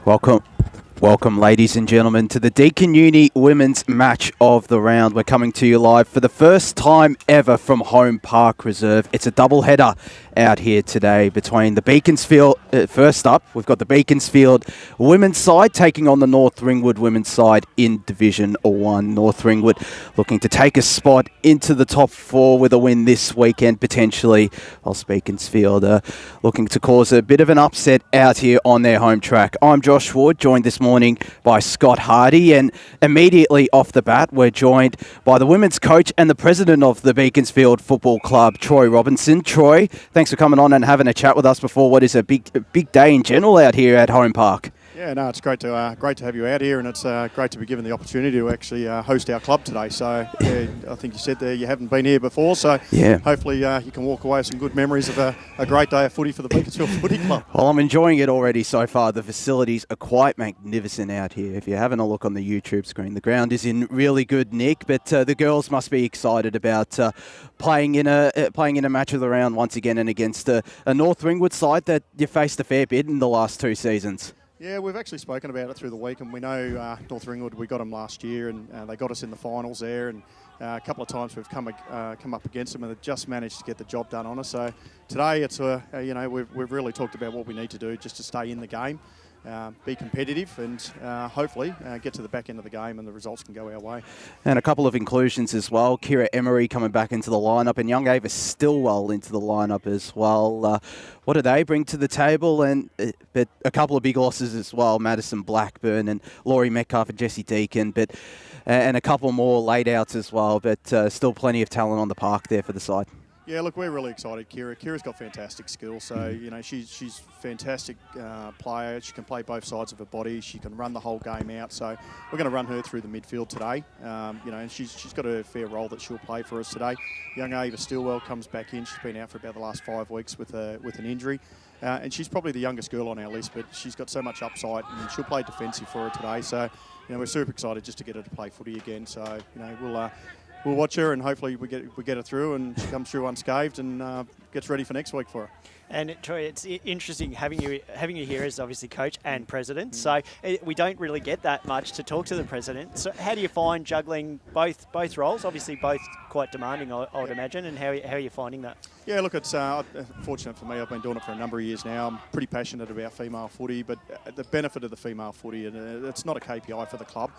Welcome, ladies and gentlemen, to the Deakin Uni Women's Match of the Round. We're coming to you live for the first time ever from Holm Park Reserve. It's a double header out here today between the Beaconsfield. First up, we've got the Beaconsfield women's side taking on the North Ringwood women's side in Division 1. North Ringwood looking to take a spot into the top four with a win this weekend potentially, whilst Beaconsfield looking to cause a bit of an upset out here on their home track. I'm Josh Ward, joined this morning by Scott Hardy, and immediately off the bat we're joined by the women's coach and the president of the Beaconsfield Football Club, Troy Robinson. Troy, thanks for coming on and having a chat with us before what is a big day in general out here at Holm Park. Yeah, no, it's great to have you out here, and it's great to be given the opportunity to actually host our club today. So, yeah, I think you said there you haven't been here before, so yeah, hopefully you can walk away with some good memories of a great day of footy for the Beaconsfield Footy Club. Well, I'm enjoying it already so far. The facilities are quite magnificent out here. If you're having a look on the YouTube screen, the ground is in really good nick, but the girls must be excited about playing in a match of the round once again and against a North Ringwood side that you faced a fair bit in the last 2 seasons. Yeah, we've actually spoken about it through the week, and we know North Ringwood, we got them last year, and they got us in the finals there, and a couple of times we've come up against them, and they've just managed to get the job done on us. So today, it's we've really talked about what we need to do just to stay in the game, be competitive, and hopefully get to the back end of the game and the results can go our way. And a couple of inclusions as well. Kira Emery coming back into the lineup, and young Ava Stillwell into the lineup as well. What do they bring to the table? But a couple of big losses as well. Madison Blackburn and Laurie Metcalf and Jessie Deakin, and a couple more laid outs as well. But still plenty of talent on the park there for the side. Yeah, look, we're really excited. Kira's got fantastic skills, so she's a fantastic player. She can play both sides of her body. She can run the whole game out. So we're going to run her through the midfield today. And she's got a fair role that she'll play for us today. Young Ava Stillwell comes back in. She's been out for about the last 5 weeks with an injury, and she's probably the youngest girl on our list, but she's got so much upside, and she'll play defensive for her today. So we're super excited just to get her to play footy again. So we'll watch her, and hopefully we get her through, and she comes through unscathed and gets ready for next week for her. And Troy, it's interesting having you here as obviously coach and president. So we don't really get that much to talk to the president. So how do you find juggling both roles? Obviously both quite demanding, I would imagine. And how are you finding that? Yeah, look, it's fortunate for me. I've been doing it for a number of years now. I'm pretty passionate about female footy, but the benefit of the female footy, and it's not a KPI for the club.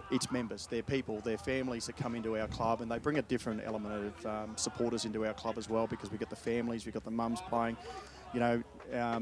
It's members, they're people, they're families that come into our club, and they bring a different element of supporters into our club as well, because we've got the families, we've got the mums playing.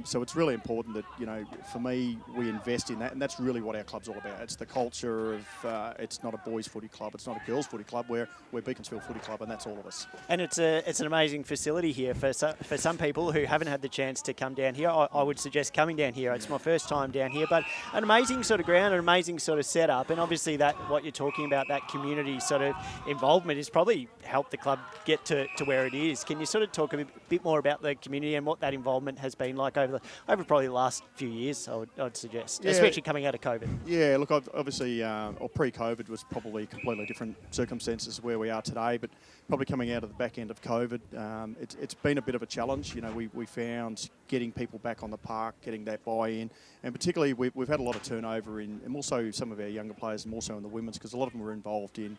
So it's really important that, for me, we invest in that, and that's really what our club's all about. It's the culture of, it's not a boys' footy club, it's not a girls' footy club, we're Beaconsfield Footy Club, and that's all of us. And it's an amazing facility here for some people who haven't had the chance to come down here. I would suggest coming down here. It's my first time down here, but an amazing sort of ground, an amazing sort of setup, and obviously that what you're talking about, that community sort of involvement, has probably helped the club get to where it is. Can you sort of talk a bit more about the community and what that involvement has been like over probably the last few years, I'd suggest, especially coming out of COVID? Yeah, look, obviously, or pre-COVID was probably completely different circumstances where we are today, but probably coming out of the back end of COVID, it's been a bit of a challenge. We found getting people back on the park, getting that buy-in, and particularly we've had a lot of turnover and also some of our younger players, and more so in the women's, because a lot of them were involved in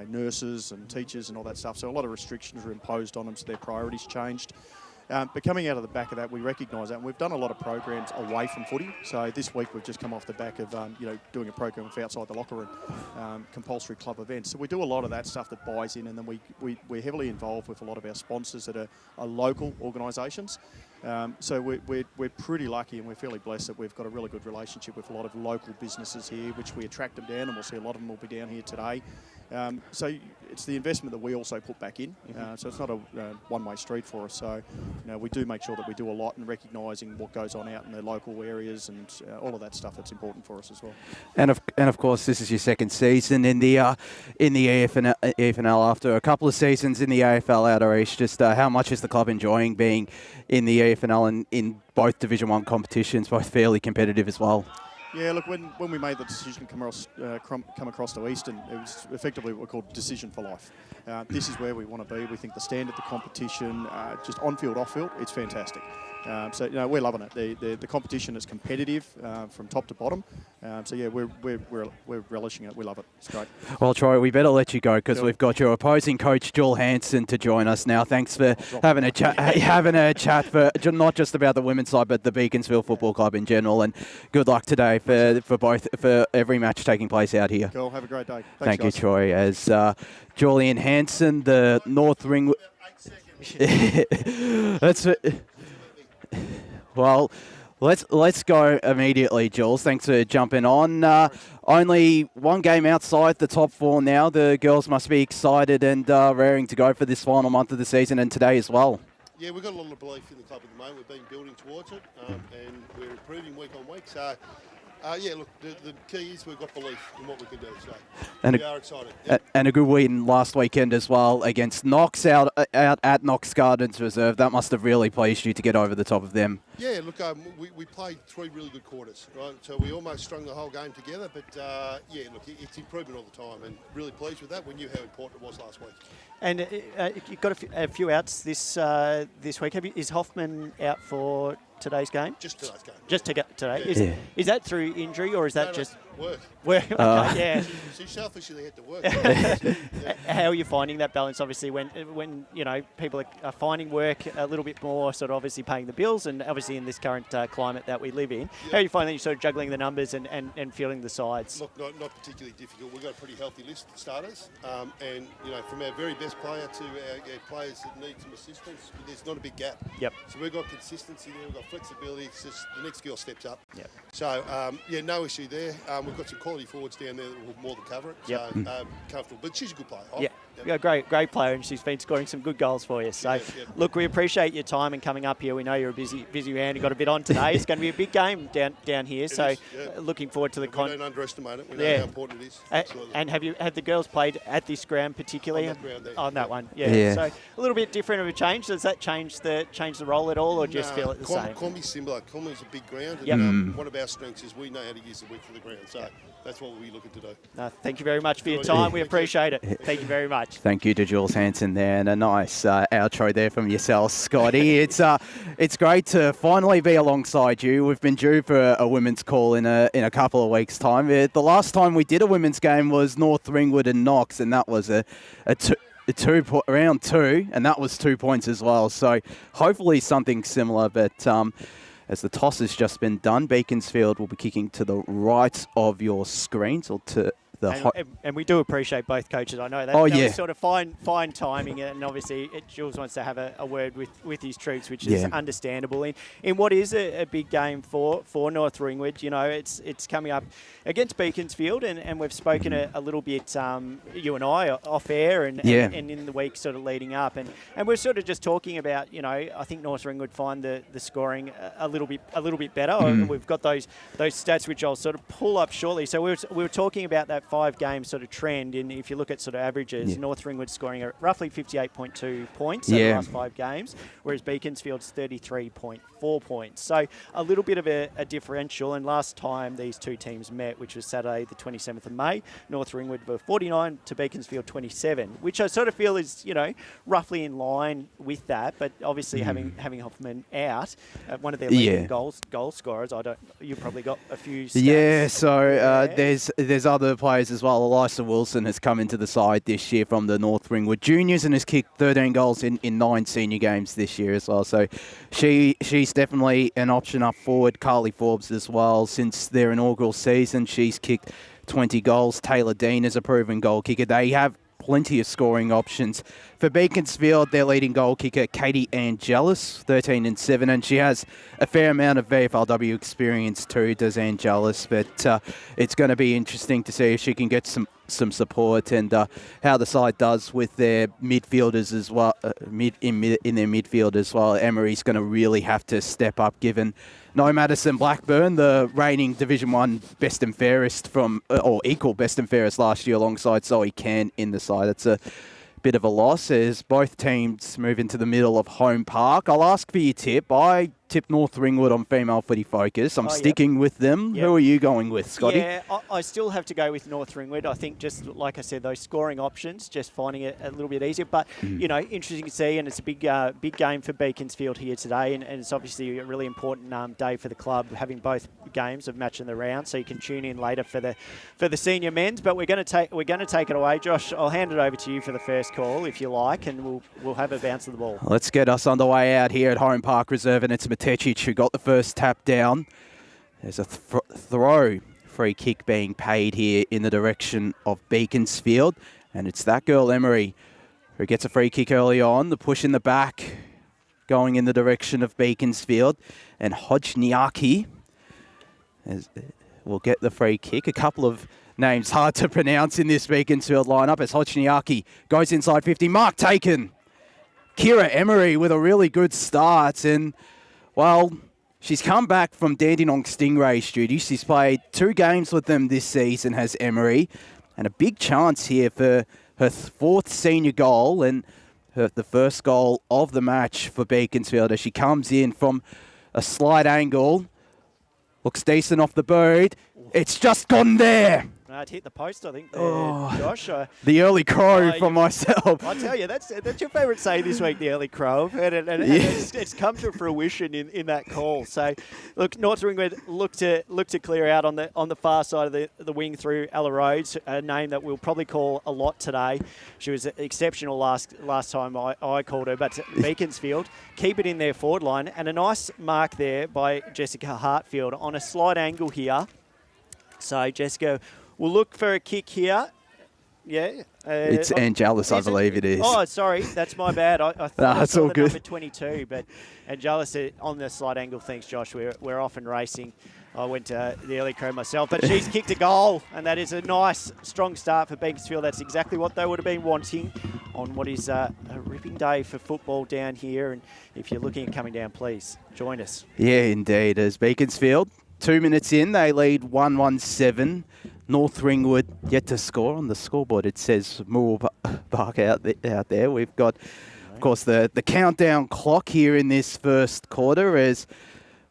nurses and teachers and all that stuff. So a lot of restrictions were imposed on them, so their priorities changed. But coming out of the back of that, we recognise that, and we've done a lot of programs away from footy. So this week we've just come off the back of doing a program with Outside the Locker Room, compulsory club events. So we do a lot of that stuff that buys in, and then we're heavily involved with a lot of our sponsors that are local organisations. So we're pretty lucky, and we're fairly blessed that we've got a really good relationship with a lot of local businesses here, which we attract them down, and we'll see a lot of them will be down here today. So it's the investment that we also put back in. So it's not a one-way street for us. So we do make sure that we do a lot in recognising what goes on out in the local areas, and all of that stuff that's important for us as well. And of course, this is your second season in the EFNL after a couple of seasons in the AFL out east. Just how much is the club enjoying being in the EFNL and in both Division 1 competitions, both fairly competitive as well? Yeah, look, when we made the decision to come across to Eastern, it was effectively what we called decision for life. This is where we want to be. We think the standard, the competition, just on-field, off-field, it's fantastic. So we're loving it. The competition is competitive from top to bottom. So yeah, we're relishing it. We love it. It's great. Well, Troy, we better let you go because Cool. we've got your opposing coach, Joel Hanson, to join us now. Thanks for having a chat for not just about the women's side, but the Beaconsfield Football Club in general. And good luck today for every match taking place out here. Cool. Have a great day. Thanks, Thank you, guys. Troy. As Julian Hanson, the North Ringwood. Well, let's go immediately, Jules. Thanks for jumping on. Only one game outside the top four now. The girls must be excited and raring to go for this final month of the season and today as well. Yeah, we've got a lot of belief in the club at the moment. We've been building towards it, and we're improving week on week. So, yeah, look, the key is we've got belief in what we can do. So, we are excited. Yep. And a good win last weekend as well against Knox out at Knox Gardens Reserve. That must have really pleased you to get over the top of them. Yeah, look, we played 3 really good quarters, right? So we almost strung the whole game together. But, yeah, look, it's improvement all the time, and really pleased with that. We knew how important it was last week. And you've got a few outs this week. Is Hoffman out for today's game? Just today's game. Just today. Yeah. Is that through injury or is that just work? Okay, yeah. She's selfishly had to work. Yeah. How are you finding that balance? Obviously, when people are finding work a little bit more, sort of obviously paying the bills, and obviously in this current climate that we live in, how are you finding sort of juggling the numbers and filling the sides? Look, not particularly difficult. We've got a pretty healthy list of starters, and from our very best player to our players that need some assistance, there's not a big gap. Yep. So we've got consistency there. We've got flexibility. It's just the next girl steps up. Yep. So no issue there. We've got some quality forwards down there that will more than cover it. Yep. So comfortable, but she's a good player. Yeah, great player, and she's been scoring some good goals for you. So, look, we appreciate your time and coming up here. We know you're a busy man. You got a bit on today. It's going to be a big game down here. Looking forward to the We don't underestimate it. We know how important it is. And have the girls played at this ground particularly? On that ground there. On that one, yeah. So a little bit different of a change. Does that change the role at all, or just feel it the same? Combi's similar. Combi's a big ground. Yep. And, one of our strengths is we know how to use the width of the ground. So that's what we're looking to do. Thank you very much for your time. We appreciate it. Thank you very much. Thank you to Jules Hanson there, and a nice outro there from yourself, Scotty. It's great to finally be alongside you. We've been due for a women's call in a couple of weeks' time. The last time we did a women's game was North Ringwood and Knox, and that was round 2, and that was 2 points as well. So hopefully something similar, but as the toss has just been done, Beaconsfield will be kicking to the right of your screens, or to and we do appreciate both coaches. I know that, was sort of fine timing, and obviously Jules wants to have a word with his troops, which is understandable. In what is a big game for North Ringwood, it's coming up against Beaconsfield, and we've spoken a little bit, you and I, off air and in the week sort of leading up, and we're sort of just talking about, I think North Ringwood find the scoring a little bit better. We've got those stats which I'll sort of pull up shortly. So we were talking about that 5-game sort of trend, and if you look at sort of averages, North Ringwood scoring at roughly 58.2 points in the last 5 games, whereas Beaconsfield's 33.4 points. So a little bit of a differential, and last time these two teams met, which was Saturday the 27th of May, North Ringwood were 49 to Beaconsfield 27, which I sort of feel is, roughly in line with that, but obviously having Hoffman out, one of their leading goal scorers, you probably got a few stats. Yeah, so there's other players as well. Elisa Wilson has come into the side this year from the North Ringwood Juniors and has kicked 13 goals in 9 senior games this year as well. So she's definitely an option up forward. Carly Forbes as well. Since their inaugural season, she's kicked 20 goals. Taylor Dean is a proven goal kicker. They have plenty of scoring options. For Beaconsfield, their leading goal kicker, Katie Angelis, 13 and 7, and she has a fair amount of VFLW experience too, does Angelis, but it's going to be interesting to see if she can get some support and how the side does with their midfielders as well, in their midfield as well. Emery's going to really have to step up, given No Madison Blackburn, the reigning Division 1 best and fairest or equal best and fairest last year alongside Zoe Can in the side. It's a bit of a loss as both teams move into the middle of Holm Park. I'll ask for your tip. I tipped North Ringwood on Female Footy Focus. I'm sticking with them. Yep. Who are you going with, Scotty? Yeah, I still have to go with North Ringwood. I think just like I said, those scoring options, just finding it a little bit easier. But, you know, interesting to see, and it's a big game for Beaconsfield here today, and it's obviously a really important day for the club, having both games of Match in the Round, so you can tune in later for the senior men's. But we're going to take it away. Josh, I'll hand it over to you for the first call, if you like, and we'll have a bounce of the ball. Let's get us underway out here at Holm Park Reserve, and it's Matetic who got the first tap down. There's a free kick being paid here in the direction of Beaconsfield, and it's that girl Emery who gets a free kick early on. The push in the back going in the direction of Beaconsfield, and Hodgniaki will get the free kick. A couple of names hard to pronounce in this Beaconsfield lineup as Hodgniaki goes inside 50. Mark taken. Kira Emery with a really good start, and, well, she's come back from Dandenong Stingrays duties. She's played 2 games with them this season, has Emery, and a big chance here for her 4th senior goal and the first goal of the match for Beaconsfield as she comes in from a slight angle. Looks decent off the boot. It's just gone there. It hit the post, I think, there, Josh. The early crow from myself. I tell you, that's your favourite say this week, the early crow, and it's come to fruition in that call. So, look, North Ringwood look to clear out on the far side of the wing through Ella Rhodes, a name that we'll probably call a lot today. She was exceptional last time I called her, but Beaconsfield keep it in their forward line, and a nice mark there by Jessica Hartfield on a slight angle here. So Jessica will look for a kick here. Yeah. It's Angelis, I believe it is. Oh, sorry. That's my bad. I thought That's all good. Number 22, but Angelis on the slight angle. Thanks, Josh. We're off and racing. I went to the early crow myself, but she's kicked a goal, and that is a nice, strong start for Beaconsfield. That's exactly what they would have been wanting on what is a ripping day for football down here. And if you're looking at coming down, please join us. Yeah, indeed. As Beaconsfield, 2 minutes in, they lead 1-1-7. North Ringwood yet to score. On the scoreboard, it says Moore Park out there. We've got, of course, the countdown clock here in this first quarter as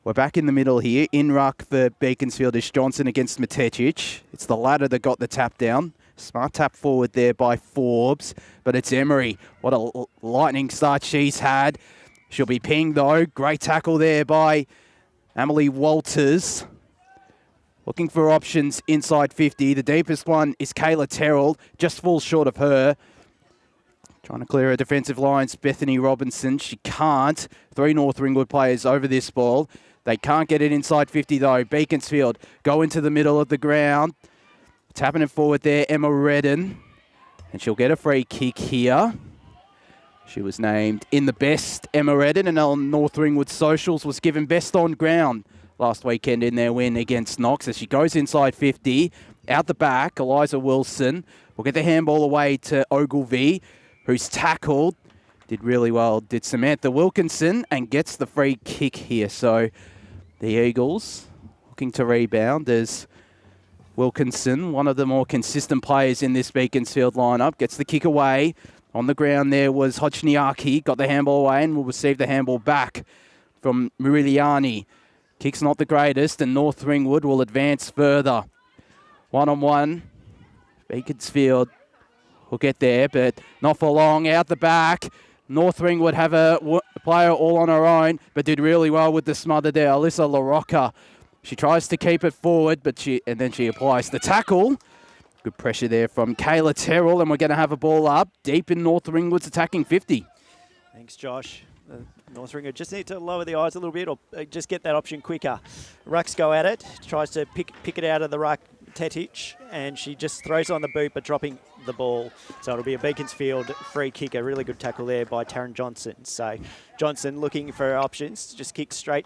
we're back in the middle here. In ruck for Beaconsfield is Johnson against Matetic. It's the latter that got the tap down. Smart tap forward there by Forbes, but it's Emery. What a lightning start she's had. She'll be pinged, though. Great tackle there by Emily Walters. Looking for options inside 50. The deepest one is Kayla Terrell. Just falls short of her. Trying to clear her defensive lines, Bethany Robinson. She can't. 3 North Ringwood players over this ball. They can't get it inside 50, though. Beaconsfield go into the middle of the ground. Tapping it forward there, Emma Redden. And she'll get a free kick here. She was named in the best, Emma Redden, and on North Ringwood socials was given best on ground last weekend in their win against Knox. As she goes inside 50, out the back, Eliza Wilson will get the handball away to Ogilvie, who's tackled. Did really well, did Samantha Wilkinson, and gets the free kick here. So the Eagles looking to rebound as Wilkinson, one of the more consistent players in this Beaconsfield lineup, gets the kick away. On the ground there was Hodgniaki, got the handball away and will receive the handball back from Muriliani. Kick's not the greatest, and North Ringwood will advance further. 1-on-1. Beaconsfield will get there, but not for long. Out the back. North Ringwood have a player all on her own, but did really well with the smother there. Alyssa LaRocca. She tries to keep it forward, and then she applies the tackle. Good pressure there from Kayla Terrell, and we're going to have a ball up deep in North Ringwood's attacking 50. Thanks, Josh. North Ringwood just need to lower the eyes a little bit or just get that option quicker. Rucks go at it, tries to pick it out of the ruck, Tetic, and she just throws on the boot but dropping the ball. So it'll be a Beaconsfield free kick, a really good tackle there by Taryn Johnson. So Johnson looking for options, just kick straight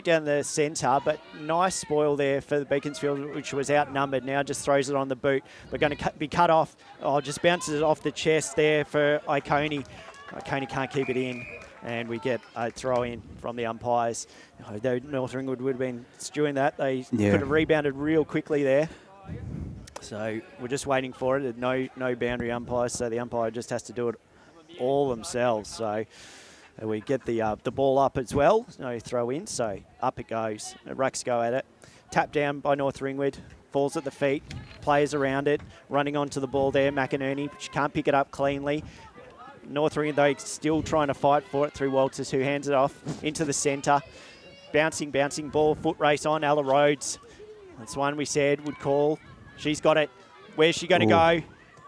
down the centre, but nice spoil there for the Beaconsfield, which was outnumbered. Now just throws it on the boot. We're going to be cut off. Oh, just bounces it off the chest there for Iconi. Iconi can't keep it in, and we get a throw in from the umpires. Though North Ringwood would have been stewing that, they could have rebounded real quickly there. So we're just waiting for it. No boundary umpires, so the umpire just has to do it all themselves. So We get the ball up as well. No throw in, so up it goes. The Rucks go at it. Tap down by North Ringwood. Falls at the feet. Players around it. Running onto the ball there. McInerney. She can't pick it up cleanly. North Ringwood, though, still trying to fight for it through Walters, who hands it off into the centre. Bouncing ball. Foot race on. Ella Rhodes. That's one we said would call. She's got it. Where's she going to go?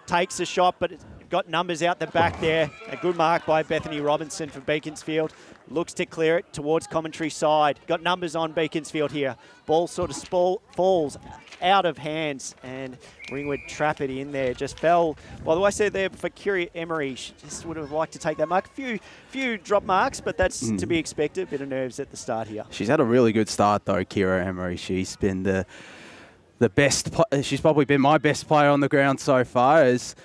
Takes a shot, but it's got numbers out the back there. A good mark by Bethany Robinson for Beaconsfield. Looks to clear it towards commentary side. Got numbers on Beaconsfield here. Ball sort of falls out of hands, and Ringwood trap it in there. Just fell. By the way, I said there for Kira Emery, she just would have liked to take that mark. Few drop marks, but that's to be expected. Bit of nerves at the start here. She's had a really good start though, Kira Emery. She's been the best. She's probably been my best player on the ground so far. As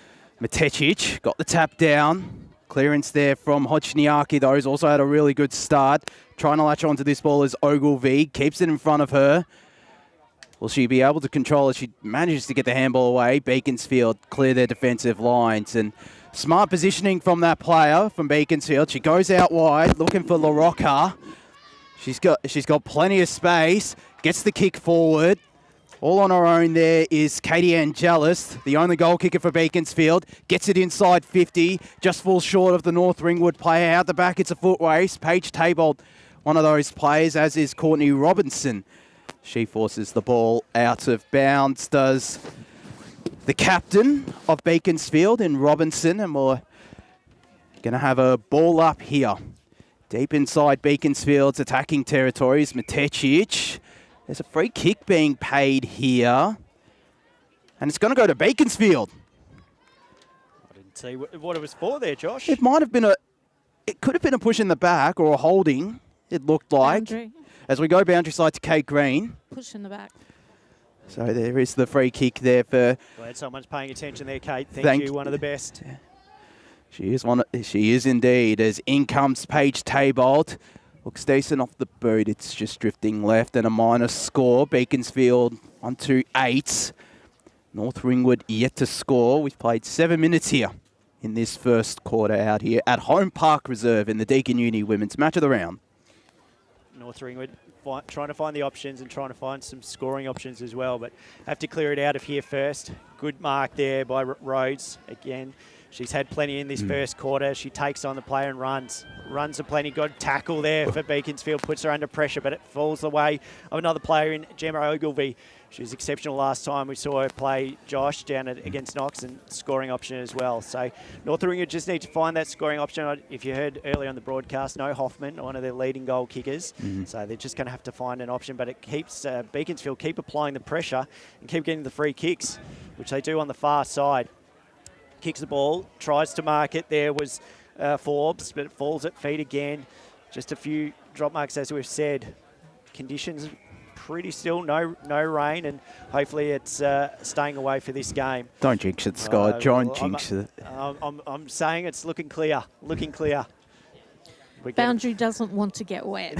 Matechic got the tap down. Clearance there from Hochniaki, though, who's also had a really good start. Trying to latch onto this ball is Ogilvie. Keeps it in front of her. Will she be able to control it? She manages to get the handball away. Beaconsfield clear their defensive lines. And smart positioning from that player from Beaconsfield. She goes out wide, looking for LaRocca. She's got plenty of space. Gets the kick forward. All on her own there is Katie Angelis, the only goal kicker for Beaconsfield. Gets it inside 50, just falls short of the North Ringwood player. Out the back, it's a foot race. Paige Tabolt, one of those players, as is Courtney Robinson. She forces the ball out of bounds, does the captain of Beaconsfield in Robinson, and we're going to have a ball up here. Deep inside Beaconsfield's attacking territories, Matechic. There's a free kick being paid here. And it's going to go to Beaconsfield. I didn't see what it was for there, Josh. It might have been it could have been a push in the back or a holding, it looked like. Boundary. As we go boundary side to Kate Green. Push in the back. So there is the free kick there for... Glad someone's paying attention there, Kate. Thank you, one of the best. She is indeed, as in comes Paige Tabolt. Looks decent off the boot. It's just drifting left and a minus score. Beaconsfield 1-8. North Ringwood yet to score. We've played 7 minutes here in this first quarter out here at Holm Park Reserve in the Deakin Uni Women's Match of the Round. North Ringwood trying to find the options and trying to find some scoring options as well, but have to clear it out of here first. Good mark there by Rhodes again. She's had plenty in this first quarter. She takes on the player and runs. Runs a plenty good tackle there for Beaconsfield. Puts her under pressure, but it falls away of another player in Gemma Ogilvie. She was exceptional last time we saw her play Josh down against Knox, and scoring option as well. So North Ringwood just need to find that scoring option. If you heard earlier on the broadcast, no Hoffman, one of their leading goal kickers. So they're just going to have to find an option, but it keeps Beaconsfield keep applying the pressure and keep getting the free kicks, which they do on the far side. Kicks the ball, tries to mark it. There was Forbes, but it falls at feet again. Just a few drop marks, as we've said. Conditions pretty still, no rain, and hopefully it's staying away for this game. Don't jinx it, Scott. Don't jinx it. I'm saying it's looking clear, Boundary doesn't want to get wet.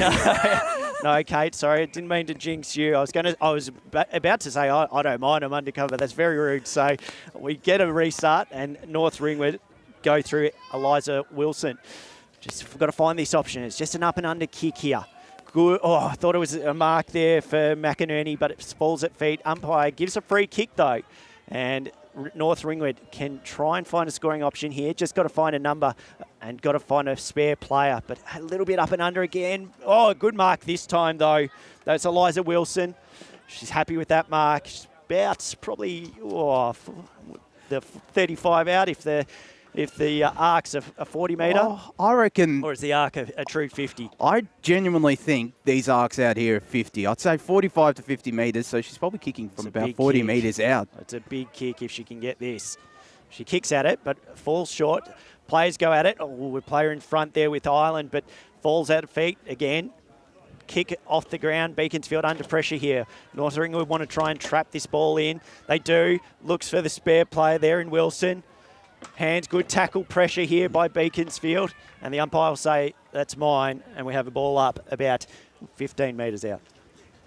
No, Kate, sorry, I didn't mean to jinx you. I was about to say I don't mind, I'm undercover. That's very rude. So we get a restart, and North Ringwood go through Eliza Wilson. Just got to find this option. It's just an up and under kick here. Good. Oh, I thought it was a mark there for McInerney, but it falls at feet. Umpire gives a free kick though, and North Ringwood can try and find a scoring option here. Just got to find a number and got to find a spare player, but a little bit up and under again. Oh, good mark this time though. That's Eliza Wilson. She's happy with that mark. She's about probably the 35 out if the arc's a 40 metre. Oh, I reckon... Or is the arc a true 50? I genuinely think these arcs out here are 50. I'd say 45 to 50 metres, so she's probably kicking from about 40 metres out. It's a big kick if she can get this. She kicks at it, but falls short. Players go at it. Oh, we play her in front there with Ireland, but falls out of feet again. Kick off the ground. Beaconsfield under pressure here. North Ringwood want to try and trap this ball in. They do. Looks for the spare player there in Wilson. Hands, good tackle pressure here by Beaconsfield, and the umpire will say, that's mine, and we have a ball up about 15 metres out.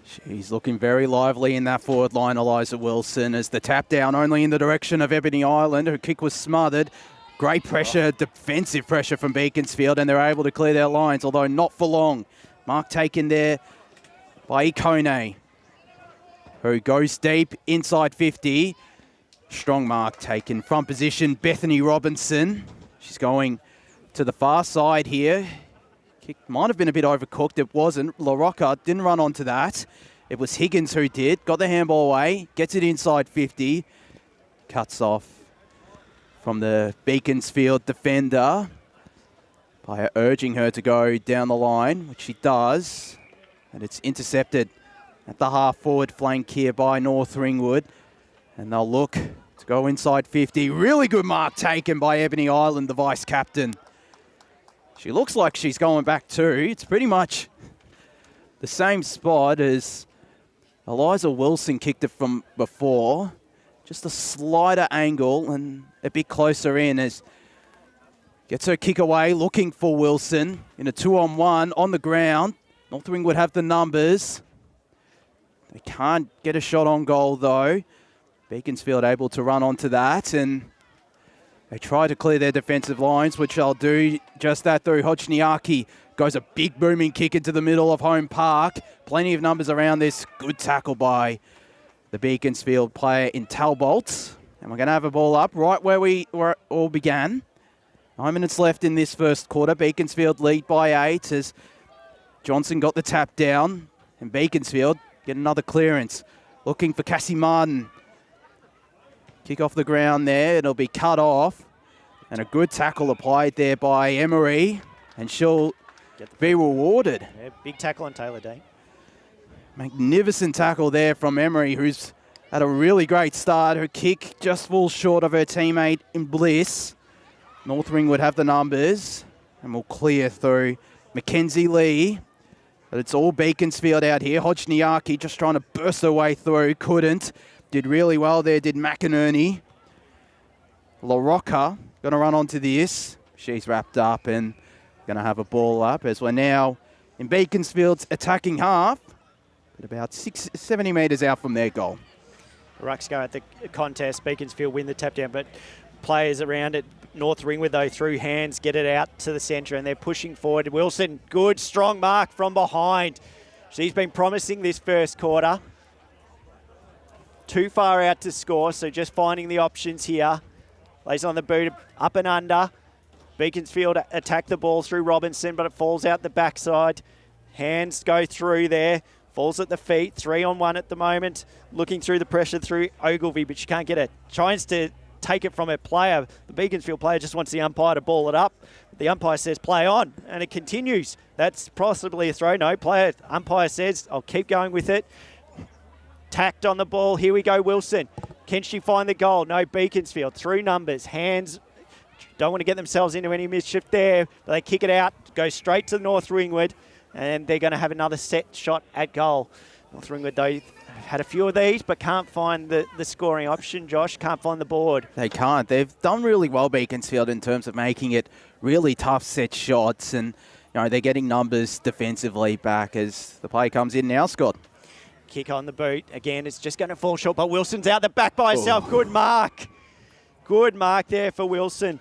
She's looking very lively in that forward line, Eliza Wilson, as the tap down only in the direction of Ebony Island. Her kick was smothered. Great pressure, defensive pressure from Beaconsfield, and they're able to clear their lines, although not for long. Mark taken there by Ikone, who goes deep inside 50. Strong mark taken from position. Bethany Robinson. She's going to the far side here. Kick might have been a bit overcooked. It wasn't. La Rocca didn't run onto that. It was Higgins who did. Got the handball away. Gets it inside 50. Cuts off from the Beaconsfield defender by urging her to go down the line, which she does. And it's intercepted at the half-forward flank here by North Ringwood. And they'll look to go inside 50. Really good mark taken by Ebony Island, the vice-captain. She looks like she's going back too. It's pretty much the same spot as Eliza Wilson kicked it from before. Just a slighter angle and a bit closer in as gets her kick away, looking for Wilson in a 2-on-1 on the ground. North Ringwood have the numbers. They can't get a shot on goal though. Beaconsfield able to run onto that, and they try to clear their defensive lines, which they'll do just that through. Hodgniaki goes a big booming kick into the middle of Holm Park. Plenty of numbers around this. Good tackle by the Beaconsfield player in Talbot. And we're going to have a ball up right where we all began. 9 minutes left in this first quarter. Beaconsfield lead by 8 as Johnson got the tap down. And Beaconsfield get another clearance. Looking for Cassie Martin. Kick off the ground there. It'll be cut off. And a good tackle applied there by Emery. And she'll be rewarded. Yeah, big tackle on Taylor Day. Magnificent tackle there from Emery, who's had a really great start. Her kick just falls short of her teammate in Bliss. North Ringwood have the numbers. And will clear through Mackenzie Lee. But it's all Beaconsfield out here. Hodgniaki just trying to burst her way through. Couldn't. Did really well there, did McInerney. La Rocca going to run onto this. She's wrapped up and going to have a ball up as we're now in Beaconsfield's attacking half. But about 70 metres out from their goal. Rucks go at the contest. Beaconsfield win the tap down, but players around it. North Ringwood, though, through hands, get it out to the centre, and they're pushing forward. Wilson, good, strong mark from behind. She's been promising this first quarter. Too far out to score, so just finding the options here. Lays on the boot, up and under. Beaconsfield attack the ball through Robinson, but it falls out the backside. Hands go through there. Falls at the feet. 3-on-1 at the moment. Looking through the pressure through Ogilvie, but she can't get it. Tries to take it from her player. The Beaconsfield player just wants the umpire to ball it up. The umpire says play on, and it continues. That's possibly a throw. No, umpire says I'll keep going with it. Tacked on the ball. Here we go, Wilson. Can she find the goal? No, Beaconsfield. Through numbers. Hands don't want to get themselves into any mischief there. But they kick it out. Go straight to North Ringwood. And they're going to have another set shot at goal. North Ringwood, though, had a few of these, but can't find the scoring option, Josh. Can't find the board. They can't. They've done really well, Beaconsfield, in terms of making it really tough set shots. And, they're getting numbers defensively back as the play comes in now, Scott. Kick on the boot. Again, it's just going to fall short, but Wilson's out the back by herself. Oh. Good mark. Good mark there for Wilson.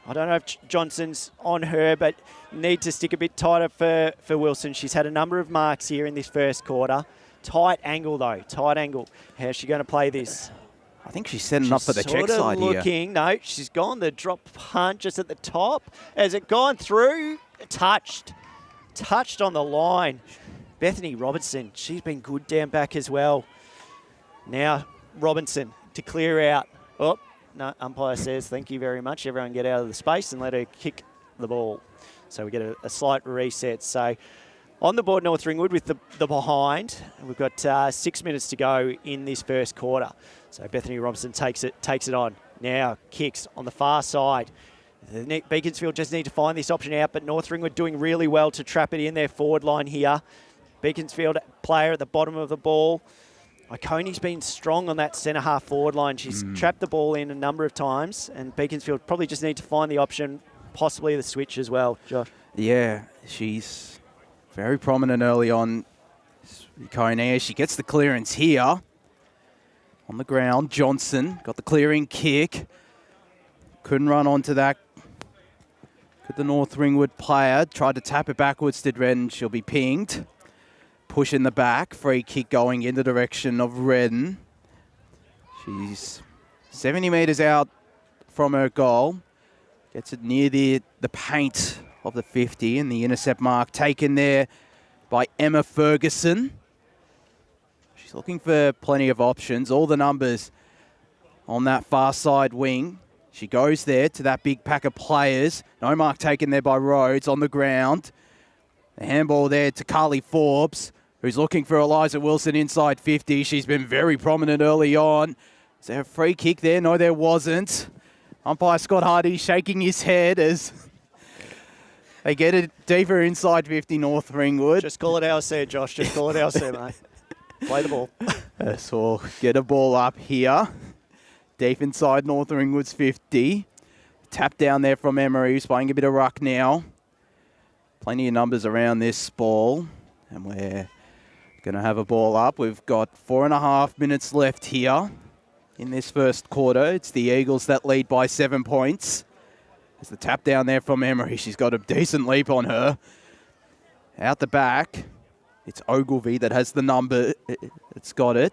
I don't know if Johnson's on her, but need to stick a bit tighter for Wilson. She's had a number of marks here in this first quarter. Tight angle, though. Tight angle. How's she going to play this? I think she's setting up for the check side here. No, she's gone the drop punt just at the top. Has it gone through? Touched on the line. Bethany Robinson, she's been good down back as well. Now, Robinson to clear out. Oh, no, umpire says, thank you very much. Everyone get out of the space and let her kick the ball. So we get a slight reset. So on the board, North Ringwood with the behind. We've got 6 minutes to go in this first quarter. So Bethany Robinson takes it on. Now kicks on the far side. The Beaconsfield just need to find this option out, but North Ringwood doing really well to trap it in their forward line here. Beaconsfield player at the bottom of the ball. Icone's been strong on that centre half forward line. She's trapped the ball in a number of times, and Beaconsfield probably just need to find the option, possibly the switch as well, Josh. Yeah, she's very prominent early on. Icone, she gets the clearance here. On the ground, Johnson got the clearing kick. Couldn't run onto that. Could the North Ringwood player tried to tap it backwards, did Redden. She'll be pinged. Push in the back. Free kick going in the direction of Redden. She's 70 metres out from her goal. Gets it near the paint of the 50, and the intercept mark taken there by Emma Ferguson. She's looking for plenty of options. All the numbers on that far side wing. She goes there to that big pack of players. No mark taken there by Rhodes on the ground. The handball there to Carly Forbes, who's looking for Eliza Wilson inside 50. She's been very prominent early on. Is there a free kick there? No, there wasn't. Umpire Scott Hardy shaking his head as they get it deeper inside 50 North Ringwood. Just call it our there, Josh. Just call it our there, mate. Play the ball. So we'll get a ball up here. Deep inside North Ringwood's 50. Tap down there from Emery, who's playing a bit of ruck now. Plenty of numbers around this ball. And we're going to have a ball up. We've got 4.5 minutes left here in this first quarter. It's the Eagles that lead by 7 points. There's the tap down there from Emery. She's got a decent leap on her. Out the back, it's Ogilvie that has the number. It's got it.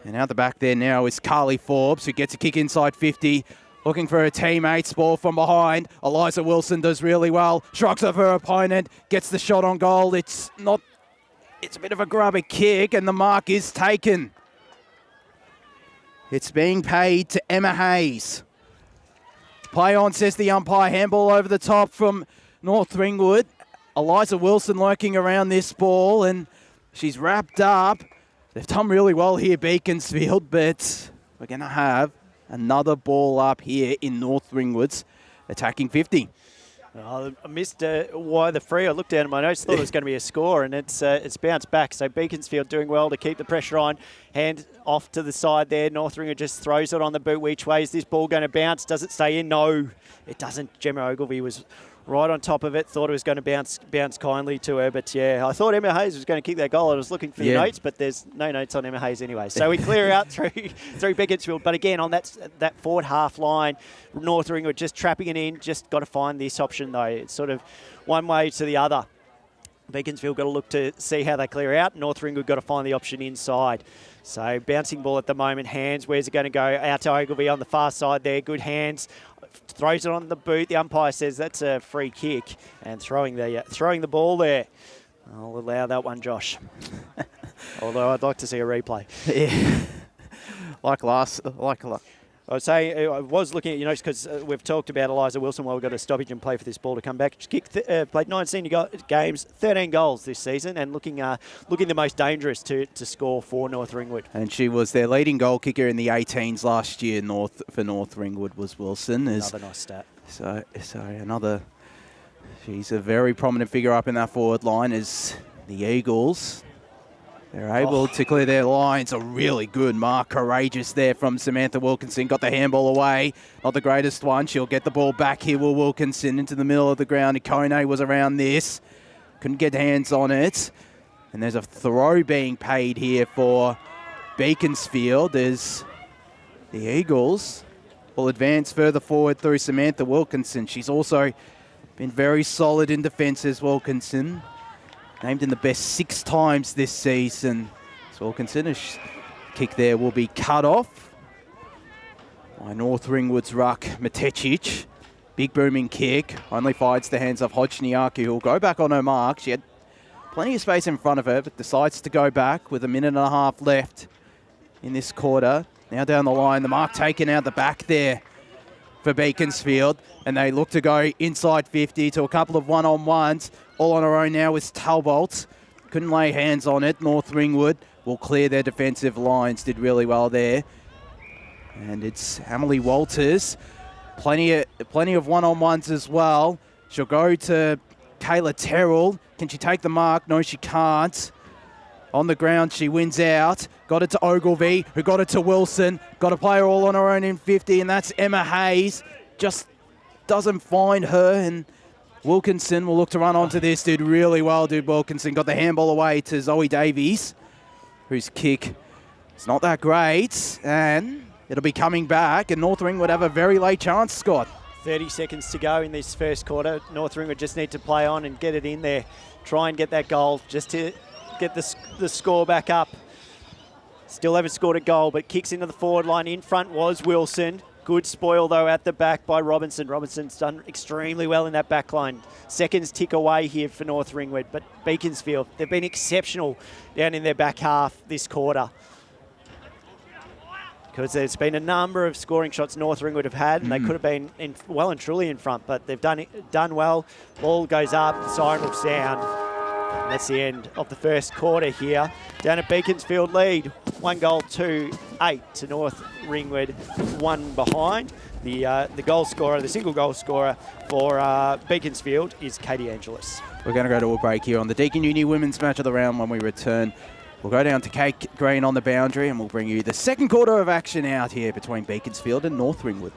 And out the back there now is Carly Forbes, who gets a kick inside 50, looking for her teammates. Ball from behind. Eliza Wilson does really well. Shrugs off her opponent, gets the shot on goal. It's a bit of a grubber kick, and the mark is taken. It's being paid to Emma Hayes. Play on, says the umpire. Handball over the top from North Ringwood. Eliza Wilson lurking around this ball, and she's wrapped up. They've done really well here, Beaconsfield, but we're going to have another ball up here in North Ringwood's attacking 50. I missed why the free. I looked down at my notes, thought it was going to be a score, and it's bounced back. So Beaconsfield doing well to keep the pressure on. Hand off to the side there. North Ringwood just throws it on the boot. Which way is this ball going to bounce? Does it stay in? No, it doesn't. Gemma Ogilvie was right on top of it. Thought it was going to bounce kindly to her. But, yeah, I thought Emma Hayes was going to kick that goal. I was looking for the notes, but there's no notes on Emma Hayes anyway. So we clear out through Beaconsfield. But, again, on that forward half line, North Ringwood just trapping it in. Just got to find this option, though. It's sort of one way to the other. Beaconsfield got to look to see how they clear out. North Ringwood got to find the option inside. So bouncing ball at the moment. Hands, where's it going to go? Out to Ogilvie on the far side there. Good hands. Throws it on the boot. The umpire says that's a free kick, and throwing the ball there. I'll allow that one, Josh. Although I'd like to see a replay. Yeah. I was saying, I was looking at your notes because we've talked about Eliza Wilson while we've got a stoppage and play for this ball to come back. She played 9 senior games, 13 goals this season, and looking the most dangerous to score for North Ringwood. And she was their leading goal kicker in the 18s last year. For North Ringwood was Wilson. Another nice stat. So she's a very prominent figure up in that forward line as the Eagles. They're able to clear their lines. A really good mark. Courageous there from Samantha Wilkinson. Got the handball away. Not the greatest one. She'll get the ball back here with Wilkinson into the middle of the ground. Ikone was around this. Couldn't get hands on it. And there's a throw being paid here for Beaconsfield as the Eagles will advance further forward through Samantha Wilkinson. She's also been very solid in defence as Wilkinson. Named in the best 6 times this season. So Wilkinson's kick there will be cut off by North Ringwood's ruck, Matecic. Big booming kick. Only finds the hands of Hodgniaku, who will go back on her mark. She had plenty of space in front of her, but decides to go back with 1.5 minutes left in this quarter. Now down the line, the mark taken out the back there for Beaconsfield, and they look to go inside 50 to a couple of one-on-ones. All on her own now is Talbot. Couldn't lay hands on it. North Ringwood will clear their defensive lines. Did really well there. And it's Emily Walters. Plenty of one-on-ones as well. She'll go to Kayla Terrell. Can she take the mark? No, she can't. On the ground, she wins out. Got it to Ogilvie, who got it to Wilson. Got a player all on her own in 50, and that's Emma Hayes. Just doesn't find her, and Wilkinson will look to run onto this. Did really well, Wilkinson. Got the handball away to Zoe Davies, whose kick is not that great. And It'll be coming back, and North Ringwood have a very late chance, Scott. 30 seconds to go in this first quarter. North Ringwood just need to play on and get it in there. Try and get that goal just to get the score back up. Still haven't scored a goal, but kicks into the forward line. In front was Wilson. Good spoil, though, at the back by Robinson. Robinson's done extremely well in that back line. Seconds tick away here for North Ringwood, but Beaconsfield, they've been exceptional down in their back half this quarter. Because there's been a number of scoring shots North Ringwood have had, and they could have been well and truly in front, but they've done well. Ball goes up, the siren will sound. And that's the end of the first quarter here. Down at Beaconsfield lead, 1-8 to North Ringwood, 1 behind. The goal scorer, the single goal scorer for Beaconsfield is Katie Angelis. We're going to go to a break here on the Deakin Uni Women's Match of the Round. When we return, we'll go down to Kate Green on the boundary, and we'll bring you the second quarter of action out here between Beaconsfield and North Ringwood.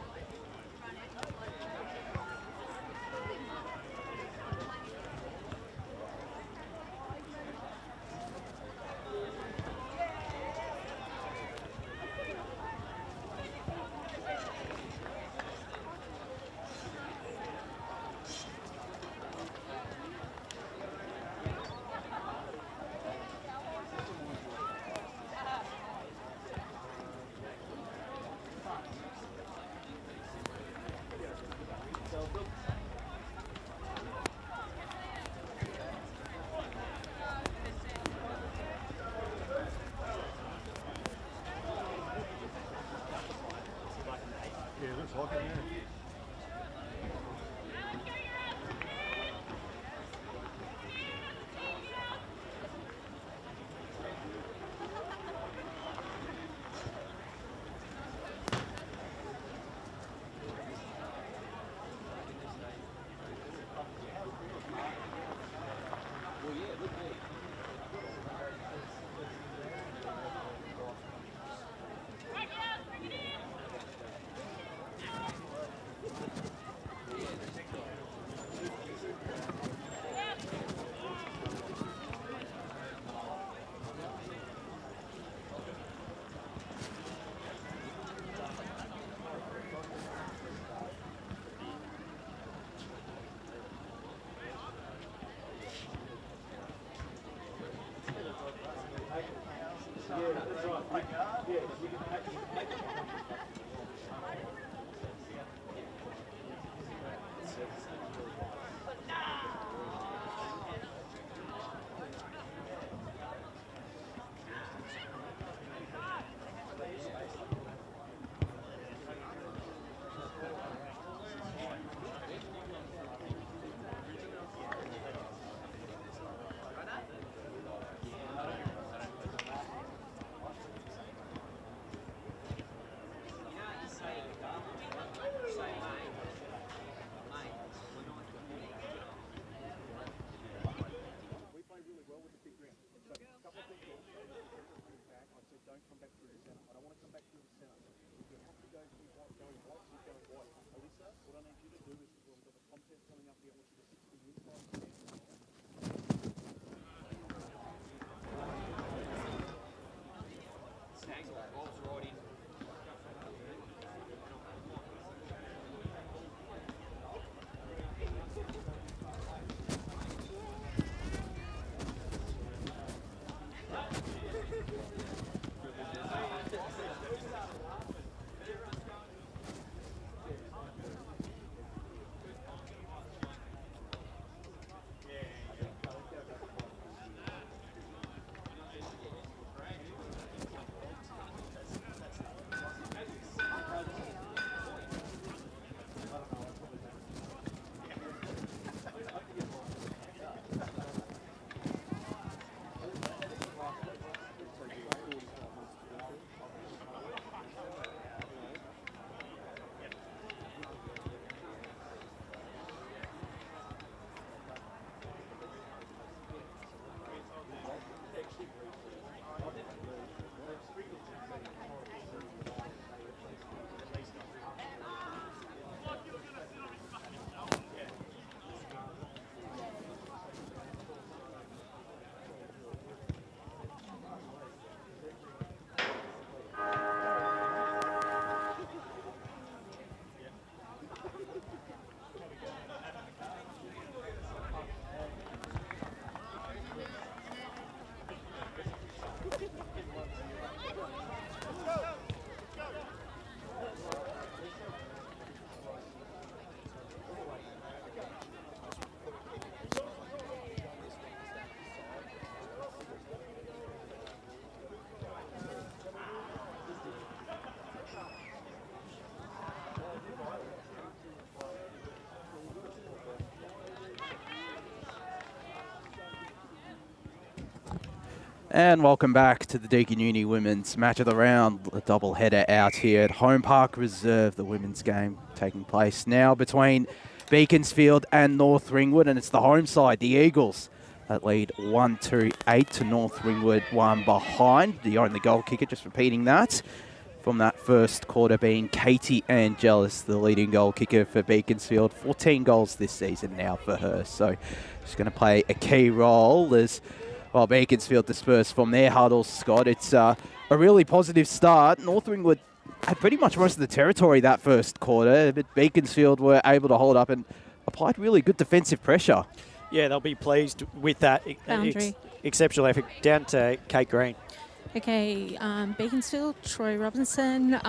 And welcome back to the Deakin Uni Women's Match of the Round. A double header out here at Holm Park Reserve, the women's game taking place now between Beaconsfield and North Ringwood, and it's the home side, the Eagles, that lead 1-8 to North Ringwood, one behind. The only goal kicker, just repeating that, from that first quarter being Katie Angelis, the leading goal kicker for Beaconsfield. 14 goals this season now for her, so she's going to play a key role as well. Beaconsfield dispersed from their huddles, Scott. It's a really positive start. North Ringwood had pretty much most of the territory that first quarter, but Beaconsfield were able to hold up and applied really good defensive pressure. Yeah, they'll be pleased with that exceptional effort. Down to Kate Green. Okay, Beaconsfield, Troy Robinson,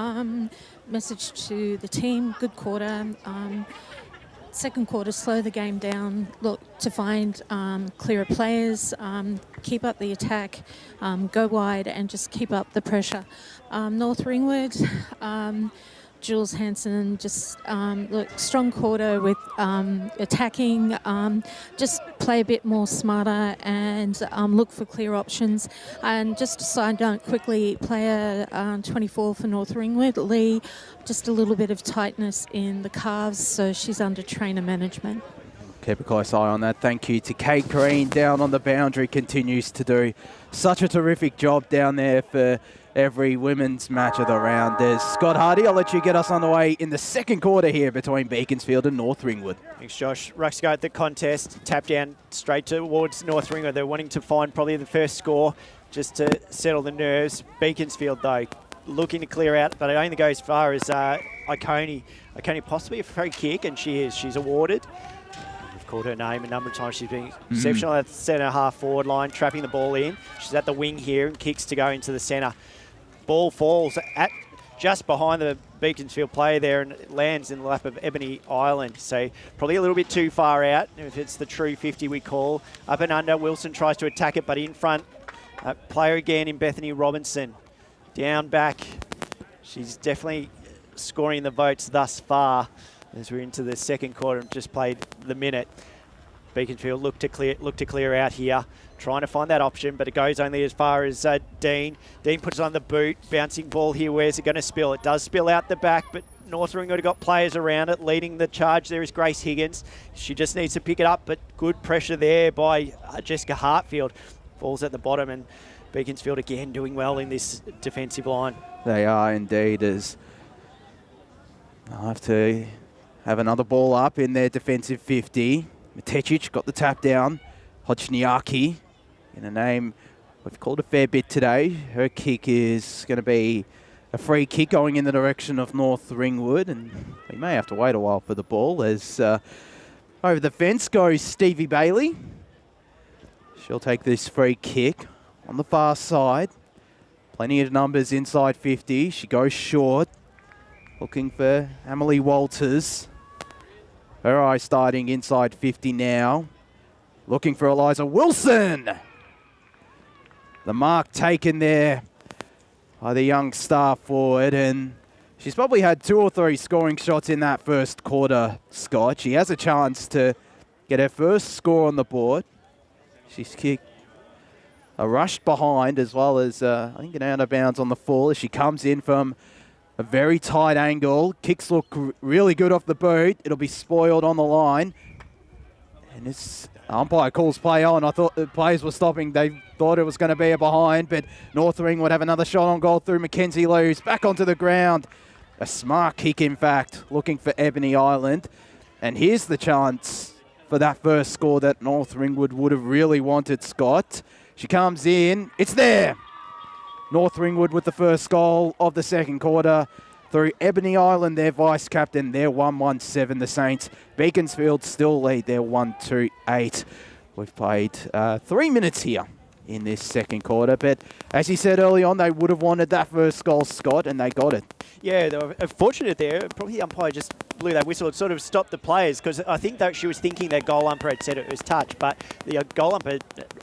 message to the team, good quarter. Second quarter, slow the game down, look to find clearer players, keep up the attack, go wide and just keep up the pressure. North Ringwood, Jules Hanson, just look, strong quarter with attacking, just play a bit more smarter and look for clear options. And just a side note quickly, player 24 for North Ringwood, Lee, just a little bit of tightness in the calves, so she's under trainer management. Keep a close eye on that. Thank you to Kate Green down on the boundary, continues to do such a terrific job down there for every women's match of the round. There's Scott Hardy. I'll let you get us on the way in the second quarter here between Beaconsfield and North Ringwood. Thanks, Josh. Rucks go at the contest, tap down straight towards North Ringwood. They're wanting to find probably the first score just to settle the nerves. Beaconsfield, though, looking to clear out, but it only goes as far as Iconi. Iconi possibly a free kick, and she is. She's awarded. We've called her name a number of times. She's been exceptional at the centre half forward line, trapping the ball in. She's at the wing here and kicks to go into the centre. Ball falls at just behind the Beaconsfield player there and lands in the lap of Ebony Island. So probably a little bit too far out. If it's the true 50 we call. Up and under, Wilson tries to attack it, but in front, player again in Bethany Robinson. Down back. She's definitely scoring the votes thus far as we're into the second quarter and just played the minute. Beaconsfield look to clear out here, trying to find that option, but it goes only as far as Dean. Dean puts it on the boot, bouncing ball here. Where's it going to spill? It does spill out the back, but North Ringwood have got players around it. Leading the charge there is Grace Higgins. She just needs to pick it up, but good pressure there by Jessica Hartfield. Falls at the bottom, and Beaconsfield again doing well in this defensive line. They are indeed, as they'll have to have another ball up in their defensive 50. Matetic got the tap down. Hodgniaki, in a name we've called a fair bit today. Her kick is going to be a free kick going in the direction of North Ringwood, and we may have to wait a while for the ball as over the fence goes Stevie Bailey. She'll take this free kick on the far side. Plenty of numbers inside 50. She goes short, looking for Emily Walters. Her eye starting inside 50 now. Looking for Eliza Wilson. The mark taken there by the young star forward, and she's probably had 2 or 3 scoring shots in that first quarter, Scott. She has a chance to get her first score on the board. She's kicked a rushed behind as well as, I think, an out of bounds on the full as she comes in from a very tight angle. Kicks look really good off the boot. It'll be spoiled on the line. And this umpire calls play on. I thought the players were stopping. They thought it was going to be a behind, but North Ring would have another shot on goal through Mackenzie Lewis. Back onto the ground. A smart kick, in fact, looking for Ebony Island. And here's the chance for that first score that North Ringwood would have really wanted, Scott. She comes in. It's there. North Ringwood with the first goal of the second quarter through Ebony Island, their vice-captain. They're 1-1-7, the Saints. Beaconsfield still lead. They're 1-2-8. We've played 3 minutes here in this second quarter. But as you said early on, they would have wanted that first goal, Scott, and they got it. Yeah, they were fortunate there. Probably the umpire just blew that whistle. It sort of stopped the players because I think that she was thinking that goal umpire had said it was touch, but the goal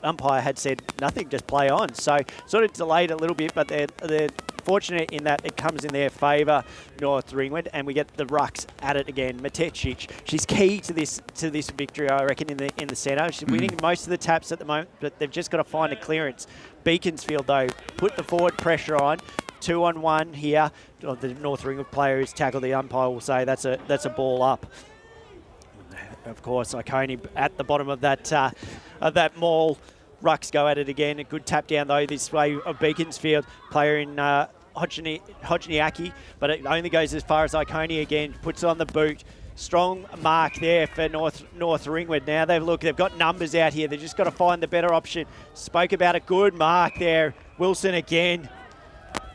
umpire had said nothing, just play on. So sort of delayed a little bit, but they're fortunate in that it comes in their favour, North Ringwood, and we get the rucks at it again. Matetic, she's key to this victory, I reckon, in the centre. She's winning most of the taps at the moment, but they've just got to find a clearance. Beaconsfield, though, put the forward pressure on. 2-on-1 here. The North Ringwood player who's tackled, the umpire will say that's a ball up. Of course, Iconi at the bottom of that maul. Rucks go at it again. A good tap down, though, this way of Beaconsfield. Player in Hodgniacki, but it only goes as far as Iconi again. Puts on the boot. Strong mark there for North Ringwood. Now they've got numbers out here. They've just got to find the better option. Spoke about a good mark there. Wilson again.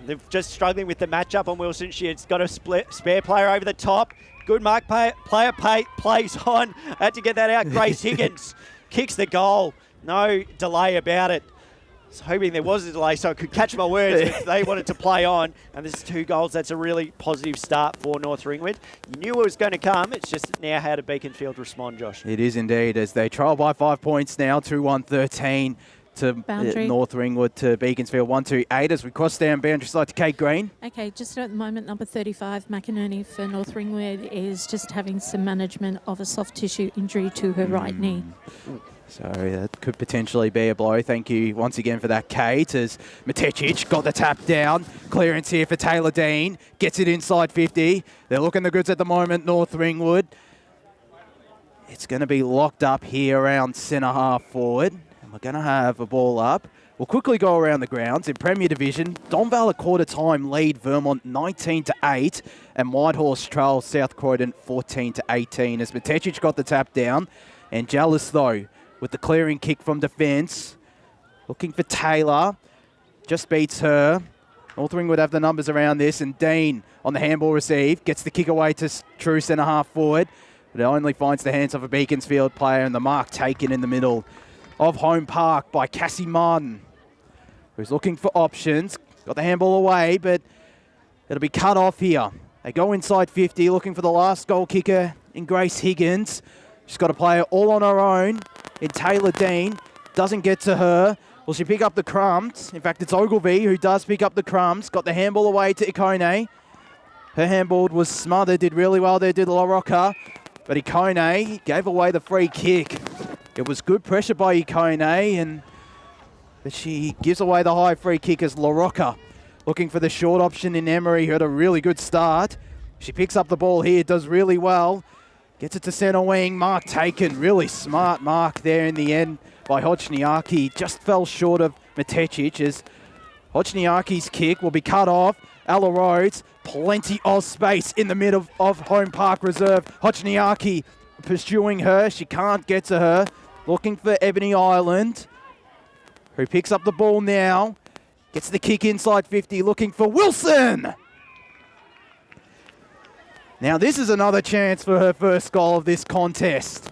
They're just struggling with the matchup on Wilson. She's got a spare player over the top. Good mark. Player plays on. Had to get that out. Grace Higgins kicks the goal. No delay about it. I was hoping there was a delay so I could catch my words. But they wanted to play on. And there's 2 goals. That's a really positive start for North Ringwood. You knew it was going to come. It's just now how did Beaconsfield respond, Josh? It is indeed, as they trail by 5 points now, 2-1-13 to North Ringwood to Beaconsfield, 1-2-8 as we cross down boundary side to Kate Green. Okay, just at the moment, number 35, McInerney for North Ringwood is just having some management of a soft tissue injury to her right knee. So that could potentially be a blow. Thank you once again for that, Kate, as Matetic got the tap down. Clearance here for Taylor Dean. Gets it inside 50. They're looking the goods at the moment, North Ringwood. It's going to be locked up here around centre half forward. And we're going to have a ball up. We'll quickly go around the grounds. In Premier Division, Donvale a quarter-time lead Vermont 19-8. And Whitehorse trails South Croydon 14-18 as Matetic got the tap down. And Jealous, though, with the clearing kick from defence. Looking for Taylor. Just beats her. North Ringwood have the numbers around this. And Dean on the handball receive. Gets the kick away to true centre half forward. But it only finds the hands of a Beaconsfield player. And the mark taken in the middle of Holm Park by Cassie Martin, who's looking for options. Got the handball away, but it'll be cut off here. They go inside 50, looking for the last goal kicker in Grace Higgins. She's got a player all on her own in Taylor Dean. Doesn't get to her. Will she pick up the crumbs? In fact, it's Ogilvie who does pick up the crumbs. Got the handball away to Ikone. Her handball was smothered. Did really well there, did La Rocca. But Ikone gave away the free kick. It was good pressure by Ikone, but she gives away the high free kick as La Rocca looking for the short option in Emery, who had a really good start. She picks up the ball here, does really well. Gets it to centre wing. Mark taken. Really smart mark there in the end by Hodgniacki. Just fell short of Matetic as Hodgniacki's kick will be cut off. Ella Rhodes, plenty of space in the middle of Holm Park Reserve. Hodgniacki pursuing her. She can't get to her. Looking for Ebony Island, who picks up the ball now. Gets the kick inside 50. Looking for Wilson. Now this is another chance for her first goal of this contest.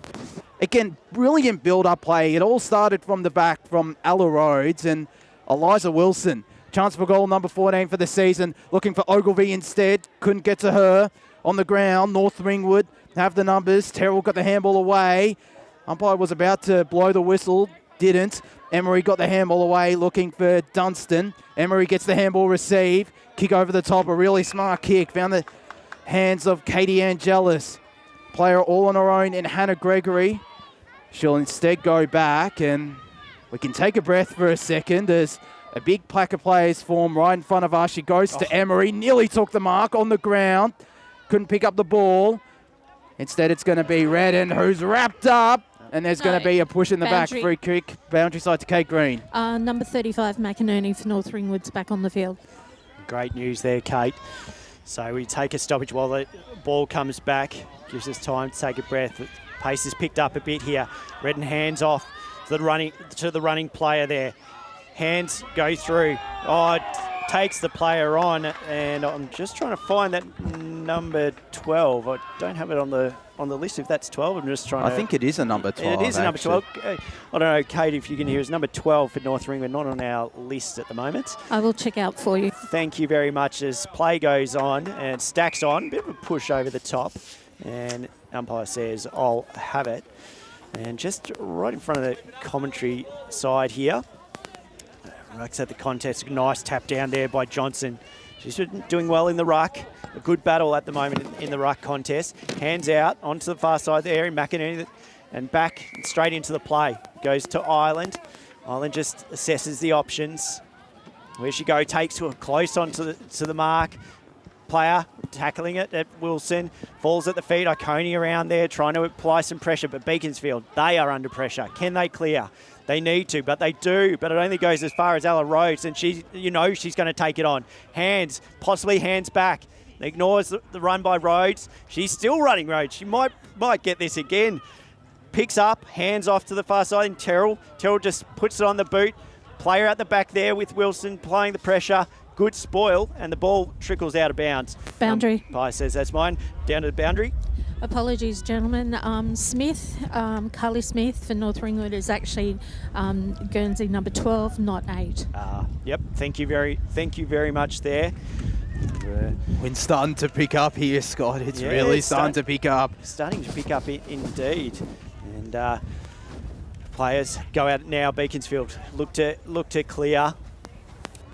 Again, brilliant build-up play. It all started from the back from Ella Rhodes and Eliza Wilson. Chance for goal number 14 for the season. Looking for Ogilvie instead. Couldn't get to her. On the ground, North Ringwood have the numbers. Terrell got the handball away. Umpire was about to blow the whistle. Didn't. Emery got the handball away looking for Dunstan. Emery gets the handball receive. Kick over the top. A really smart kick. Found the hands of Katie Angelis. Player all on her own in Hannah Gregory. She'll instead go back, and we can take a breath for a second as a big pack of players form right in front of us. She goes to Emery. Nearly took the mark on the ground. Couldn't pick up the ball. Instead, it's going to be Redden, who's wrapped up. And there's going to be a push in the back. Free kick. Boundary side to Kate Green. Number 35, McInerney for North Ringwood's back on the field. Great news there, Kate. So we take a stoppage while the ball comes back. Gives us time to take a breath. Pace is picked up a bit here. Redden hands off to the running player there. Hands go through. Oh, it takes the player on, and I'm just trying to find that number 12. I don't have it on the list. If that's 12, I'm just trying to... I think it is a number 12. It is a number 12. I don't know, Kate, if you can hear us. Number 12 for North Ringwood, not on our list at the moment. I will check out for you. Thank you very much as play goes on and stacks on. Bit of a push over the top. And umpire says, I'll have it. And just right in front of the commentary side here. Looks at the contest. Nice tap down there by Johnson. She's been doing well in the ruck. A good battle at the moment in the ruck contest. Hands out onto the far side there in McInerney and back straight into the play. Goes to Ireland. Ireland just assesses the options. Where she go, takes to her close onto the mark. Player tackling it at Wilson. Falls at the feet. Iconi around there trying to apply some pressure. But Beaconsfield, they are under pressure. Can they clear? They need to, but they do. But it only goes as far as Ella Rhodes, and she's going to take it on. Hands, possibly hands back. Ignores the run by Rhodes. She's still running Rhodes. She might get this again. Picks up, hands off to the far side, and Terrell just puts it on the boot. Player at the back there with Wilson playing the pressure. Good spoil, and the ball trickles out of bounds. Boundary. Pye says that's mine. Down to the boundary. Apologies, gentlemen. Smith, Carly Smith for North Ringwood is actually Guernsey number 12, not 8. Yep. Thank you very much there. Wind's starting to pick up here, Scott. It's really starting to pick up. Starting to pick up indeed. And players go out now. Beaconsfield look to clear.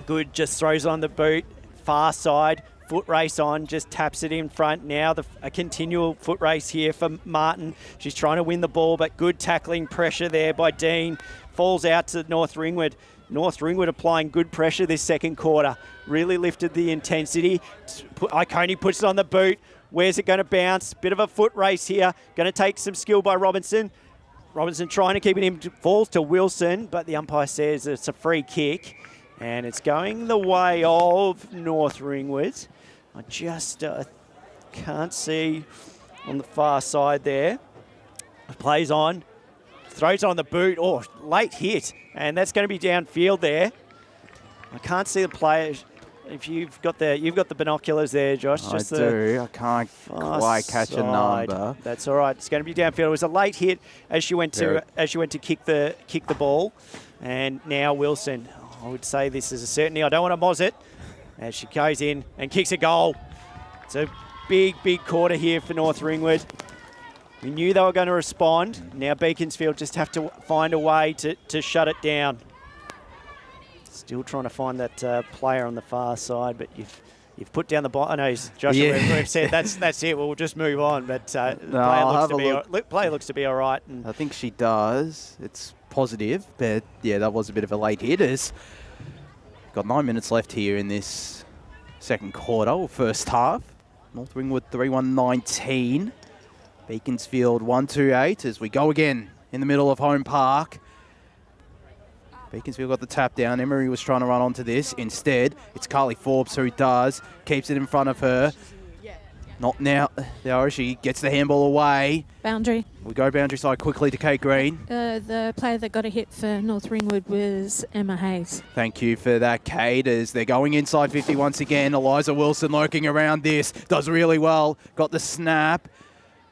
Good, just throws on the boot. Far side, foot race on, just taps it in front. Now a continual foot race here for Martin. She's trying to win the ball, but good tackling pressure there by Dean. Falls out to North Ringwood. North Ringwood applying good pressure this second quarter. Really lifted the intensity. Iconi puts it on the boot. Where's it going to bounce? Bit of a foot race here. Going to take some skill by Robinson. Robinson trying to keep it in. Falls to Wilson, but the umpire says it's a free kick. And it's going the way of North Ringwood. I just can't see on the far side there. Plays on. Throws on the boot. Oh, late hit. And that's going to be downfield there. I can't see the players. If you've got the binoculars there, Josh. I do. I can't quite catch a number. That's all right. It's going to be downfield. It was a late hit as she went to kick the ball. And now Wilson. I would say this is a certainty. I don't want to moz it. As she goes in and kicks a goal. It's a big quarter here for North Ringwood. We knew they were going to respond. Now Beaconsfield just have to find a way to shut it down. Still trying to find that player on the far side, but you've put down the ball. I know, Josh, we've said that's it. We'll just move on. But player looks to be all right. And I think she does. It's positive, but yeah, that was a bit of a late hit. Got 9 minutes left here in this second quarter, or first half. North Ringwood 3-1-19. Beaconsfield 1-2-8 as we go again in the middle of Holm Park. Beaconsfield got the tap down. Emery was trying to run onto this. Instead, it's Carly Forbes who does. Keeps it in front of her. Not now. There she gets the handball away. Boundary. We go boundary side quickly to Kate Green. The player that got a hit for North Ringwood was Emma Hayes. Thank you for that, Kate, as they're going inside 50 once again. Eliza Wilson lurking around this. Does really well. Got the snap.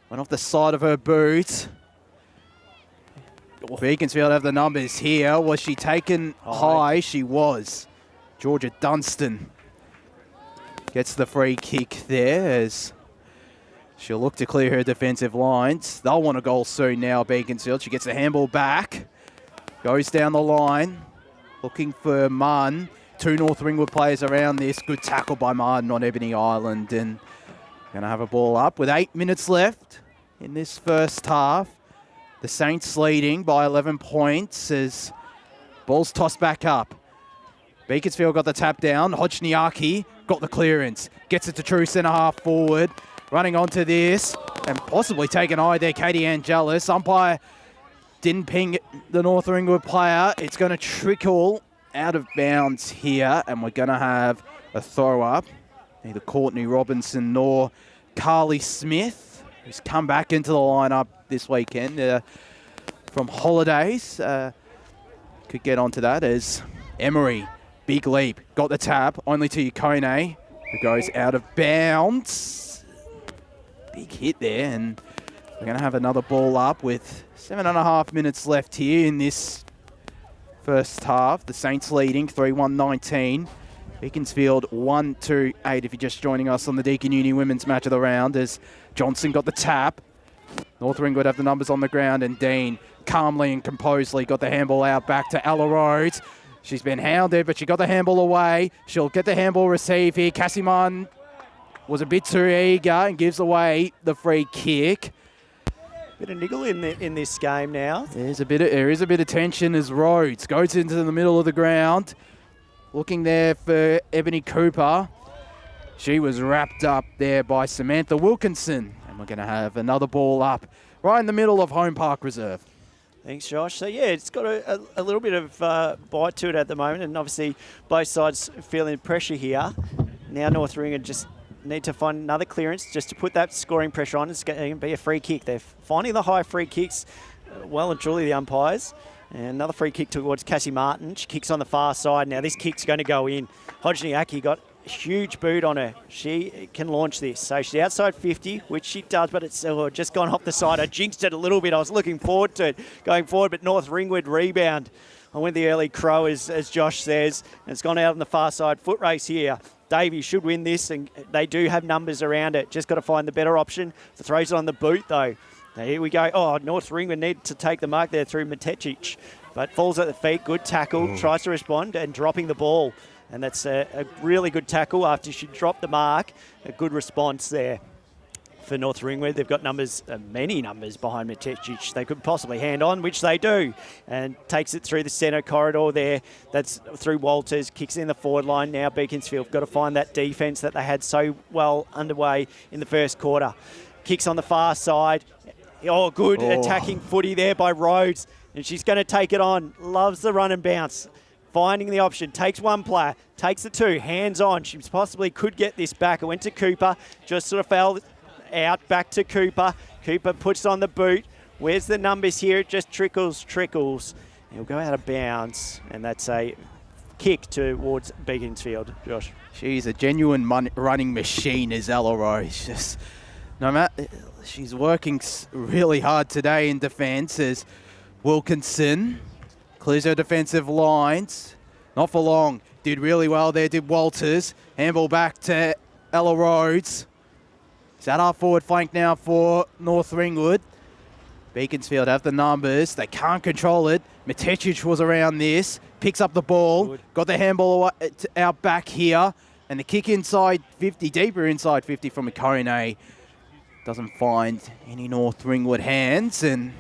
Went off the side of her boot. Beaconsfield have the numbers here. Was she taken high? She was. Georgia Dunstan gets the free kick there as she'll look to clear her defensive lines. They'll want a goal soon now, Beaconsfield. She gets the handball back. Goes down the line. Looking for Martin. 2 North Ringwood players around this. Good tackle by Martin on Ebony Island. And going to have a ball up with 8 minutes left in this first half. The Saints leading by 11 points as ball's tossed back up. Beaconsfield got the tap down. Hodgniaki got the clearance. Gets it to true centre half forward. Running onto this and possibly taken high there, Katie Angelis. Umpire didn't ping the North Ringwood player. It's going to trickle out of bounds here and we're going to have a throw up. Neither Courtney Robinson nor Carly Smith, who's come back into the lineup this weekend from holidays. Could get onto that as Emery, big leap, got the tap, only to Yukone, who goes out of bounds. Big hit there, and we're going to have another ball up with 7.5 minutes left here in this first half. The Saints leading 3-1-19. Beaconsfield 1-2-8 if you're just joining us on the Deakin Uni Women's Match of the Round as Johnson got the tap. North Ringwood have the numbers on the ground and Dean calmly and composedly got the handball out back to Ella Rhodes. She's been hounded, but she got the handball away. She'll get the handball receive here. Cassie Martin was a bit too eager and gives away the free kick. Bit of niggle in this game now. There is a bit of tension as Rhodes goes into the middle of the ground. Looking there for Ebony Cooper. She was wrapped up there by Samantha Wilkinson. And we're going to have another ball up right in the middle of Holm Park Reserve. Thanks, Josh. So, yeah, it's got a little bit of bite to it at the moment, and obviously both sides feeling pressure here. Now North Ringwood just need to find another clearance just to put that scoring pressure on. It's going to be a free kick. They're finding the high free kicks well and truly, the umpires. And another free kick towards Cassie Martin. She kicks on the far side. Now this kick's going to go in. Hodgniacki got a huge boot on her. She can launch this. So she's outside 50, which she does, but it's just gone off the side. I jinxed it a little bit. I was looking forward to it going forward, but North Ringwood rebound. I went the early crow, as Josh says, and it's gone out on the far side. Foot race here. Davey should win this, and they do have numbers around it. Just got to find the better option. The throws it on the boot, though. Now here we go. Oh, North Ringwood need to take the mark there through Matetic, but falls at the feet. Good tackle. Tries to respond and dropping the ball. And that's a really good tackle after she dropped the mark. A good response there for North Ringwood. They've got numbers, many numbers behind Matetic they could possibly hand on, which they do. And takes it through the centre corridor there. That's through Walters. Kicks in the forward line now. Beaconsfield got to find that defence that they had so well underway in the first quarter. Kicks on the far side. Oh, good attacking footy there by Rhodes. And she's going to take it on. Loves the run and bounce. Finding the option. Takes one player. Takes the two. Hands on. She possibly could get this back. It went to Cooper. Just sort of fell out. Back to Cooper. Cooper puts on the boot. Where's the numbers here? It just trickles. He'll go out of bounds. And that's a kick towards Beaconsfield. Josh. She's a genuine running machine, is Ella Rose. Just, no matter, she's working really hard today in defence as Wilkinson clears her defensive lines. Not for long. Did really well there, did Walters. Handball back to Ella Rhodes. Is that our forward flank now for North Ringwood? Beaconsfield have the numbers. They can't control it. Matetic was around this. Picks up the ball. Good. Got the handball out back here. And the kick inside 50, deeper inside 50 from Ikone. Doesn't find any North Ringwood hands. And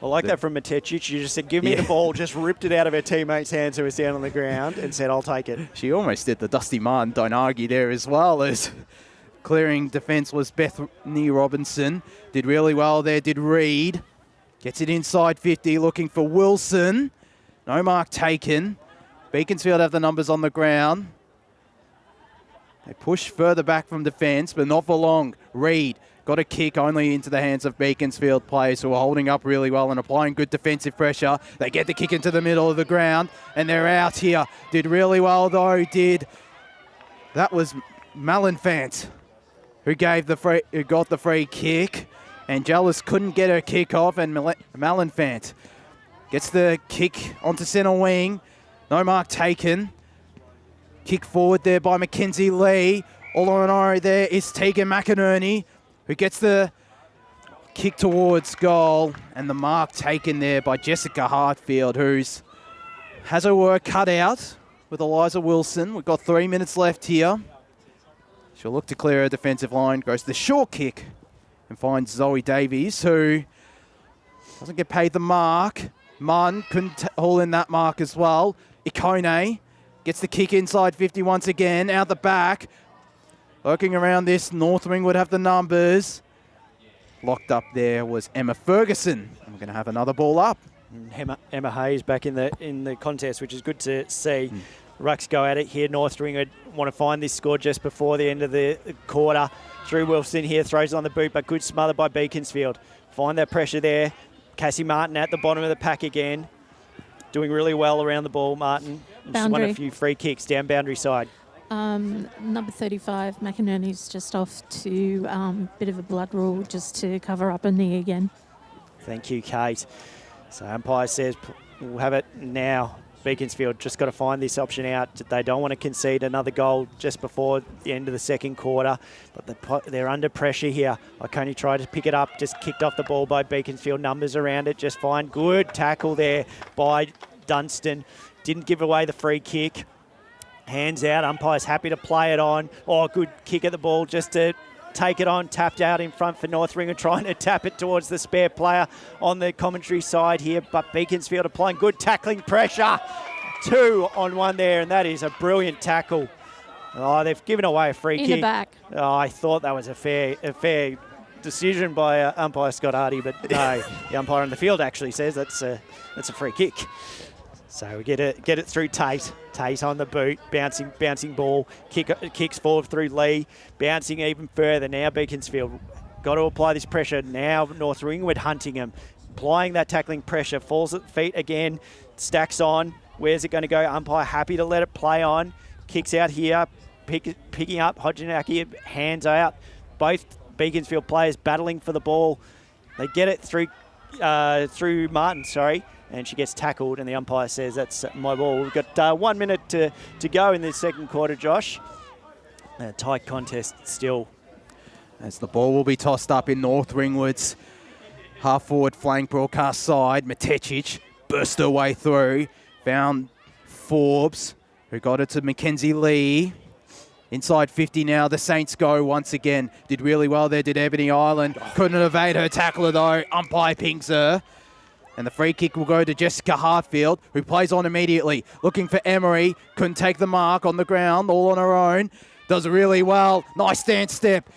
I like that from Matetic. You just said, give me the ball. Just ripped it out of her teammate's hands who was down on the ground and said, I'll take it. She almost did the Dusty Martin, don't argue there as well, as clearing defence was Bethany Robinson. Did really well there, did Reed. Gets it inside 50, looking for Wilson. No mark taken. Beaconsfield have the numbers on the ground. They push further back from defence, but not for long. Reed got a kick only into the hands of Beaconsfield players who are holding up really well and applying good defensive pressure. They get the kick into the middle of the ground, and they're out here. Did really well, though, that was Malinfant who got the free kick, and Jealous couldn't get her kick off, and Malinfant gets the kick onto centre wing. No mark taken. Kick forward there by Mackenzie Lee. All on eye there is Tegan McInerney, who gets the kick towards goal, and the mark taken there by Jessica Hartfield, who has her work cut out with Eliza Wilson. We've got 3 minutes left here. She'll look to clear her defensive line, goes the short kick and finds Zoe Davies, who doesn't get paid the mark. Munn couldn't haul in that mark as well. Ikone gets the kick inside 50 once again, out the back. Lurking around this, North Ringwood have the numbers. Locked up there was Emma Ferguson. And we're going to have another ball up. Emma Hayes back in the contest, which is good to see. Rucks go at it here. North Ringwood want to find this score just before the end of the quarter. Drew Wilson here throws on the boot, but good smother by Beaconsfield. Find that pressure there. Cassie Martin at the bottom of the pack again. Doing really well around the ball, Martin. Just won a few free kicks down boundary side. Number 35, McInerney's just off to bit of a blood rule just to cover up a knee again. Thank you, Kate. So umpire says we'll have it now. Beaconsfield just got to find this option out. They don't want to concede another goal just before the end of the second quarter, but they're under pressure here. Ikone tried to pick it up, just kicked off the ball by Beaconsfield. Numbers around it just fine. Good tackle there by Dunstan. Didn't give away the free kick. Hands out. Umpire's happy to play it on. Oh, good kick at the ball just to take it on. Tapped out in front for North Ringwood, trying to tap it towards the spare player on the commentary side here. But Beaconsfield applying good tackling pressure. 2-on-1 there, and that is a brilliant tackle. Oh, they've given away a free kick. In the back. Oh, I thought that was a fair decision by umpire Scott Hardy, but no, the umpire on the field actually says that's a free kick. So we get it through Tate. Tate on the boot, bouncing ball, kicks forward through Lee, bouncing even further. Now Beaconsfield got to apply this pressure. Now North Ringwood hunting him, applying that tackling pressure, falls at feet again, stacks on. Where's it going to go? Umpire happy to let it play on. Kicks out here, picking up Hodgenaki, hands out. Both Beaconsfield players battling for the ball. They get it through Martin, and she gets tackled, and the umpire says that's my ball. We've got 1 minute to go in the second quarter, Josh. A tight contest still. As the ball will be tossed up in North Ringwood's half-forward flank broadcast side. Matecic burst her way through, found Forbes, who got it to Mackenzie Lee. Inside 50 now, the Saints go once again. Did really well there, did Ebony Island. Couldn't evade her tackler though. Umpire pings her. And the free kick will go to Jessica Hartfield, who plays on immediately. Looking for Emery. Couldn't take the mark on the ground, all on her own. Does really well. Nice stance step.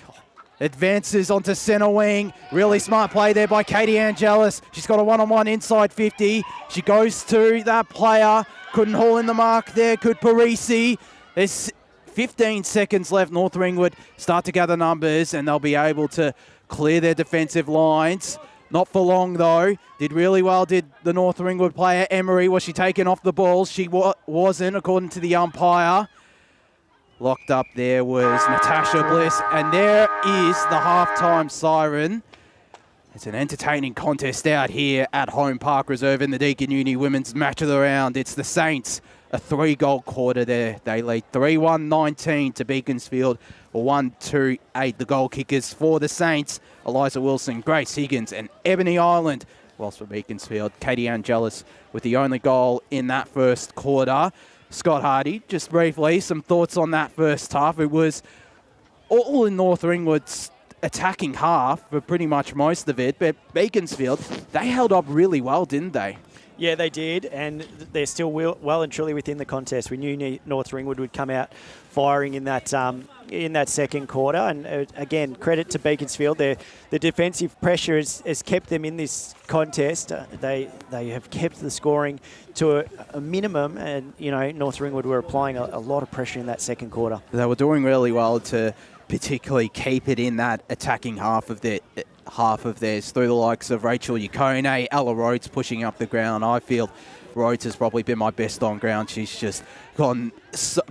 Advances onto centre wing. Really smart play there by Katie Angelis. She's got a one-on-one inside 50. She goes to that player. Couldn't haul in the mark there. Could Parisi. There's 15 seconds left. North Ringwood start to gather numbers, and they'll be able to clear their defensive lines. Not for long, though. Did really well, did the North Ringwood player. Emery, was she taken off the ball? She wasn't, according to the umpire. Locked up there was Natasha Bliss, and there is the halftime siren. It's an entertaining contest out here at Holm Park Reserve in the Deakin Uni Women's Match of the Round. It's the Saints, a 3-goal quarter there. They lead 3-1-19 to Beaconsfield, 1-2-8. The goal kickers for the Saints, Eliza Wilson, Grace Higgins, and Ebony Island. Whilst for Beaconsfield, Katie Angelis with the only goal in that first quarter. Scott Hardy, just briefly, some thoughts on that first half. It was all in North Ringwood's attacking half for pretty much most of it, but Beaconsfield, they held up really well, didn't they? Yeah, they did, and they're still well and truly within the contest. We knew North Ringwood would come out firing in that second quarter, and again, credit to Beaconsfield. The defensive pressure has kept them in this contest. They have kept the scoring to a minimum, and North Ringwood were applying a lot of pressure in that second quarter. They were doing really well to particularly keep it in that attacking half of theirs through the likes of Rachel Yukone, Ella Rhodes pushing up the ground. I feel Rhodes has probably been my best on ground. She's just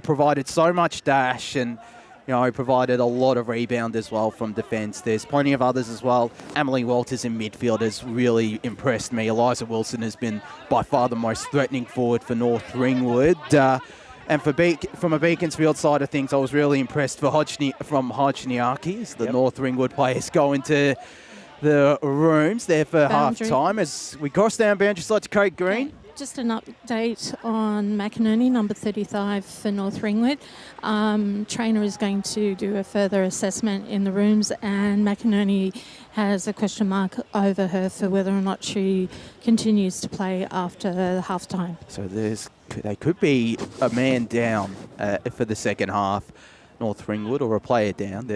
provided so much dash and provided a lot of rebound as well from defence. There's plenty of others as well. Emily Walters in midfield has really impressed me. Eliza Wilson has been by far the most threatening forward for North Ringwood. And from a Beaconsfield side of things, I was really impressed from Hodgniaki as the North Ringwood players go into the rooms there for half-time. As we cross down boundary slot to Craig Green. Okay. Just an update on McInerney, number 35 for North Ringwood. Trainer is going to do a further assessment in the rooms, and McInerney has a question mark over her for whether or not she continues to play after half-time. So they could be a man down for the second half, North Ringwood, or a player down.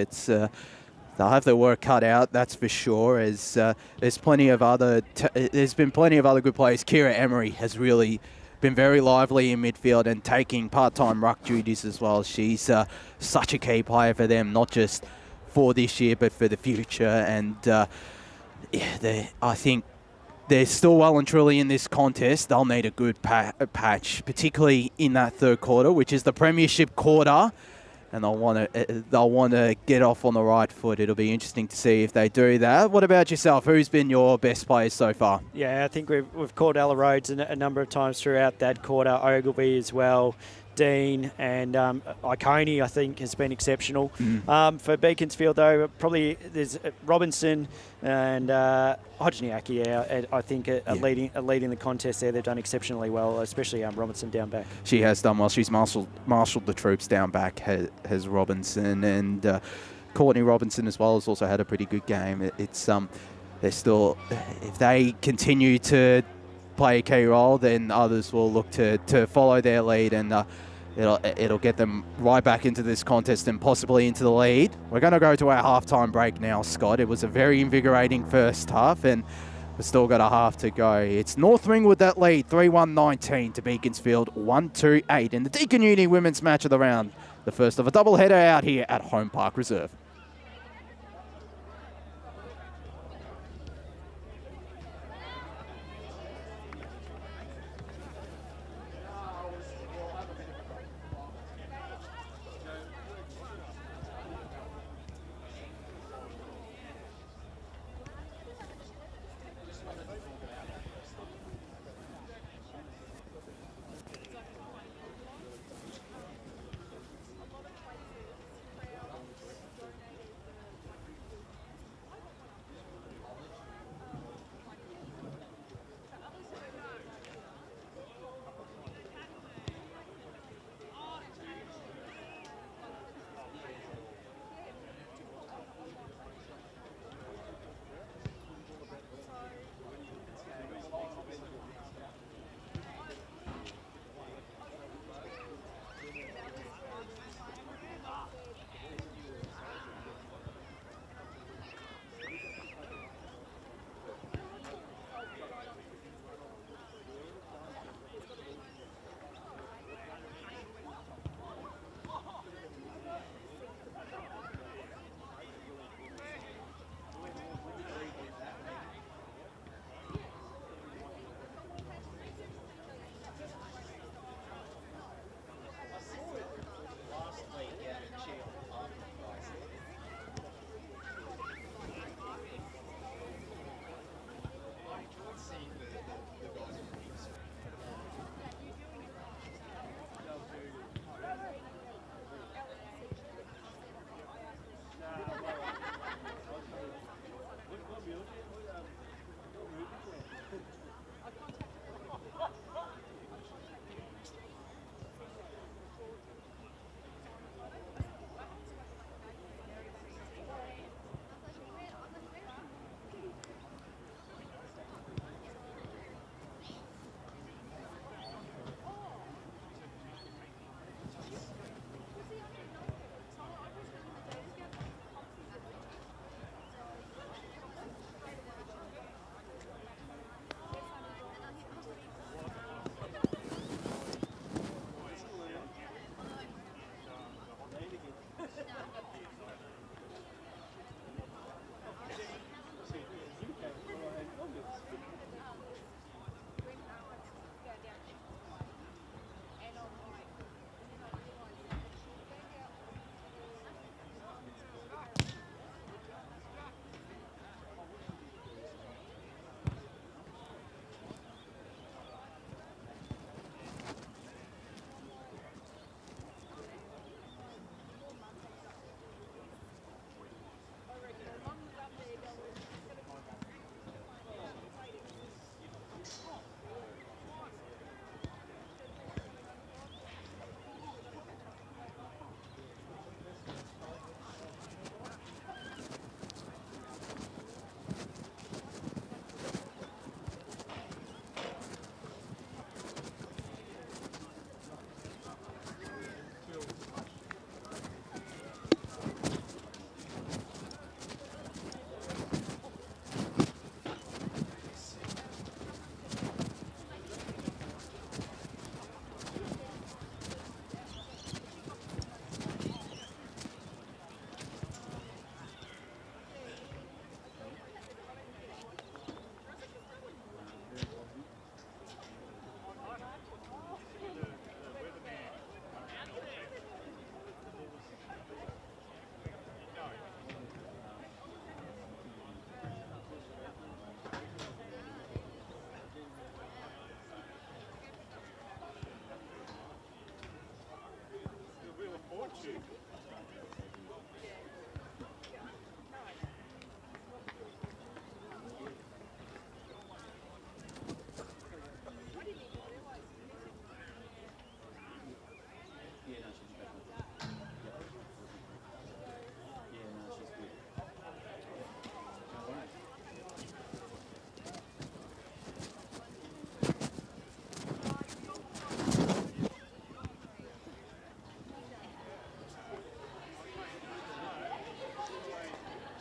They'll have their work cut out, that's for sure. As there's been plenty of other good players. Kira Emery has really been very lively in midfield and taking part-time ruck duties as well. She's such a key player for them, not just for this year but for the future. And I think they're still well and truly in this contest. They'll need a good patch, particularly in that third quarter, which is the premiership quarter. And they'll want to get off on the right foot. It'll be interesting to see if they do that. What about yourself? Who's been your best players so far? Yeah, I think we've called Ella Rhodes a number of times throughout that quarter. Ogilvy as well. Dean, and Iconi, I think, has been exceptional. For Beaconsfield, though, probably there's Robinson and Hodgniacki, I think, are leading the contest there. They've done exceptionally well, especially Robinson down back. She has done well. She's marshalled the troops down back, has Robinson, and Courtney Robinson as well has also had a pretty good game. They're still, if they continue to play a key role, then others will look to follow their lead, and it'll get them right back into this contest and possibly into the lead. We're going to go to our halftime break now, Scott. It was a very invigorating first half, and we've still got a half to go. It's North Ringwood that lead, 3-1-19 to Beaconsfield, 1-2-8 in the Deakin Uni Women's Match of the Round, the first of a double-header out here at Holm Park Reserve.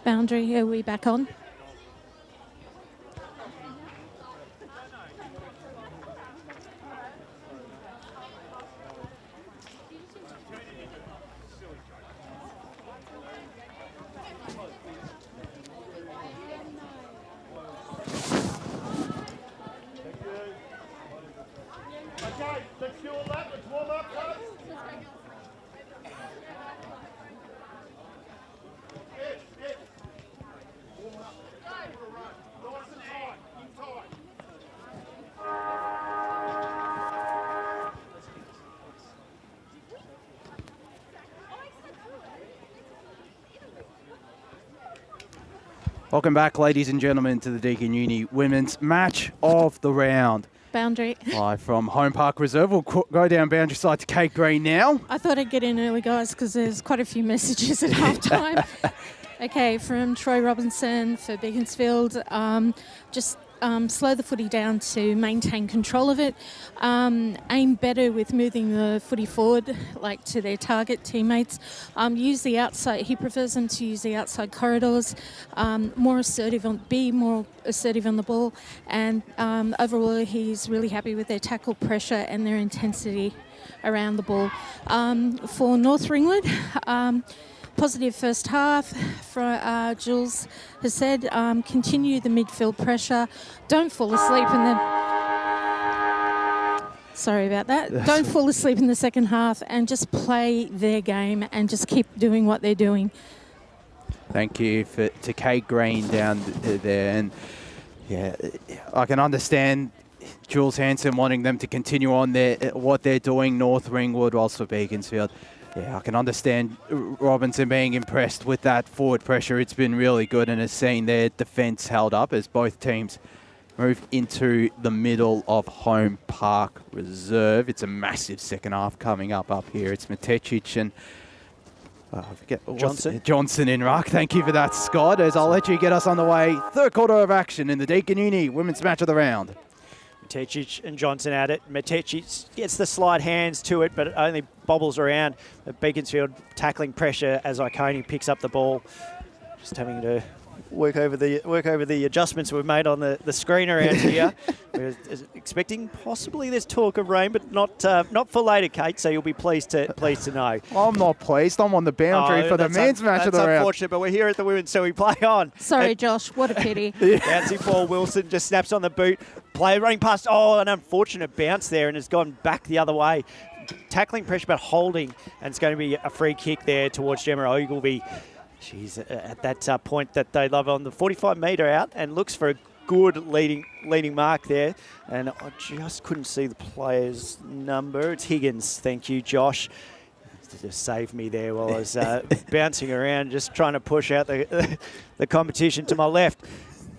Boundary, are we back on? Okay, let's do all that. Let's warm up, guys. Welcome back, ladies and gentlemen, to the Deakin Uni Women's Match of the Round. Boundary. Live from Holm Park Reserve. We'll go down boundary side to Kate Green now. I thought I'd get in early, guys, because there's quite a few messages at halftime. Okay, from Troy Robinson for Beaconsfield. Just slow the footy down to maintain control of it. Aim better with moving the footy forward, like to their target teammates. Use the outside. He prefers them to use the outside corridors. Be more assertive on the ball. And overall, he's really happy with their tackle pressure and their intensity around the ball. For North Ringwood, positive first half. Jules has said, continue the midfield pressure. Don't fall asleep in the... Sorry about that. Don't fall asleep in the second half and just play their game and just keep doing what they're doing. Thank you to Kate Green down there. And yeah, I can understand Jules Hanson wanting them to continue on what they're doing, North Ringwood, whilst for Beaconsfield. Yeah, I can understand Robinson being impressed with that forward pressure. It's been really good and has seen their defence held up as both teams move into the middle of Holm Park Reserve. It's a massive second half coming up here. It's Matečić and I forget Johnson in ruck. Thank you for that, Scott, as I'll let you get us on the way. Third quarter of action in the Deakin Uni Women's Match of the Round. Matečić and Johnson at it. Matečić gets the slide hands to it, but it only bobbles around. Beaconsfield tackling pressure as Iconi picks up the ball. Just having to work over the adjustments we've made on the screen around here. We're expecting possibly there's talk of rain, but not for later, Kate. So you'll be pleased to know. I'm not pleased. I'm on the boundary for the men's match of the round. That's unfortunate, but we're here at the women's, so we play on. Sorry, Josh. What a pity. Bouncing ball. Wilson just snaps on the boot. Player running past. Oh, an unfortunate bounce there, and has gone back the other way. Tackling pressure, but holding, and it's going to be a free kick there towards Gemma Ogilvie. She's at that point that they love on the 45-metre out and looks for a good leading mark there. And I just couldn't see the player's number. It's Higgins. Thank you, Josh. Just saved me there while I was bouncing around, just trying to push out the competition to my left.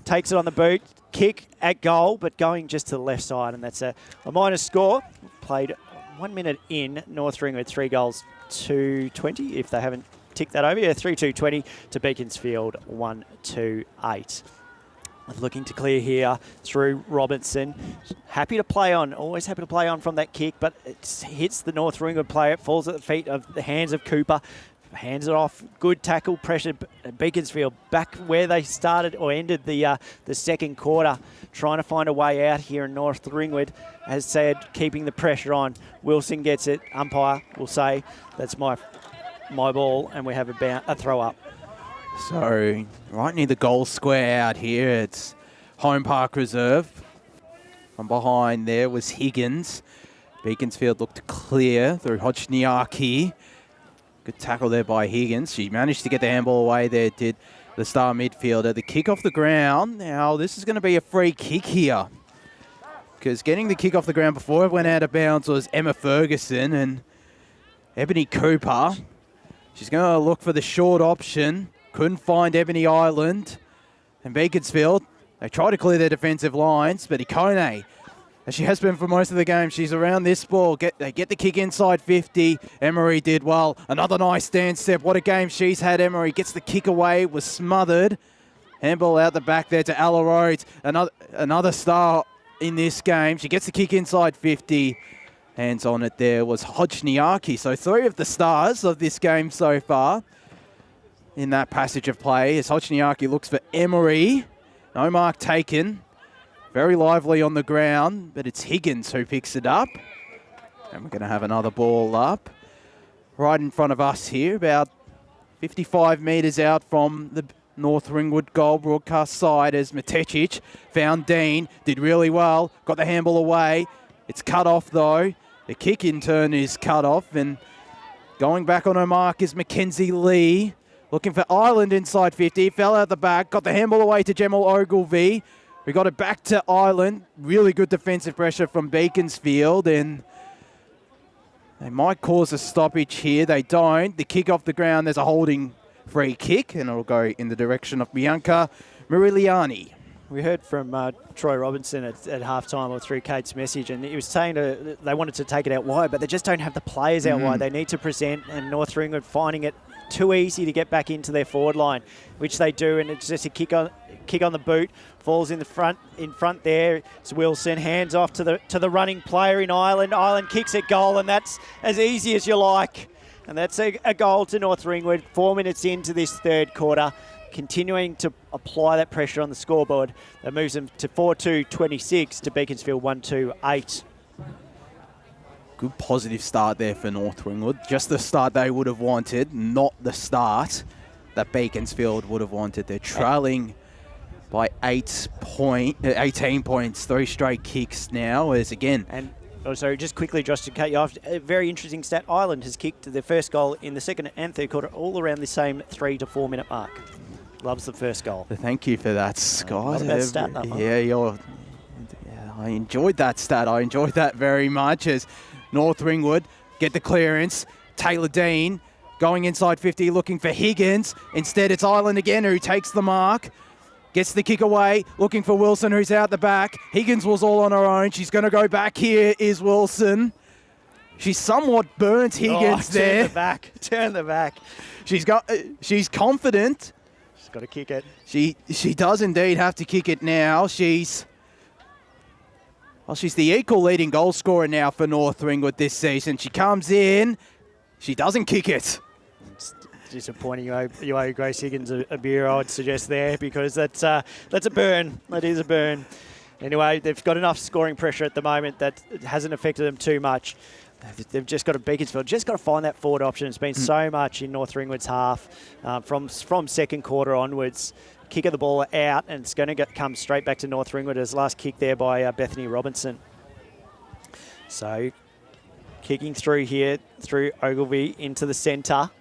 Takes it on the boot. Kick at goal, but going just to the left side. And that's a minus score. Played 1 minute in. North Ringwood 3 goals, 2-20 if they haven't tick that over. Yeah, 3-2-20 to Beaconsfield, 1-2-8. Looking to clear here through Robinson. Happy to play on, always happy to play on from that kick, but it hits the North Ringwood player. It falls at the hands of Cooper. Hands it off. Good tackle pressure. Beaconsfield back where they started or ended the second quarter, trying to find a way out here in North Ringwood. As said, keeping the pressure on. Wilson gets it. Umpire will say that's my ball, and we have a throw up. So right near the goal square out here, it's Holm Park Reserve. From behind there was Higgins. Beaconsfield looked clear through Hodgniaki. Good tackle there by Higgins. She managed to get the handball away there, did the star midfielder. The kick off the ground. Now this is going to be a free kick here, because getting the kick off the ground before it went out of bounds was Emma Ferguson, and Ebony Cooper She's going to look for the short option. Couldn't find Ebony Island. And Beaconsfield, they try to clear their defensive lines, but Ikone, as she has been for most of the game, she's around this ball. They get the kick inside 50. Emery did well. Another nice stand step. What a game she's had. Emery gets the kick away, was smothered. Handball out the back there to Ella Rhodes. Another star in this game. She gets the kick inside 50. Hands on it there was Hodgniaki. So 3 of the stars of this game so far in that passage of play as Hodgniaki looks for Emery. No mark taken. Very lively on the ground, but it's Higgins who picks it up. And we're going to have another ball up right in front of us here, about 55 metres out from the North Ringwood goal broadcast side as Matecic found Dean, did really well, got the handball away. It's cut off though. The kick in turn is cut off, and going back on her mark is Mackenzie Lee. Looking for Ireland inside 50, fell out the back, got the handball away to Gemma Ogilvie. We got it back to Ireland. Really good defensive pressure from Beaconsfield, and they might cause a stoppage here. They don't. The kick off the ground, there's a holding free kick, and it'll go in the direction of Bianca Muriliani. We heard from Troy Robinson at halftime or through Kate's message, and he was saying they wanted to take it out wide, but they just don't have the players out wide. They need to present, and North Ringwood finding it too easy to get back into their forward line, which they do, and it's just a kick on the boot, falls in front there. It's Wilson, hands off to the running player in Ireland. Ireland kicks it goal, and that's as easy as you like. And that's a goal to North Ringwood. 4 minutes into this third quarter, continuing to apply that pressure on the scoreboard. That moves them to 4-2-26 to Beaconsfield 1-2-8. Good positive start there for North Ringwood. Just the start they would have wanted, not the start that Beaconsfield would have wanted. They're trailing by 18 points, 3 straight kicks now, as again. And also, just quickly, Josh, to cut you off, a very interesting stat. Ireland has kicked their first goal in the second and third quarter all around the same 3 to 4 minute mark. Loves the first goal. Thank you for that, Scott. Not a bad stat, that one. Yeah, I enjoyed that stat. I enjoyed that very much as North Ringwood get the clearance. Taylor Dean going inside 50, looking for Higgins. Instead, it's Ireland again who takes the mark. Gets the kick away, looking for Wilson, who's out the back. Higgins was all on her own. She's going to go back here, is Wilson. She's somewhat burnt Higgins there. Turn the back. She's confident. She's got to kick it. She does indeed have to kick it now. She's the equal leading goal scorer now for North Ringwood this season. She comes in. She doesn't kick it. It's disappointing. You owe Grace Higgins a beer, I would suggest there, because that's a burn. That is a burn. Anyway, they've got enough scoring pressure at the moment that it hasn't affected them too much. They've just got to Beaconsfield, just got to find that forward option. It's been so much in North Ringwood's half from second quarter onwards. Kick of the ball out, and it's going to come straight back to North Ringwood as last kick there by Bethany Robinson. So kicking through here, through Ogilvie into the centre.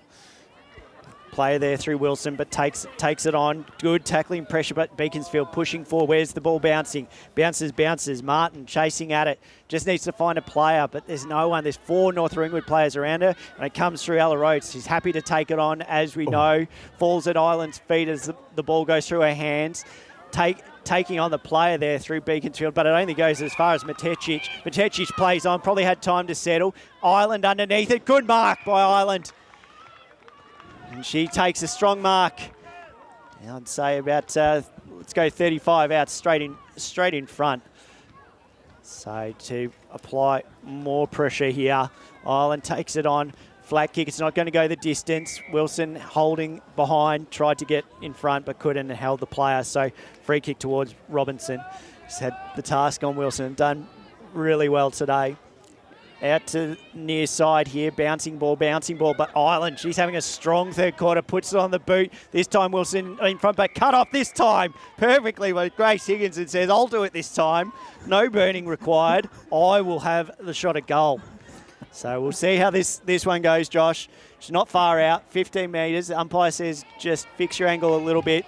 Player there through Wilson, but takes it on. Good tackling pressure, but Beaconsfield pushing forward. Where's the ball bouncing? Bounces. Martin chasing at it. Just needs to find a player, but there's no one. There's 4 North Ringwood players around her, and it comes through Ella Rhodes. She's happy to take it on, as we know. Falls at Ireland's feet as the ball goes through her hands. Taking on the player there through Beaconsfield, but it only goes as far as Matecic. Matecic plays on, probably had time to settle. Ireland underneath it. Good mark by Ireland. And she takes a strong mark. I'd say about, let's go 35 out straight in front. So to apply more pressure here, Ireland takes it on. Flat kick, it's not going to go the distance. Wilson holding behind, tried to get in front but couldn't, and held the player. So free kick towards Robinson. She's had the task on Wilson and done really well today. Out to near side here, bouncing ball, but Ireland, she's having a strong third quarter, puts it on the boot. This time Wilson in front, but cut off this time perfectly by Grace Higgins, and says, I'll do it this time. No burning required. I will have the shot at goal. So we'll see how this one goes, Josh. She's not far out, 15 metres. The umpire says just fix your angle a little bit.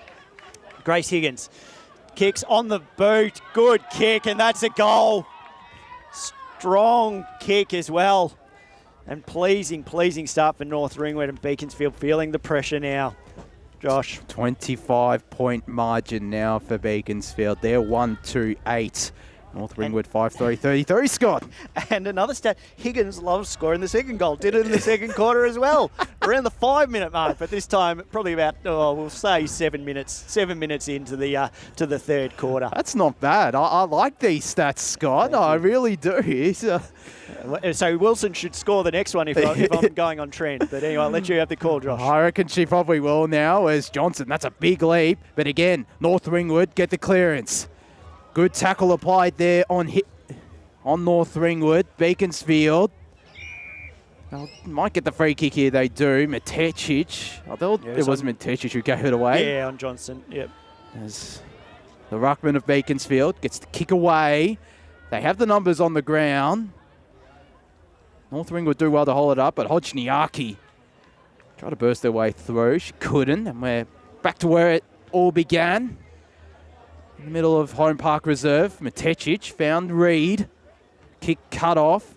Grace Higgins kicks on the boot. Good kick, and that's a goal. Strong kick as well. And pleasing start for North Ringwood, and Beaconsfield feeling the pressure now. Josh. 25-point margin now for Beaconsfield. They're 1-2-8. North Ringwood 5-3-33, Scott. And another stat, Higgins loves scoring the second goal. Did it in the second quarter as well. Around the 5-minute mark, but this time probably about, we'll say 7 minutes into the to the third quarter. That's not bad. I like these stats, Scott. I really do. So Wilson should score the next one if I'm going on trend. But anyway, I'll let you have the call, Josh. I reckon she probably will now as Johnson. That's a big leap. But again, North Ringwood get the clearance. Good tackle applied there on North Ringwood. Beaconsfield might get the free kick here. They do. Matecic. It was Matecic who gave it away. Yeah, on Johnson. Yep. As the ruckman of Beaconsfield gets the kick away. They have the numbers on the ground. North Ringwood do well to hold it up, but Hodgniaki tried to burst their way through. She couldn't, and we're back to where it all began. In the middle of Holm Park Reserve, Matecic found Reed. Kick cut off.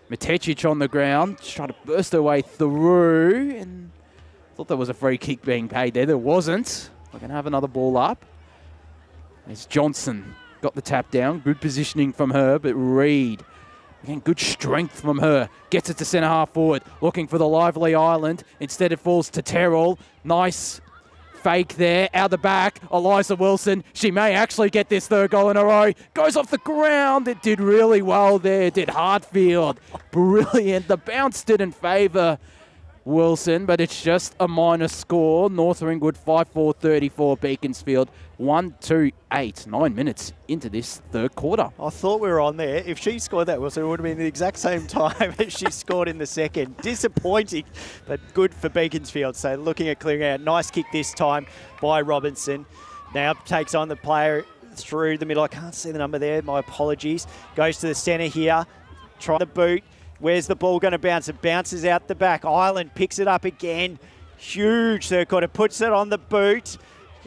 Matecic on the ground, just trying to burst her way through, and thought there was a free kick being paid there. There wasn't. We're going to have another ball up. It's Johnson got the tap down. Good positioning from her, but Reed, again, good strength from her. Gets it to centre half forward, looking for the lively island. Instead it falls to Terrell. Nice fake there, out the back, Eliza Wilson. She may actually get this third goal in a row. Goes off the ground. It did really well there. Did Hartfield. Brilliant. The bounce didn't favour Wilson, but it's just a minor score. North Ringwood 5-4-34, Beaconsfield 1-2-8. 9 minutes into this third quarter. I thought we were on there. If she scored that, Wilson, it would have been the exact same time as she scored in the second. Disappointing, but good for Beaconsfield. So looking at clearing out. Nice kick this time by Robinson. Now takes on the player through the middle. I can't see the number there. My apologies. Goes to the centre here. Try the boot. Where's the ball going to bounce? It bounces out the back. Island picks it up again. Huge third quarter. Puts it on the boot.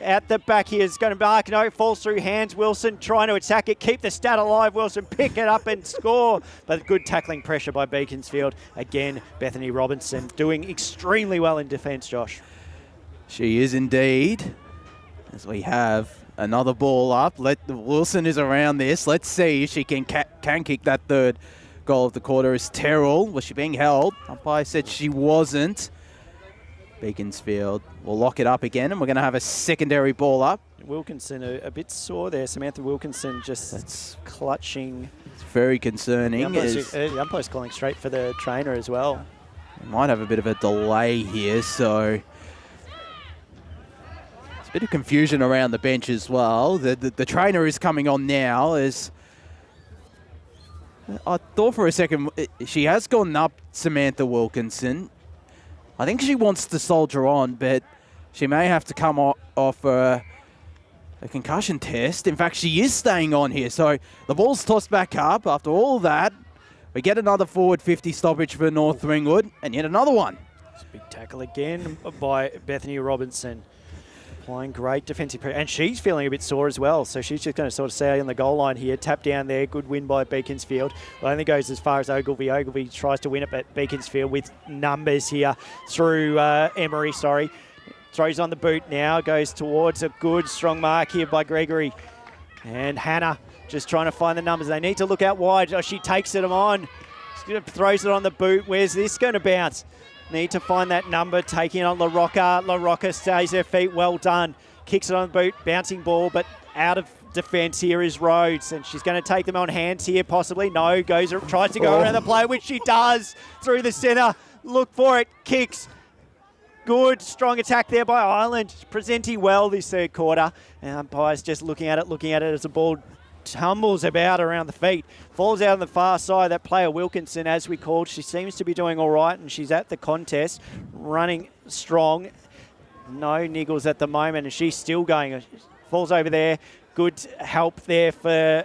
Out the back here is going to mark. No, it falls through hands. Wilson trying to attack it. Keep the stat alive. Wilson pick it up and score. But good tackling pressure by Beaconsfield. Again, Bethany Robinson doing extremely well in defence, Josh. She is indeed. As we have another ball up. Wilson is around this. Let's see if she can kick that third goal of the quarter. Is Terrell. Was she being held? Umpire said she wasn't. Beaconsfield will lock it up again, and we're going to have a secondary ball up. Wilkinson a bit sore there. Samantha Wilkinson just clutching. It's very concerning. The umpire's calling straight for the trainer as well. We might have a bit of a delay here, so there's a bit of confusion around the bench as well. The trainer is coming on now. I thought for a second she has gone up, Samantha Wilkinson. I think she wants to soldier on, but she may have to come off a concussion test. In fact, she is staying on here. So the ball's tossed back up. After all that, we get another forward 50 stoppage for North Ringwood, and yet another one. It's a big tackle again by Bethany Robinson. Applying great defensive pressure. And she's feeling a bit sore as well. So she's just going to sort of stay on the goal line here. Tap down there. Good win by Beaconsfield. Well, only goes as far as Ogilvie. Ogilvie tries to win it, but Beaconsfield with numbers here through Emery, Throws on the boot now. Goes towards a good, strong mark here by Gregory. And Hannah just trying to find the numbers. They need to look out wide. She takes it on. Throws it on the boot. Where's this going to bounce? Need to find that number, taking on LaRocca. LaRocca stays her feet, well done. Kicks it on the boot, bouncing ball, but out of defence here is Rhodes. And she's going to take them on hands here, possibly. No, tries to go around the play, which she does. Through the centre, look for it, kicks. Good, strong attack there by Ireland. Presenting well this third quarter. And umpire's just looking at it as the ball tumbles about around the feet, falls out on the far side. That player Wilkinson, as we called, she seems to be doing all right, and she's at the contest, running strong. No niggles at the moment, and she's still going. Falls over there. Good help there for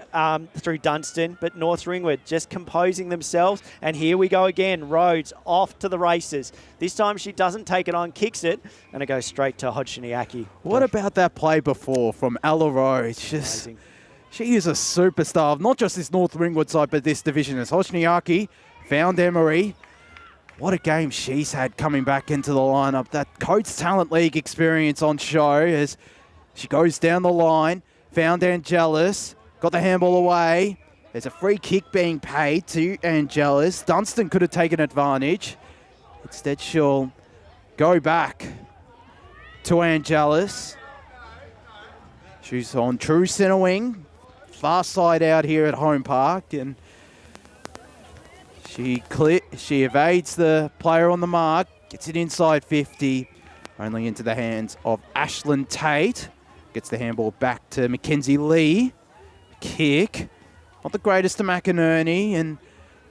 through Dunstan, but North Ringwood just composing themselves. And here we go again. Rhodes off to the races. This time she doesn't take it on, kicks it, and it goes straight to Hodgniaki. What about that play before from Ella Rhodes? Amazing. She is a superstar of not just this North Ringwood side, but this division. As Hodgniaki found Emery. what a game she's had coming back into the lineup. That Coates Talent League experience on show as she goes down the line, found Angelis, got the handball away. There's a free kick being paid to Angelis. Dunstan could have taken advantage. Instead, she'll go back to Angelis. She's on true centre wing. Far side out here at Holm Park. And she evades the player on the mark. Gets it inside 50. Only into the hands of Ashlyn Tate. Gets the handball back to Mackenzie Lee. Kick. Not the greatest to McInerney, and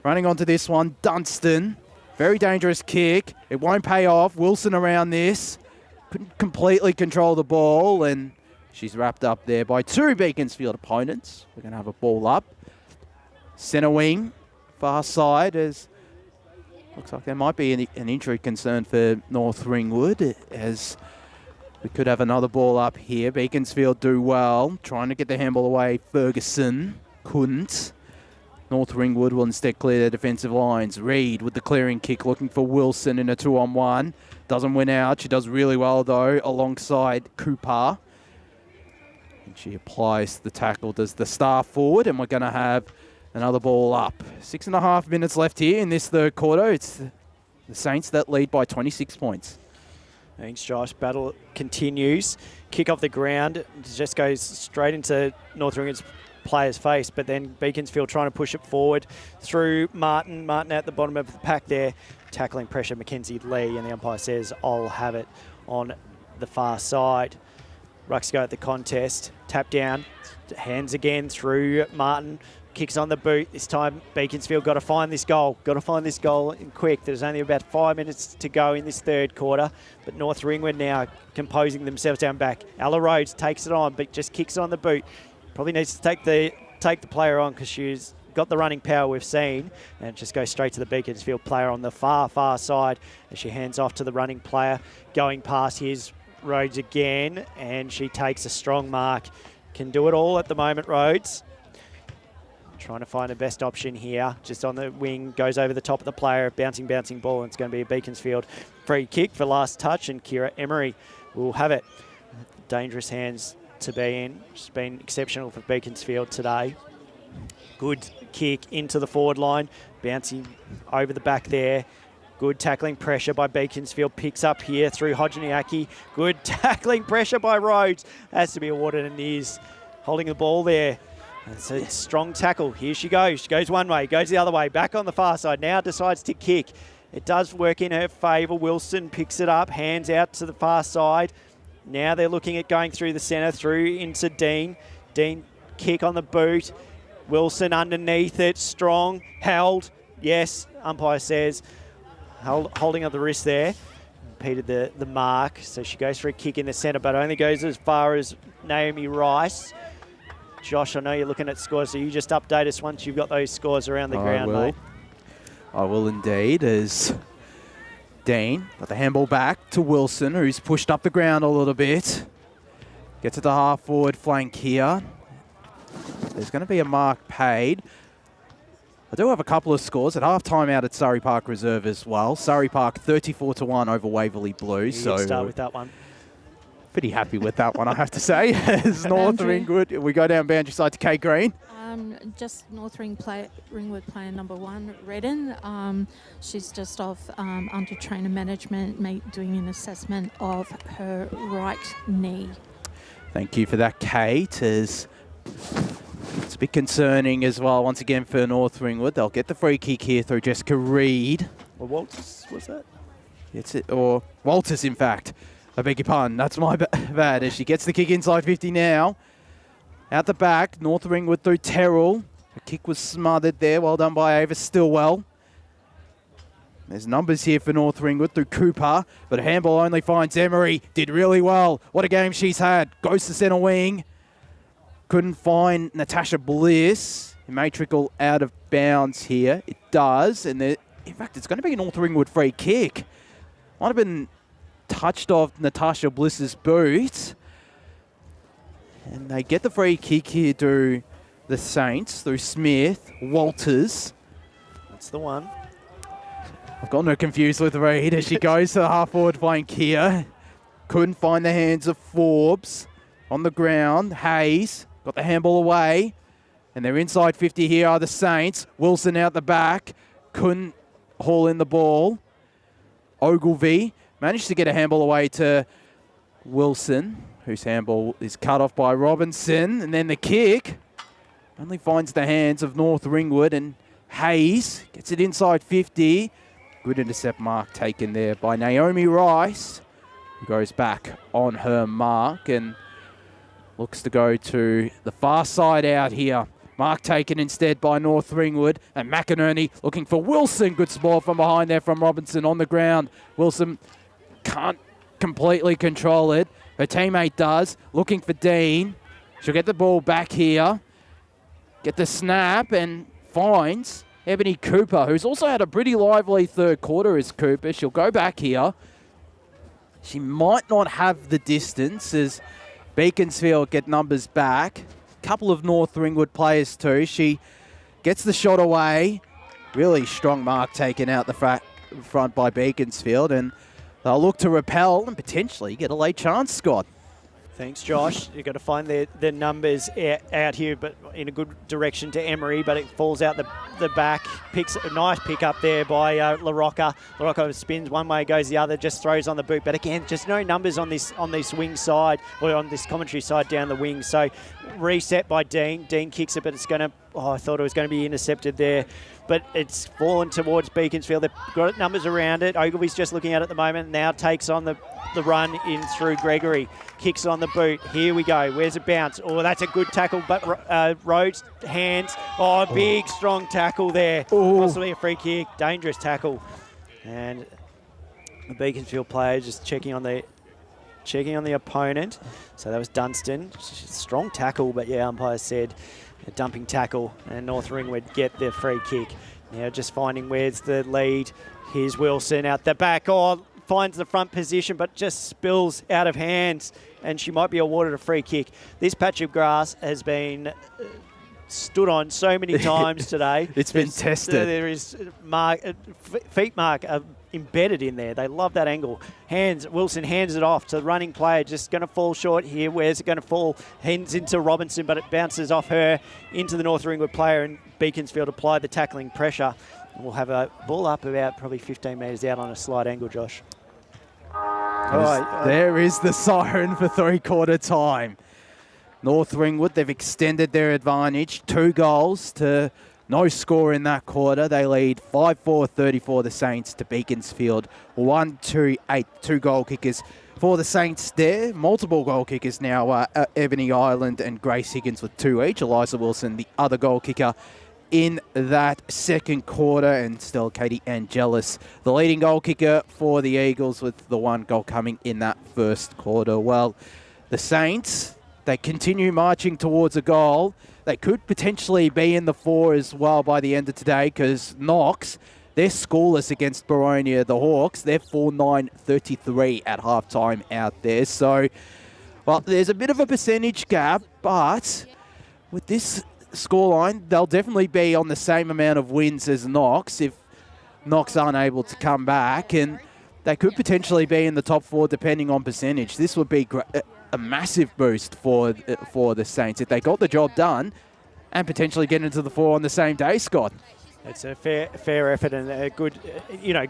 running onto this one, Dunstan. Very dangerous kick. It won't pay off. Wilson around this. Couldn't completely control the ball, and she's wrapped up there by two Beaconsfield opponents. We're going to have a ball up. Centre wing, far side, as looks like there might be an injury concern for North Ringwood, as we could have another ball up here. Beaconsfield do well, trying to get the handball away. Ferguson couldn't. North Ringwood will instead clear their defensive lines. Reed with the clearing kick, looking for Wilson in a 2-on-1. Doesn't win out. She does really well, though, alongside Cooper. And she applies the tackle, does the star forward, and we're going to have another ball up. 6.5 minutes left here in this third quarter. It's the Saints that lead by 26 points. Thanks, Josh. Battle continues. Kick off the ground. Just goes straight into North Ringwood's player's face, but then Beaconsfield trying to push it forward through Martin. Martin at the bottom of the pack there. Tackling pressure, Mackenzie Lee, and the umpire says, I'll have it on the far side. Rucks go at the contest. Tap down. Hands again through Martin. Kicks on the boot. This time, Beaconsfield got to find this goal. Got to find this goal in quick. There's only about 5 minutes to go in this third quarter. But North Ringwood now composing themselves down back. Ella Rhodes takes it on, but just kicks on the boot. Probably needs to take the player on because she's got the running power we've seen, and just goes straight to the Beaconsfield player on the far side as she hands off to the running player. Going past his Rhodes again, and she takes a strong mark. Can do it all at the moment, Rhodes. Trying to find the best option here. Just on the wing, goes over the top of the player. Bouncing ball, and it's going to be a Beaconsfield free kick for last touch, and Kira Emery will have it. Dangerous hands to be in. She's been exceptional for Beaconsfield today. Good kick into the forward line. Bouncing over the back there. Good tackling pressure by Beaconsfield. Picks up here through Hodgeniaki. Good tackling pressure by Rhodes. Has to be awarded an ears. Holding the ball there. It's a strong tackle. Here she goes. She goes one way, goes the other way. Back on the far side. Now decides to kick. It does work in her favour. Wilson picks it up. Hands out to the far side. Now they're looking at going through the centre, through into Dean. Dean, kick on the boot. Wilson underneath it, strong, held. Yes, umpire says, holding up the wrist there. Repeated the mark, so she goes for a kick in the centre, but only goes as far as Naomi Rice. Josh, I know you're looking at scores, so you just update us once you've got those scores around the ground, mate. I will indeed, as Dean got the handball back to Wilson, who's pushed up the ground a little bit. Gets to the half-forward flank here. There's going to be a mark paid. I do have a couple of scores at half-time out at Surrey Park Reserve as well. Surrey Park 34-1 over Waverley Blues. So start with that one. Pretty happy with that one, I have to say. As North Ringwood, we go down boundary side to Kate Green. Just North Ringwood player number 1, Redden. She's just off under trainer management, doing an assessment of her right knee. Thank you for that, Kate. It's a bit concerning as well, once again, for North Ringwood. They'll get the free kick here through Jessica Reed. Or Walters, was that? It's it, or Walters, in fact. I beg your pardon. That's my bad. As she gets the kick inside 50 now. Out the back, North Ringwood through Terrell. The kick was smothered there. Well done by Ava Stillwell. There's numbers here for North Ringwood through Cooper, but a handball only finds Emery. Did really well. What a game she's had. Goes to centre wing. Couldn't find Natasha Bliss. It may trickle out of bounds here. It does. And in fact, it's going to be a North Ringwood free kick. Might have been touched off Natasha Bliss's boot. And they get the free kick here through the Saints, through Smith, Walters. That's the one. I I've gotten her confused with Reed as she goes to the half-forward flank here. Couldn't find the hands of Forbes on the ground. Hayes got the handball away. And they're inside 50 here are the Saints. Wilson out the back. Couldn't haul in the ball. Ogilvie managed to get a handball away to Wilson, whose handball is cut off by Robinson. And then the kick only finds the hands of North Ringwood, and Hayes gets it inside 50. Good intercept mark taken there by Naomi Rice, who goes back on her mark and looks to go to the far side out here. Mark taken instead by North Ringwood, and McInerney looking for Wilson. Good support from behind there from Robinson on the ground. Wilson can't completely control it. Her teammate does, looking for Dean. She'll get the ball back here, get the snap, and finds Ebony Cooper, who's also had a pretty lively third quarter as Cooper. She'll go back here. She might not have the distance as Beaconsfield get numbers back. Couple of North Ringwood players too. She gets the shot away. Really strong mark taken out the front by Beaconsfield, and they'll look to repel and potentially get a late chance, Scott. Thanks, Josh. You've got to find the numbers out here, but in a good direction to Emery, but it falls out the back. Picks a nice pick up there by LaRocca. LaRocca spins one way, goes the other, just throws on the boot. But again, just no numbers on this wing side, or on this commentary side down the wing. So reset by Dean. Dean kicks it, but it's going to, I thought it was going to be intercepted there. But it's fallen towards Beaconsfield. They've got numbers around it. Ogilvy's just looking at it at the moment. Now takes on the run in through Gregory. Kicks on the boot. Here we go. Where's it bounce? Oh, that's a good tackle. But Rhodes, hands. Oh, big, strong tackle there. Ooh. Possibly a free kick. Dangerous tackle. And the Beaconsfield player just checking on the opponent. So that was Dunstan. Strong tackle, but yeah, umpire said a dumping tackle, and North Ringwood get the free kick. Now just finding where's the lead. Here's Wilson out the back. Oh, finds the front position, but just spills out of hands, and she might be awarded a free kick. This patch of grass has been stood on so many times today. It's been tested. There is feet mark embedded in there. They love that angle. Wilson hands it off to the running player, just going to fall short here. Where's it going to fall? Hands into Robinson, but it bounces off her into the North Ringwood player, and Beaconsfield apply the tackling pressure. We'll have a ball up about probably 15 metres out on a slight angle, Josh. There is the siren for three-quarter time. North Ringwood, they've extended their advantage. 2 goals to no score in that quarter. They lead 5-4-34 the Saints to Beaconsfield 1-2-8. 2 goal kickers for the Saints there. Multiple goal kickers now, Ebony Ireland and Grace Higgins with 2 each. Eliza Wilson, the other goal kicker in that second quarter, and still Katie Angelis, the leading goal kicker for the Eagles, with the 1 goal coming in that first quarter. Well, the Saints, they continue marching towards a goal. They could potentially be in the 4 as well by the end of today, because Knox, they're scoreless against Baronia, the Hawks. They're 4-9-33 at halftime out there. So, well, there's a bit of a percentage gap, but with this scoreline, they'll definitely be on the same amount of wins as Knox if Knox aren't able to come back, and they could potentially be in the top 4 depending on percentage. This would be a massive boost for the Saints if they got the job done and potentially get into the 4 on the same day, Scott. It's a fair effort and a good,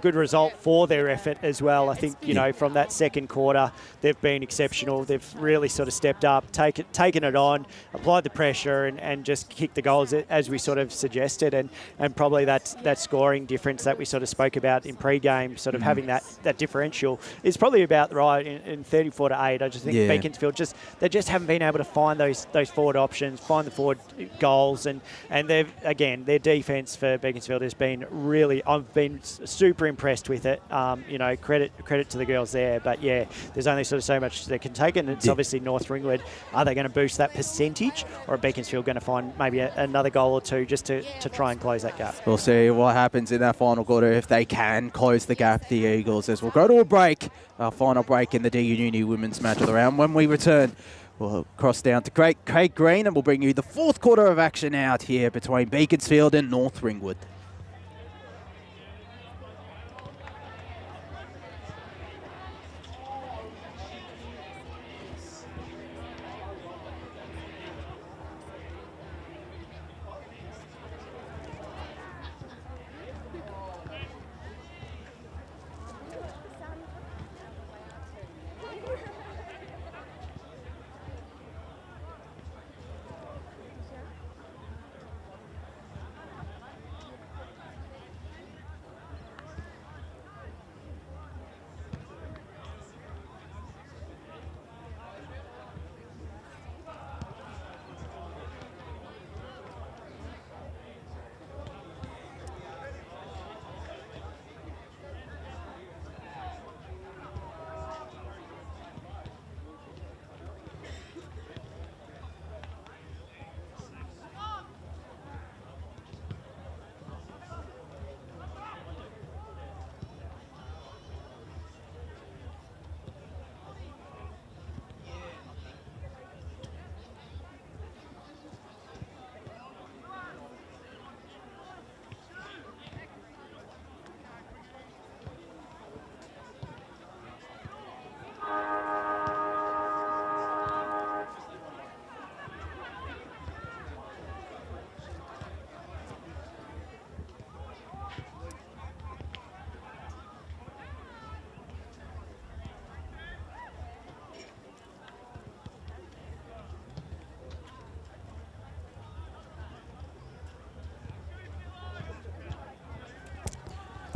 good result for their effort as well. I think, from that second quarter, they've been exceptional. They've really sort of stepped up, taken it on, applied the pressure, and just kicked the goals as we sort of suggested. And probably that scoring difference that we sort of spoke about in pre-game, sort of having that differential is probably about right in 34-8. I just think Beaconsfield they just haven't been able to find those forward options, find the forward goals, and they've, again, their defence for Beaconsfield has been really, I've been super impressed with it. Credit to the girls there. But yeah, there's only sort of so much they can take, and it's obviously North Ringwood. Are they going to boost that percentage, or are Beaconsfield going to find maybe another goal or 2 just to try and close that gap? We'll see what happens in that final quarter if they can close the gap, the Eagles, as we'll go to a break, our final break in the Deakin Uni Women's Match of the Round. When we return, we'll cross down to Craig Green, and we'll bring you the 4th quarter of action out here between Beaconsfield and North Ringwood.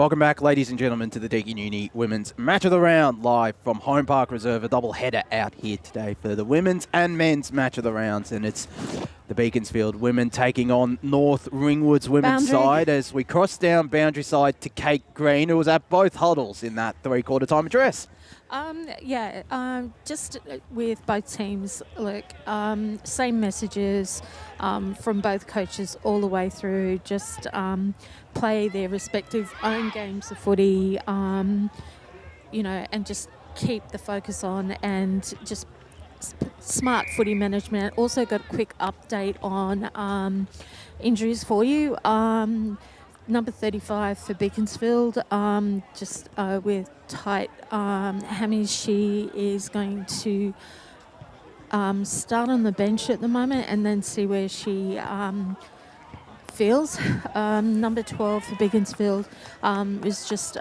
Welcome back, ladies and gentlemen, to the Deakin Uni Women's Match of the Round, live from Holm Park Reserve. A double header out here today for the women's and men's Match of the Rounds, and it's the Beaconsfield women taking on North Ringwood's women's side as we cross down boundary side to Kate Green, who was at both huddles in that three-quarter time address. Just with both teams, look, same messages from both coaches all the way through. Just play their respective own games of footy, and just keep the focus on and just smart footy management. Also got a quick update on injuries for you. Number 35 for Beaconsfield, with tight hammies. She is going to start on the bench at the moment and then see where she feels. Number 12 for Beaconsfield is just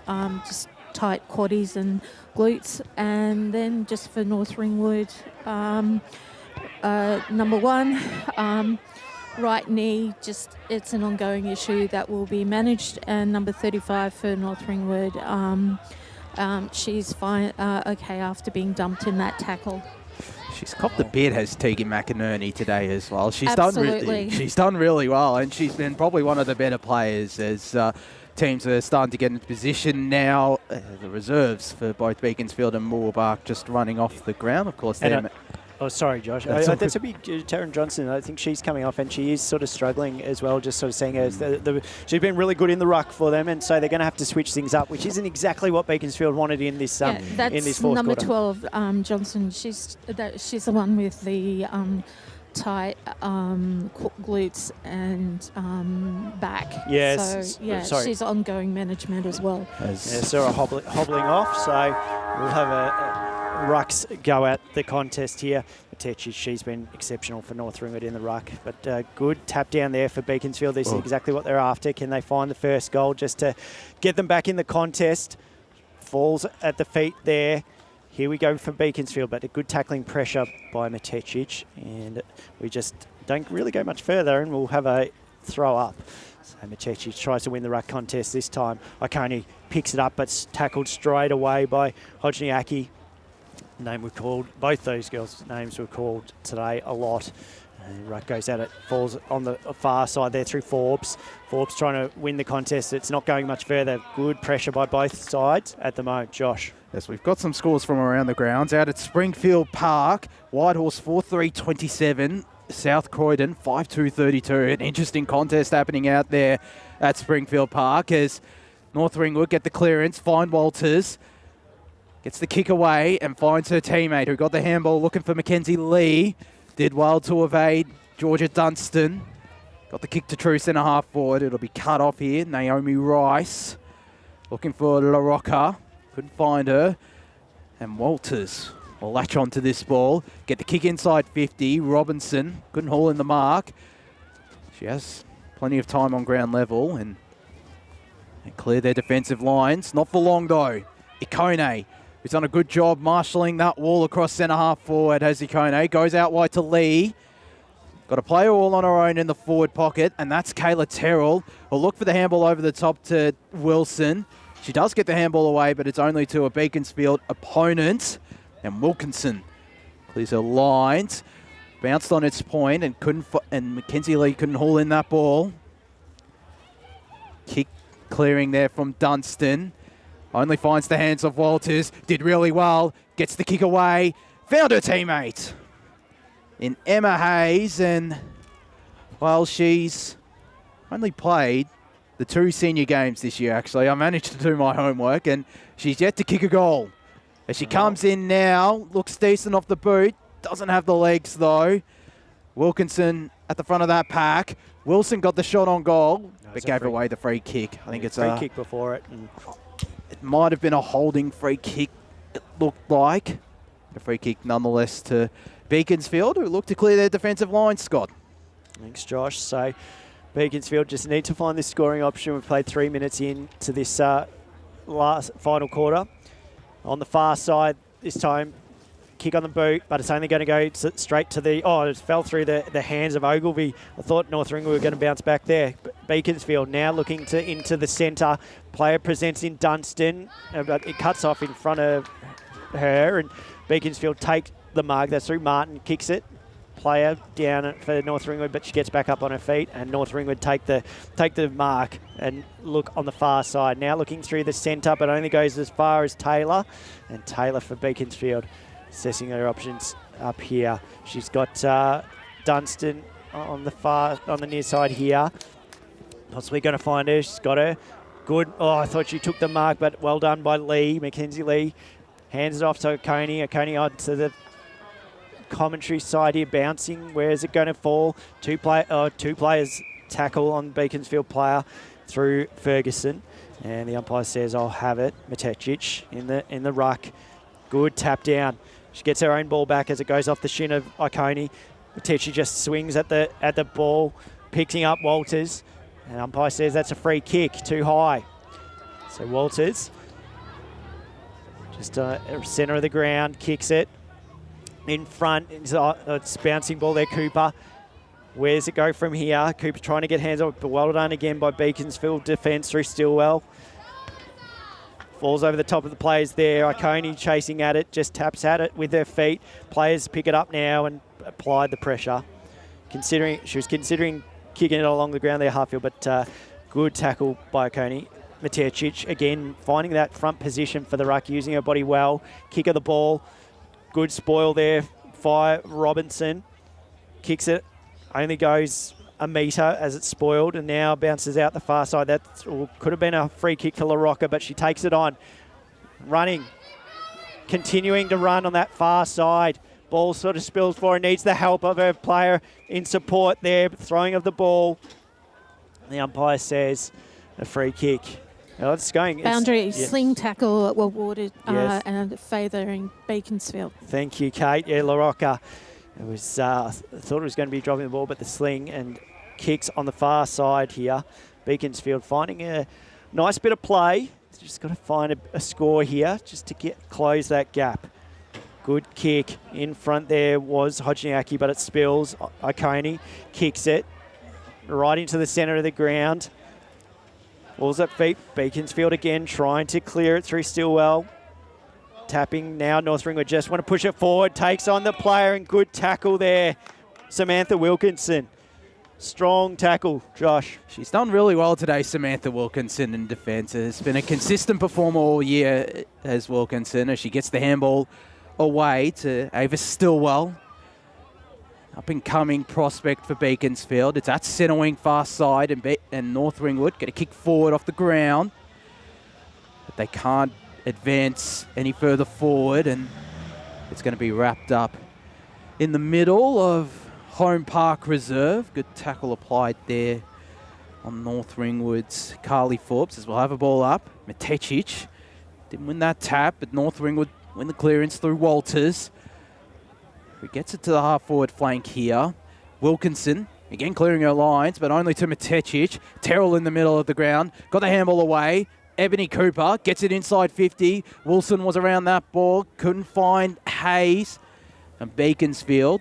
tight quaddies and glutes. And then just for North Ringwood, number 1, right knee, it's an ongoing issue that will be managed. And number 35 for North Ringwood, she's fine, okay after being dumped in that tackle. She's copped a bit, has Tegan McInerney today as well. She's Absolutely. done really well, and she's been probably one of the better players as teams are starting to get into position now. The reserves for both Beaconsfield and Moorbark just running off the ground. Of course, Oh, sorry, Josh. That's a big Taryn Johnson. I think she's coming off, and she is sort of struggling as well. Just sort of seeing her as she's been really good in the ruck for them, and so they're going to have to switch things up, which isn't exactly what Beaconsfield wanted in this in this fourth number quarter. 12, Johnson. She's the one with the tight glutes and back. Yes. So she's ongoing management as well. Sarah hobbling off, so we'll have a rucks go at the contest here. Matechi, she's been exceptional for North Ringwood in the ruck, but good tap down there for Beaconsfield. This is exactly what they're after. Can they find the first goal just to get them back in the contest? Falls at the feet there. Here we go for Beaconsfield, but a good tackling pressure by Matechic, and we just don't really go much further, and we'll have a throw up. So Matechic tries to win the ruck contest this time. Iconi picks it up, but tackled straight away by Hodgniacki. Name were called, both those girls' names were called today a lot. And ruck goes at it, falls on the far side there through Forbes. Forbes trying to win the contest. It's not going much further. Good pressure by both sides at the moment. Josh. Yes, we've got some scores from around the grounds. Out at Springfield Park, Whitehorse 4-3-27, South Croydon 5-2-32. An interesting contest happening out there at Springfield Park as North Ringwood get the clearance, find Walters. Gets the kick away and finds her teammate who got the handball looking for Mackenzie Lee. Did well to evade Georgia Dunstan. Got the kick to true centre half forward. It'll be cut off here. Naomi Rice looking for La Rocca. Couldn't find her. And Walters will latch onto this ball. Get the kick inside 50. Robinson couldn't haul in the mark. She has plenty of time on ground level and clear their defensive lines. Not for long though. Ikone, who's done a good job marshalling that wall across centre half forward. Has Ikone, goes out wide to Lee. Got a player all on her own in the forward pocket, and that's Kayla Terrell. Will look for the handball over the top to Wilson. She does get the handball away, but it's only to a Beaconsfield opponent. And Wilkinson clears her lines. Bounced on its point and Mackenzie Lee couldn't haul in that ball. Kick clearing there from Dunstan. Only finds the hands of Walters. Did really well. Gets the kick away. Found her teammate in Emma Hayes. And, well, she's only played the 2 senior games this year, actually. I managed to do my homework, and she's yet to kick a goal. As she comes in now, looks decent off the boot. Doesn't have the legs, though. Wilkinson at the front of that pack. Wilson got the shot on goal, but gave away the free kick. I think it's a free kick before it. It might have been a holding free kick, it looked like. A free kick nonetheless to Beaconsfield, who look to clear their defensive line, Scott. Thanks, Josh. So Beaconsfield just need to find this scoring option. We've played 3 minutes into this final quarter. On the far side, this time kick on the boot, but it's only going to go straight to the... Oh, it fell through the hands of Ogilvy. I thought North Ringwood were going to bounce back there. Beaconsfield now looking into the centre. Player presents in Dunstan, but it cuts off in front of her, and Beaconsfield take the mark. That's through Martin, kicks it. Player down for North Ringwood, but she gets back up on her feet, and North Ringwood take the mark and look on the far side. Now looking through the centre, but only goes as far as Taylor, and Taylor for Beaconsfield, assessing her options up here. She's got Dunstan on the near side here. Possibly going to find her. She's got her. Good. Oh, I thought she took the mark, but well done by Lee, Mackenzie Lee. Hands it off to Oconee. Oconee on to the commentary side here, bouncing. Where is it going to fall? Two players tackle on Beaconsfield player through Ferguson, and the umpire says, "I'll have it." Matetic in the ruck. Good tap down. She gets her own ball back as it goes off the shin of Oconee. Matetic just swings at the ball, picking up Walters, and umpire says that's a free kick, too high. So Walters, just centre of the ground, kicks it. In front, it's bouncing ball there, Cooper. Where's it go from here? Cooper trying to get hands on, but well done again by Beaconsfield defence through Stillwell. Falls over the top of the players there. Oconee chasing at it, just taps at it with her feet. Players pick it up now and apply the pressure. She was considering kicking it along the ground there, Hartfield, but good tackle by Oconee. Matetic again finding that front position for the ruck, using her body well. Kick of the ball. Good spoil there by Robinson. Kicks it, only goes a metre as it's spoiled, and now bounces out the far side. That could have been a free kick for LaRocca, but she takes it on. Running, continuing to run on that far side. Ball sort of spills for her, needs the help of her player in support there. Throwing of the ball. The umpire says a free kick. Oh, it's going. Boundary sling tackle awarded and favouring Beaconsfield. Thank you, Kate. Yeah, LaRocca. It was, I thought it was going to be dropping the ball, but the sling and kicks on the far side here. Beaconsfield finding a nice bit of play. Just got to find a score here just to close that gap. Good kick in front there was Hodgniacki, but it spills. Oconee kicks it right into the centre of the ground. Balls at feet. Beaconsfield again trying to clear it through Stillwell. Tapping now. North Ringwood just want to push it forward. Takes on the player, and good tackle there. Samantha Wilkinson. Strong tackle, Josh. She's done really well today, Samantha Wilkinson, in defence. Has been a consistent performer all year as Wilkinson, as she gets the handball away to Ava Stillwell. Up-and-coming prospect for Beaconsfield. It's at centre wing far side, and North Ringwood get a kick forward off the ground. But they can't advance any further forward, and it's going to be wrapped up in the middle of Holm Park Reserve. Good tackle applied there on North Ringwood's Carly Forbes, as we'll have a ball up. Matetic didn't win that tap, but North Ringwood win the clearance through Walters. He gets it to the half-forward flank here. Wilkinson, again clearing her lines, but only to Matetic. Terrell in the middle of the ground. Got the handball away. Ebony Cooper gets it inside 50. Wilson was around that ball. Couldn't find Hayes. And Beaconsfield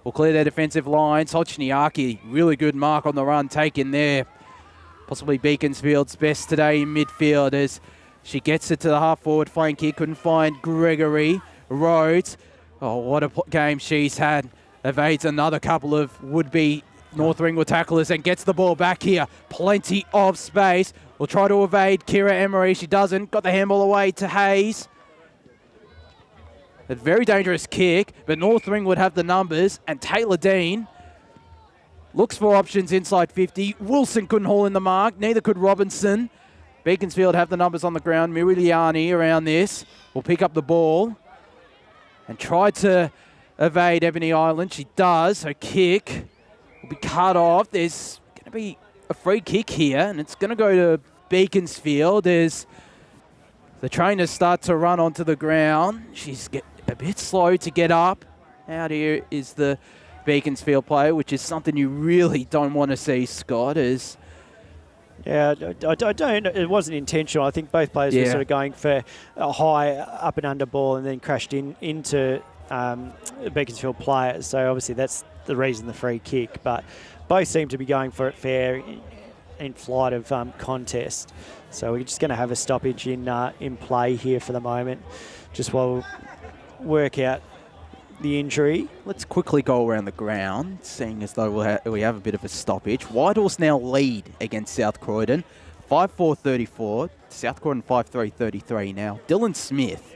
will clear their defensive lines. Hodgniacki, really good mark on the run taken there. Possibly Beaconsfield's best today in midfield as she gets it to the half-forward flank here. Couldn't find Gregory. Rhodes. Oh, what a game she's had. Evades another couple of would-be North Ringwood tacklers and gets the ball back here. Plenty of space. Will try to evade Kira Emery. She doesn't. Got the handball away to Hayes. A very dangerous kick, but North Ringwood have the numbers, and Taylor Dean looks for options inside 50. Wilson couldn't haul in the mark. Neither could Robinson. Beaconsfield have the numbers on the ground. Mirigliani around this will pick up the ball and try to evade Ebony Island. She does. Her kick will be cut off. There's going to be a free kick here, and it's going to go to Beaconsfield as the trainers start to run onto the ground. She's a bit slow to get up. Out here is the Beaconsfield player, which is something you really don't want to see, Scott, as... Yeah, I don't. It wasn't intentional. I think both players were sort of going for a high up and under ball, and then crashed into Beaconsfield players. So obviously that's the reason the free kick. But both seem to be going for it fair in flight of contest. So we're just going to have a stoppage in play here for the moment, just while we work out the injury. Let's quickly go around the ground, seeing as though we have a bit of a stoppage. Whitehorse now lead against South Croydon, 5-4-34. South Croydon 5-3-33 now. Dylan Smith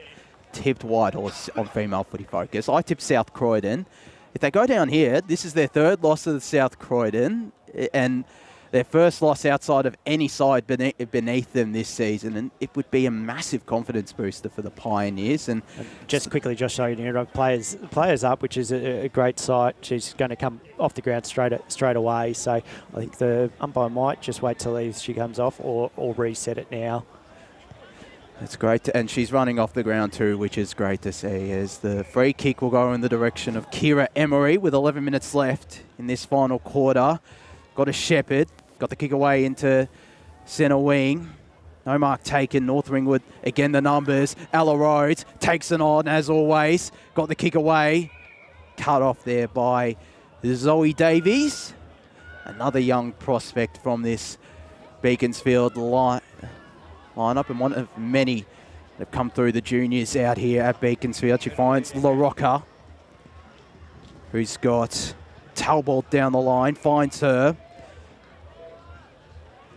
tipped Whitehorse on Female Footy Focus. I tipped South Croydon. If they go down here, this is their third loss of the South Croydon and their first loss outside of any side beneath them this season, and it would be a massive confidence booster for the Pioneers. And just quickly, Josh showing you players up, which is a great sight. She's going to come off the ground straight away. So I think the umpire might just wait till she comes off or reset it now. It's great, and she's running off the ground too, which is great to see, as the free kick will go in the direction of Kira Emery with 11 minutes left in this final quarter. Got a Shepherd, got the kick away into centre wing. No mark taken. North Ringwood, again the numbers. Ella Rhodes takes it on as always. Got the kick away. Cut off there by Zoe Davies. Another young prospect from this Beaconsfield lineup, and one of many that have come through the juniors out here at Beaconsfield. She finds LaRocca, who's got Talbot down the line, finds her.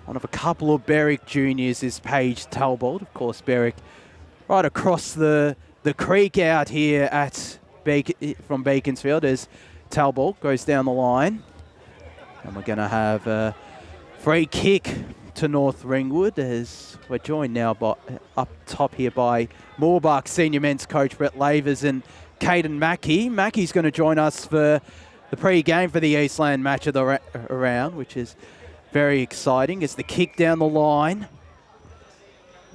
One of a couple of Berwick juniors is Paige Talbot. Of course, Berwick right across the creek out here from Beaconsfield as Talbot goes down the line. And we're going to have a free kick to North Ringwood, as we're joined now up top here by Moorbuck senior men's coach Brett Lavers and Caden Mackey. Mackey's going to join us for the pre-game for the Eastland match of the round, which is very exciting. As the kick down the line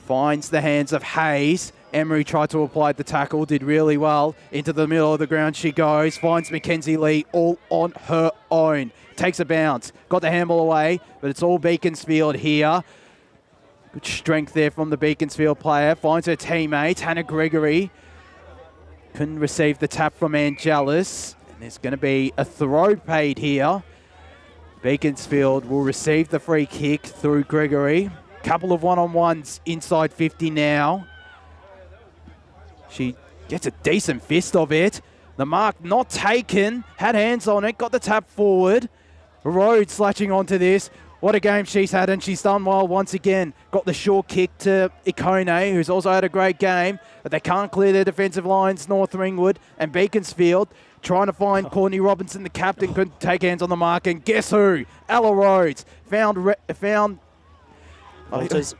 finds the hands of Hayes. Emery tried to apply the tackle, did really well. Into the middle of the ground she goes, finds Mackenzie Lee all on her own. Takes a bounce, got the handball away, but it's all Beaconsfield here. Good strength there from the Beaconsfield player. Finds her teammate, Hannah Gregory. Couldn't receive the tap from Angelis. And there's going to be a throw paid here. Beaconsfield will receive the free kick through Gregory. Couple of one-on-ones inside 50 now. She gets a decent fist of it. The mark not taken. Had hands on it. Got the tap forward. Rhodes slatching onto this. What a game she's had, and she's done well once again. Got the short kick to Ikone, who's also had a great game, but they can't clear their defensive lines, North Ringwood. And Beaconsfield trying to find Courtney Robinson, the captain, couldn't take hands on the mark. And guess who? Ella Rhodes found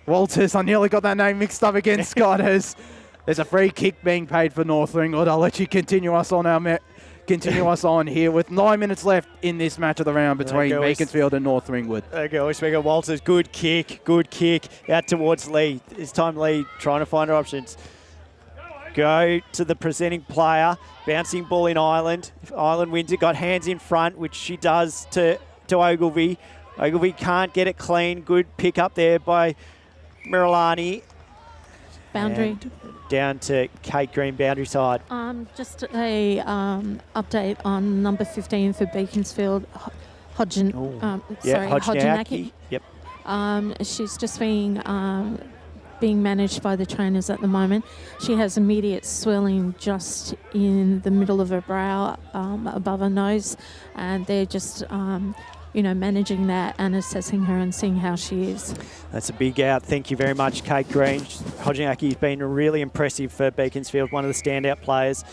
Walters. I nearly got that name mixed up again, Scott. There's a free kick being paid for North Ringwood. I'll let you continue us on here with 9 minutes left in this match of the round between Beaconsfield and North Ringwood. Okay, Speaker Walters, good kick out towards Lee. This time Lee trying to find her options. Go to the presenting player, bouncing ball in Ireland. If Ireland wins it, got hands in front, which she does to Ogilvie. Ogilvie can't get it clean. Good pick up there by Mirilani. Boundary. And down to Kate Green, boundary side. Just a update on number 15 for Beaconsfield, Hodgenacki. Yep. She's just being managed by the trainers at the moment. She has immediate swelling just in the middle of her brow, above her nose, and they're just managing that and assessing her and seeing how she is. That's a big out. Thank you very much, Kate Green. Hodgenacki's been really impressive for Beaconsfield, one of the standout players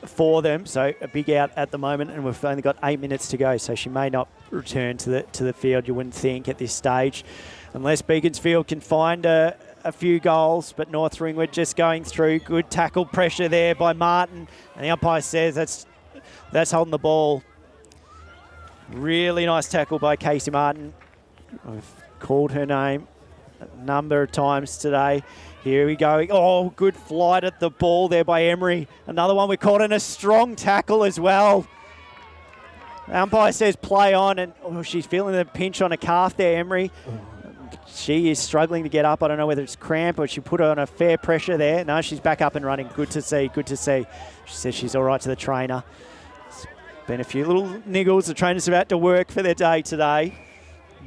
for them. So a big out at the moment, and we've only got 8 minutes to go, so she may not return to the field, you wouldn't think, at this stage, unless Beaconsfield can find a few goals. But North Ringwood just going through. Good tackle pressure there by Martin, and the umpire says that's holding the ball. Really nice tackle by Casey Martin. I've called her name a number of times today. Here we go. Oh, good flight at the ball there by Emery. Another one we caught in a strong tackle as well. The umpire says play on, and she's feeling the pinch on a calf there, Emery. she is struggling to get up. I don't know whether it's cramp or she put her on a fair pressure there. No, she's back up and running. Good to see, good to see. She says she's all right to the trainer. It's been a few little niggles. The trainer's about to work for their day today.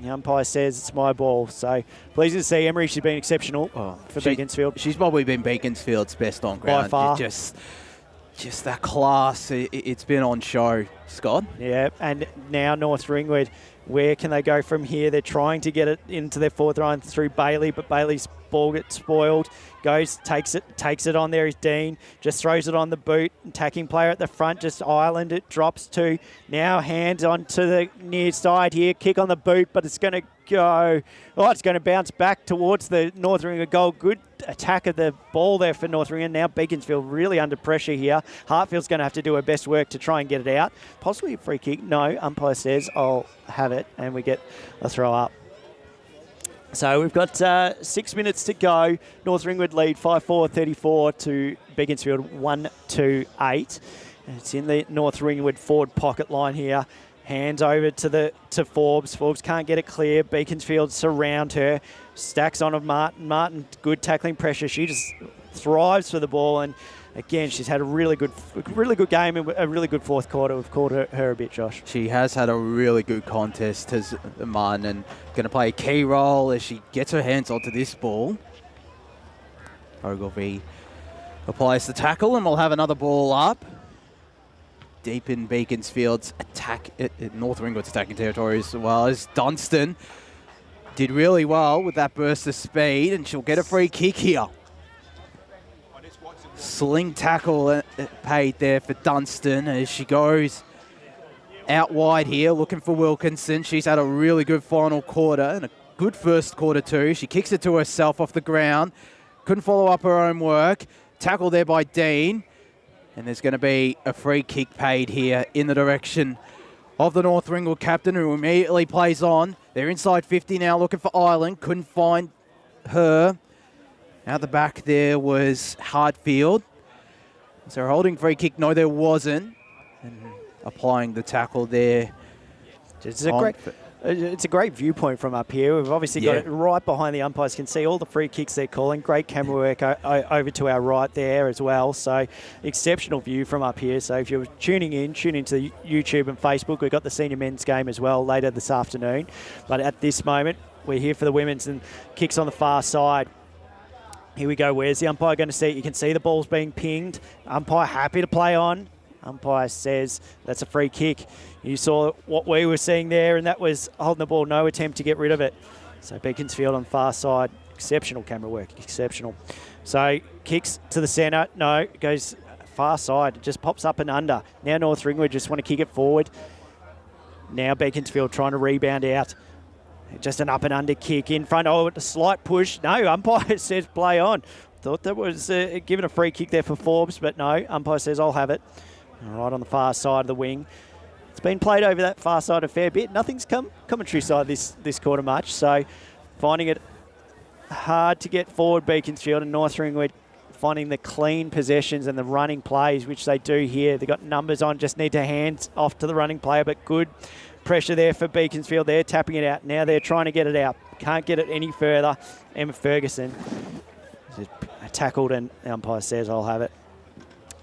The umpire says it's my ball. So pleasing to see Emery. She's been exceptional for Beaconsfield. She's probably been Beaconsfield's best on ground. By far. Just that class. It's been on show, Scott. Yeah, and now North Ringwood. Where can they go from here? They're trying to get it into their fourth line through Bailey, but Bailey's ball gets spoiled. Takes it on there is Dean. Just throws it on the boot. Attacking player at the front, just Ireland. It drops to now hands onto the near side here. Kick on the boot, but it's going to go. Oh, it's going to bounce back towards the North Ringwood goal. Good attack of the ball there for North Ringwood. Now Beaconsfield really under pressure here. Hartfield's going to have to do her best work to try and get it out. Possibly a free kick. No, umpire says I'll have it, and we get a throw up. So we've got 6 minutes to go. North Ringwood lead 5-4-34 to Beaconsfield 1-2-8. It's in the North Ringwood forward pocket line here. Hands over to Forbes. Forbes can't get it clear. Beaconsfield surround her. Stacks on of Martin. Martin, good tackling pressure. She just thrives for the ball, and again, she's had a really good game and a really good fourth quarter. We've called her a bit, Josh. She has had a really good contest as Martin, and going to play a key role as she gets her hands onto this ball. Ogilvie applies the tackle, and we'll have another ball up. Deep in Beaconsfield's attack, North Ringwood's attacking territory as well as Dunstan did really well with that burst of speed, and she'll get a free kick here. Sling tackle paid there for Dunstan as she goes out wide here looking for Wilkinson. She's had a really good final quarter and a good first quarter too. She kicks it to herself off the ground. Couldn't follow up her own work. Tackle there by Dean. And there's going to be a free kick paid here in the direction of the North Ringwood captain, who immediately plays on. They're inside 50 now looking for Ireland. Couldn't find her. Out the back there was Hartfield. Is there a holding free kick? No, there wasn't. And applying the tackle there. It's a great viewpoint from up here. We've obviously got it right behind the umpires. Can see all the free kicks they're calling. Great camera work over to our right there as well. So exceptional view from up here. So if you're tuning in to YouTube and Facebook. We've got the senior men's game as well later this afternoon. But at this moment, we're here for the women's, and kicks on the far side. Here we go. Where's the umpire going to see it? You can see the ball's being pinged. Umpire happy to play on. Umpire says that's a free kick. You saw what we were seeing there, and that was holding the ball, no attempt to get rid of it. So Beaconsfield on the far side. Exceptional camera work. Exceptional. So kicks to the centre. No, goes far side. It just pops up and under. Now North Ringwood just want to kick it forward. Now Beaconsfield trying to rebound out. Just an up and under kick in front. Oh, a slight push. No, umpire says play on. Thought that was given a free kick there for Forbes, but no, umpire says I'll have it. Right on the far side of the wing. It's been played over that far side a fair bit. Nothing's come commentary side this quarter much, so finding it hard to get forward Beaconsfield, and North Ringwood finding the clean possessions and the running plays, which they do here. They've got numbers on, just need to hands off to the running player, but good pressure there for Beaconsfield. They're tapping it out. Now they're trying to get it out. Can't get it any further. Emma Ferguson tackled, and the umpire says I'll have it.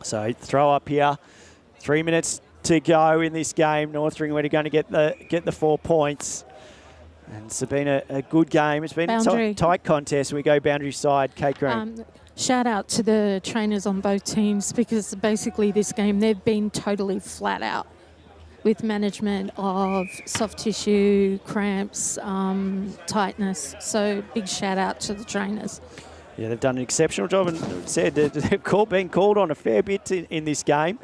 So throw up here. 3 minutes to go in this game. North Ringwood are going to get the 4 points. And it's been a good game. It's been a tight contest. We go boundary side. Kate Green. Shout out to the trainers on both teams, because basically this game they've been totally flat out with management of soft tissue, cramps, tightness. So big shout out to the trainers. Yeah, they've done an exceptional job, and said they've been called on a fair bit in this game.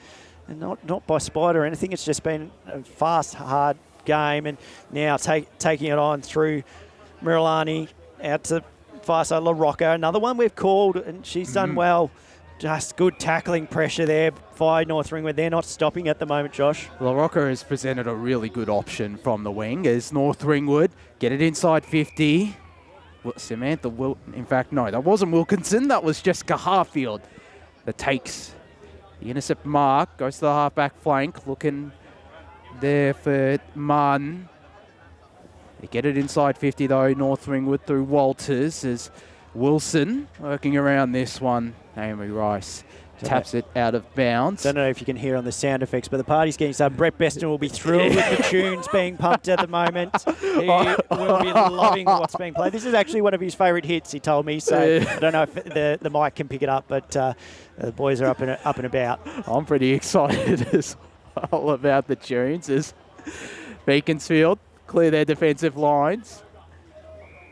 And not by spite or anything. It's just been a fast, hard game. And now taking it on through Mirilani out to far side LaRocca. Another one we've called, and she's done well. Just good tackling pressure there by North Ringwood. They're not stopping at the moment, Josh. LaRocca has presented a really good option from the wing as North Ringwood get it inside 50. Samantha in fact, no, that wasn't Wilkinson. That was Jessica Hartfield that takes the intercept mark, goes to the half-back flank, looking there for Martin. They get it inside 50 though, North Ringwood through Walters as Wilson working around this one. Naomi Rice taps it out of bounds. Don't know if you can hear on the sound effects, but the party's getting started. Brett Beston will be thrilled with the tunes being pumped at the moment. He will be loving what's being played. This is actually one of his favourite hits, he told me, so I don't know if the mic can pick it up, but the boys are up and about. I'm pretty excited as well about the tunes as Beaconsfield clear their defensive lines.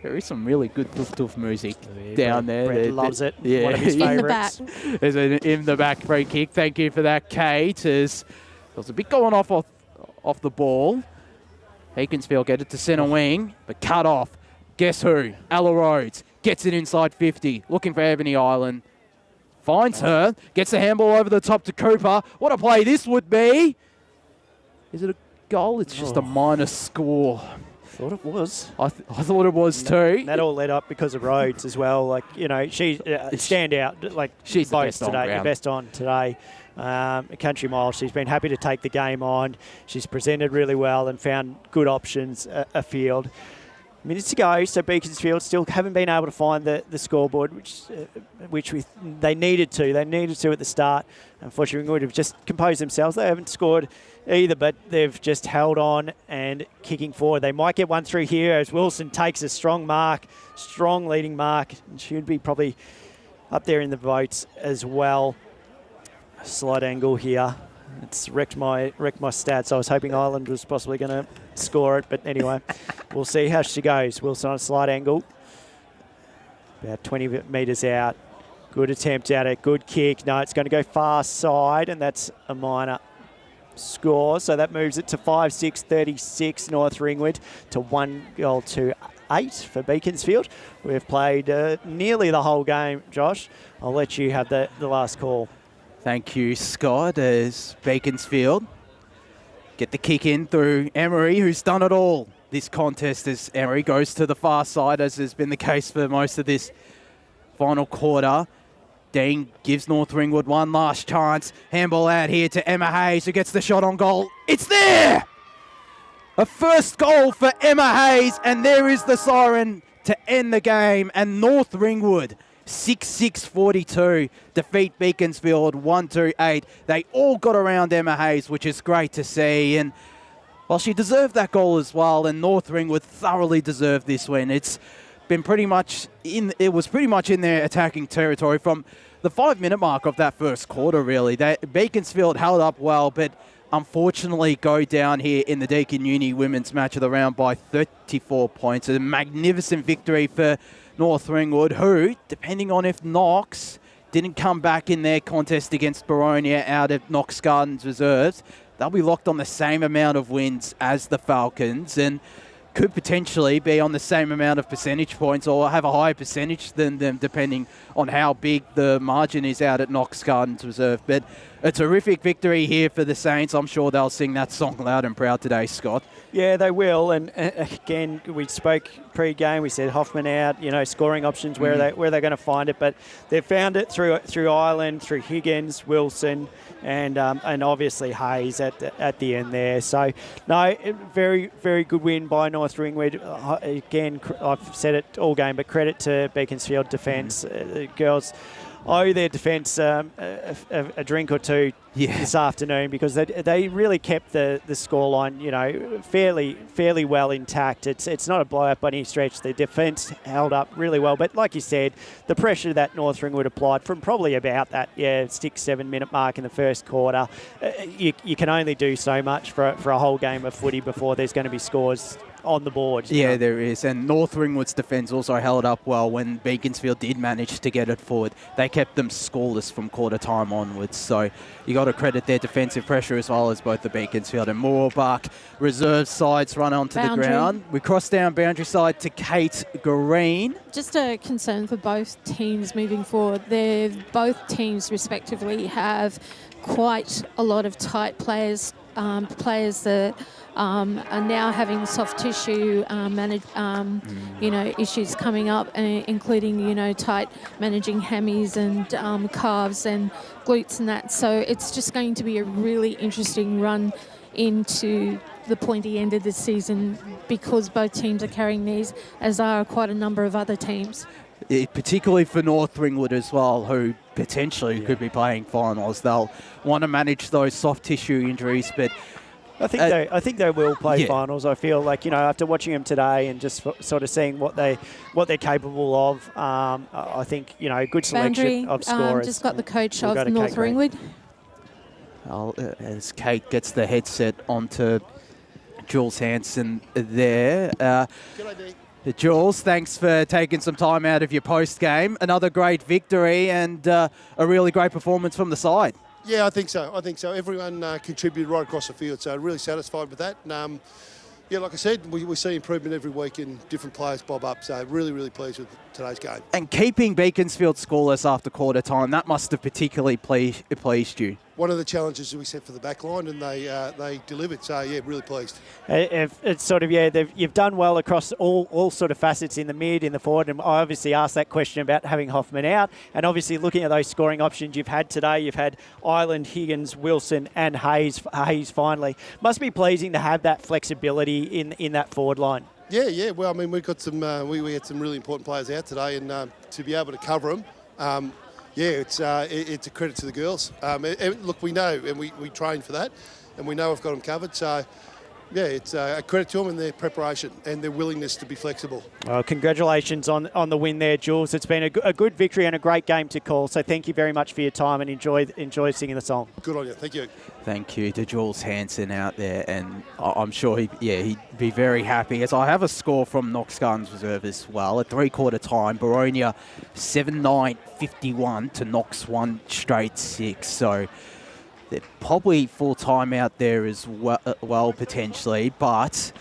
There is some really good doof music down there. Brett loves it. Yeah. One of his favourites. There's an in the back free kick. Thank you for that, Kate. As there was a bit going off the ball. Beaconsfield get it to centre wing, but cut off. Guess who? Ella Rhodes gets it inside 50, looking for Ebony Island. Finds her, gets the handball over the top to Cooper. What a play this would be. Is it a goal? It's just a minus score. Thought it was. I thought it was too. That all led up because of Rhodes as well. Like, you know, she stand out. Like, she's the both best on today. ground. The best on today. Country Mile. She's been happy to take the game on. She's presented really well and found good options afield. Minutes to go, so Beaconsfield still haven't been able to find the scoreboard, which they needed to. They needed to at the start. Unfortunately, Ringwood have just composed themselves. They haven't scored either, but they've just held on and kicking forward. They might get one through here as Wilson takes a strong leading mark. And she would be probably up there in the votes as well. Slight angle here. It's wrecked my stats. I was hoping Ireland was possibly going to score it, but anyway, we'll see how she goes. Wilson on a slight angle, about 20 metres out. Good attempt at it, good kick. No, it's going to go far side, and that's a minor score. So that moves it to 5-6, 36 North Ringwood to 1 goal to 8 for Beaconsfield. We've played nearly the whole game, Josh. I'll let you have the last call. Thank you, Scott, as Beaconsfield get the kick in through Emery, who's done it all this contest as Emery goes to the far side, as has been the case for most of this final quarter. Dean gives North Ringwood one last chance. Handball out here to Emma Hayes, who gets the shot on goal. It's there! A first goal for Emma Hayes, and there is the siren to end the game, and North Ringwood 6-6-42 defeat Beaconsfield 1-8. They all got around Emma Hayes, which is great to see. And while she deserved that goal as well, and North Ringwood thoroughly deserved this win. It was pretty much in their attacking territory from the 5-minute mark of that first quarter, really. Beaconsfield held up well, but unfortunately go down here in the Deakin Uni Women's Match of the Round by 34 points. A magnificent victory for North Ringwood, who, depending on if Knox didn't come back in their contest against Baronia out of Knox Gardens Reserves, they'll be locked on the same amount of wins as the Falcons and could potentially be on the same amount of percentage points or have a higher percentage than them, depending on how big the margin is out at Knox Gardens Reserve. But a terrific victory here for the Saints. I'm sure they'll sing that song loud and proud today, Scott. Yeah, they will. And again, we spoke pre-game. We said Hoffman out, scoring options, where they're going to find it. But they've found it through Ireland, through Higgins, Wilson, and obviously Hayes at the end there. So, no, very, very good win by North Ringwood. Again, I've said it all game, but credit to Beaconsfield defence. The girls owe their defence a drink or two this afternoon, because they really kept the scoreline, fairly well intact. It's not a blowout by any stretch. The defence held up really well, but like you said, the pressure that North Ringwood applied from probably about that 6-7 minute mark in the first quarter, you can only do so much for a whole game of footy before there's going to be scores on the board. Yeah, there is. And North Ringwood's defence also held up well when Beaconsfield did manage to get it forward. They kept them scoreless from quarter time onwards. So you got to credit their defensive pressure as well as both the Beaconsfield and Holm Park Reserve sides run onto the ground. We cross down boundary side to Kate Green. Just a concern for both teams moving forward. Both teams respectively have quite a lot of tight players that are now having soft tissue issues coming up, including tight managing hammies and calves and glutes and that. So it's just going to be a really interesting run into the pointy end of the season because both teams are carrying these, as are quite a number of other teams. Particularly for North Ringwood as well, who potentially could be playing finals. They'll want to manage those soft tissue injuries, but I think they will play finals. I feel like, after watching them today and just sort of seeing what they're capable of, I think, a good selection of scorers. Just got the coach of North Ringwood. As Kate gets the headset onto Jules Hanson there. Jules, thanks for taking some time out of your post-game. Another great victory and a really great performance from the side. Yeah, I think so. Everyone contributed right across the field, so really satisfied with that. And, like I said, we see improvement every week and different players bob up, so really, really pleased with today's game. And keeping Beaconsfield scoreless after quarter time, that must have particularly pleased you. One of the challenges we set for the back line, and they delivered. So, really pleased. It's sort of, you've done well across all sort of facets in the mid, in the forward. And I obviously asked that question about having Hoffman out. And obviously looking at those scoring options you've had today, you've had Ireland, Higgins, Wilson and Hayes finally. Must be pleasing to have that flexibility in that forward line. Yeah. Well, I mean, we've got some, we had some really important players out today, and to be able to cover them, it's a credit to the girls. Look, we know, and we train for that, and we know we've got them covered. So, it's a credit to them and their preparation and their willingness to be flexible. Well, congratulations on the win there, Jules. It's been a good victory and a great game to call. So thank you very much for your time and enjoy singing the song. Good on you. Thank you. Thank you to Jules Hanson out there, and I'm sure he'd be very happy. As I have a score from Knox Gardens Reserve as well. At three-quarter time, Baronia 7-9-51 to Knox 1 straight 6. So they're probably full time out there as well potentially, but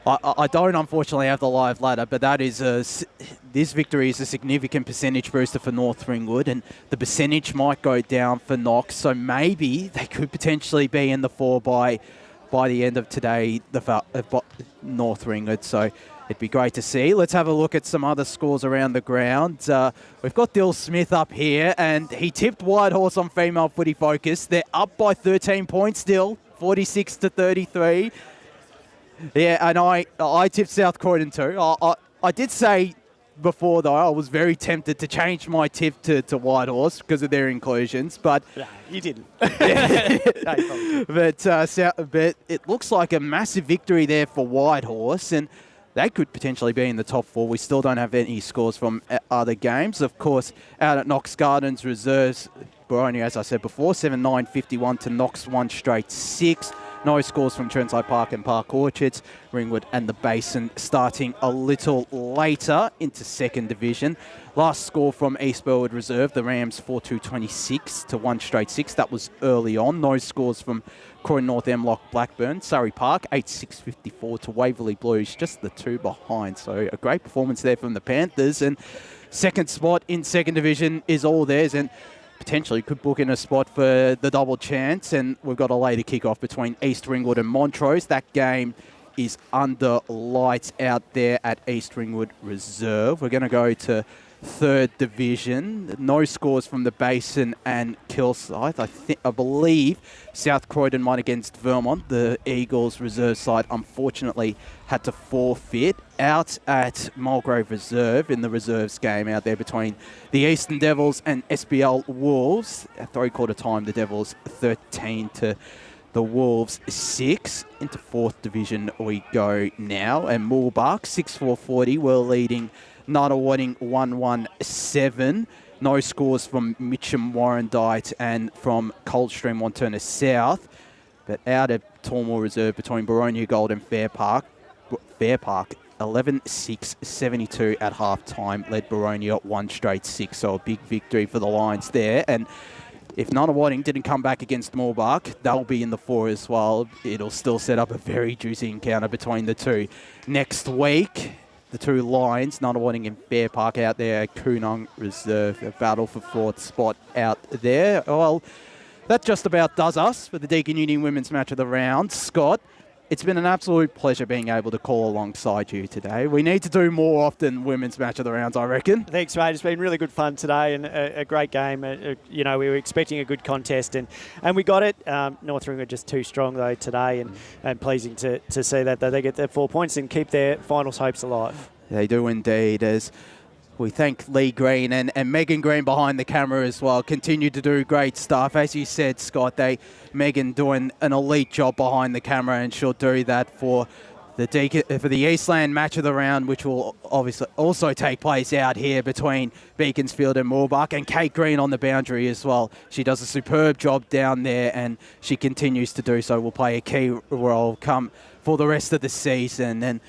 I don't unfortunately have the live ladder, but that is this victory is a significant percentage booster for North Ringwood, and the percentage might go down for Knox, so maybe they could potentially be in the 4 by the end of today, North Ringwood. So it'd be great to see. Let's have a look at some other scores around the ground. We've got Dill Smith up here, and he tipped Whitehorse on Female Footy Focus. They're up by 13 points still, 46-33. Yeah, and I tipped South Croydon too. I did say before, though, I was very tempted to change my tip to Whitehorse because of their inclusions, but... No, you didn't. But it looks like a massive victory there for Whitehorse, and they could potentially be in the top 4. We still don't have any scores from other games. Of course, out at Knox Gardens Reserves, Baronia, as I said before, 7-9-51 to Knox 1 straight 6. No scores from Churnside Park and Park Orchards. Ringwood and the Basin starting a little later into second division. Last score from East Burwood Reserve, the Rams 4-2-26 to 1 straight 6. That was early on. No scores from Croydon North, Emlock, Blackburn. Surrey Park 8-6-54 to Waverley Blues, just the 2 behind. So a great performance there from the Panthers. And second spot in second division is all theirs, and potentially could book in a spot for the double chance. And we've got a later kick-off between East Ringwood and Montrose. That game is under lights out there at East Ringwood Reserve. We're going to go to third division. No scores from the Basin and Kilsyth. I believe South Croydon won against Vermont. The Eagles reserve side unfortunately had to forfeit. Out at Mulgrave Reserve in the reserves game out there between the Eastern Devils and SBL Wolves. At three-quarter time, the Devils 13 to the Wolves 6. Into fourth division we go now. And Moolbark 6-4-40. We're leading Nunawading 1-1-7. No scores from Mitcham Warrandyte and from Coldstream Wanturna South. But out at Tormore Reserve between Baronia Gold and Fair Park 11-6-72 at half-time, led Baronia 1 straight 6. So a big victory for the Lions there. And if Nunawading didn't come back against Moolbark, they'll be in the 4 as well. It'll still set up a very juicy encounter between the two. Next week, the two Lions, Nunawading and Fair Park, out there at Coonong Reserve, a battle for fourth spot out there. Well, that just about does us for the Deakin Uni Women's Match of the Round. Scott, it's been an absolute pleasure being able to call alongside you today. We need to do more often women's match of the rounds, I reckon. Thanks, mate. It's been really good fun today and a great game. We were expecting a good contest and we got it. North Ringwood just too strong, though, today and pleasing to see that they get their 4 points and keep their finals hopes alive. They do indeed, as we thank Lee Green and Megan Green behind the camera as well. Continue to do great stuff. As you said, Scott, Megan doing an elite job behind the camera, and she'll do that for the Eastland match of the round, which will obviously also take place out here between Beaconsfield and Moorbach, and Kate Green on the boundary as well. She does a superb job down there, and she continues to do so. Will play a key role come for the rest of the season. And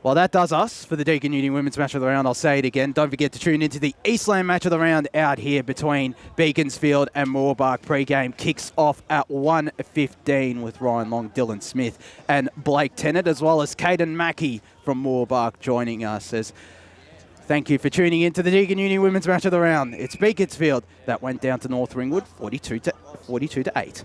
well, that does us for the Deakin Uni Women's Match of the Round. I'll say it again. Don't forget to tune into the Eastland Match of the Round out here between Beaconsfield and Moorbach. Pre-game kicks off at 1:15 with Ryan Long, Dylan Smith and Blake Tennant, as well as Caden Mackey from Moorbach joining us. Thank you for tuning in to the Deakin Uni Women's Match of the Round. It's Beaconsfield that went down to North Ringwood 42 to 8.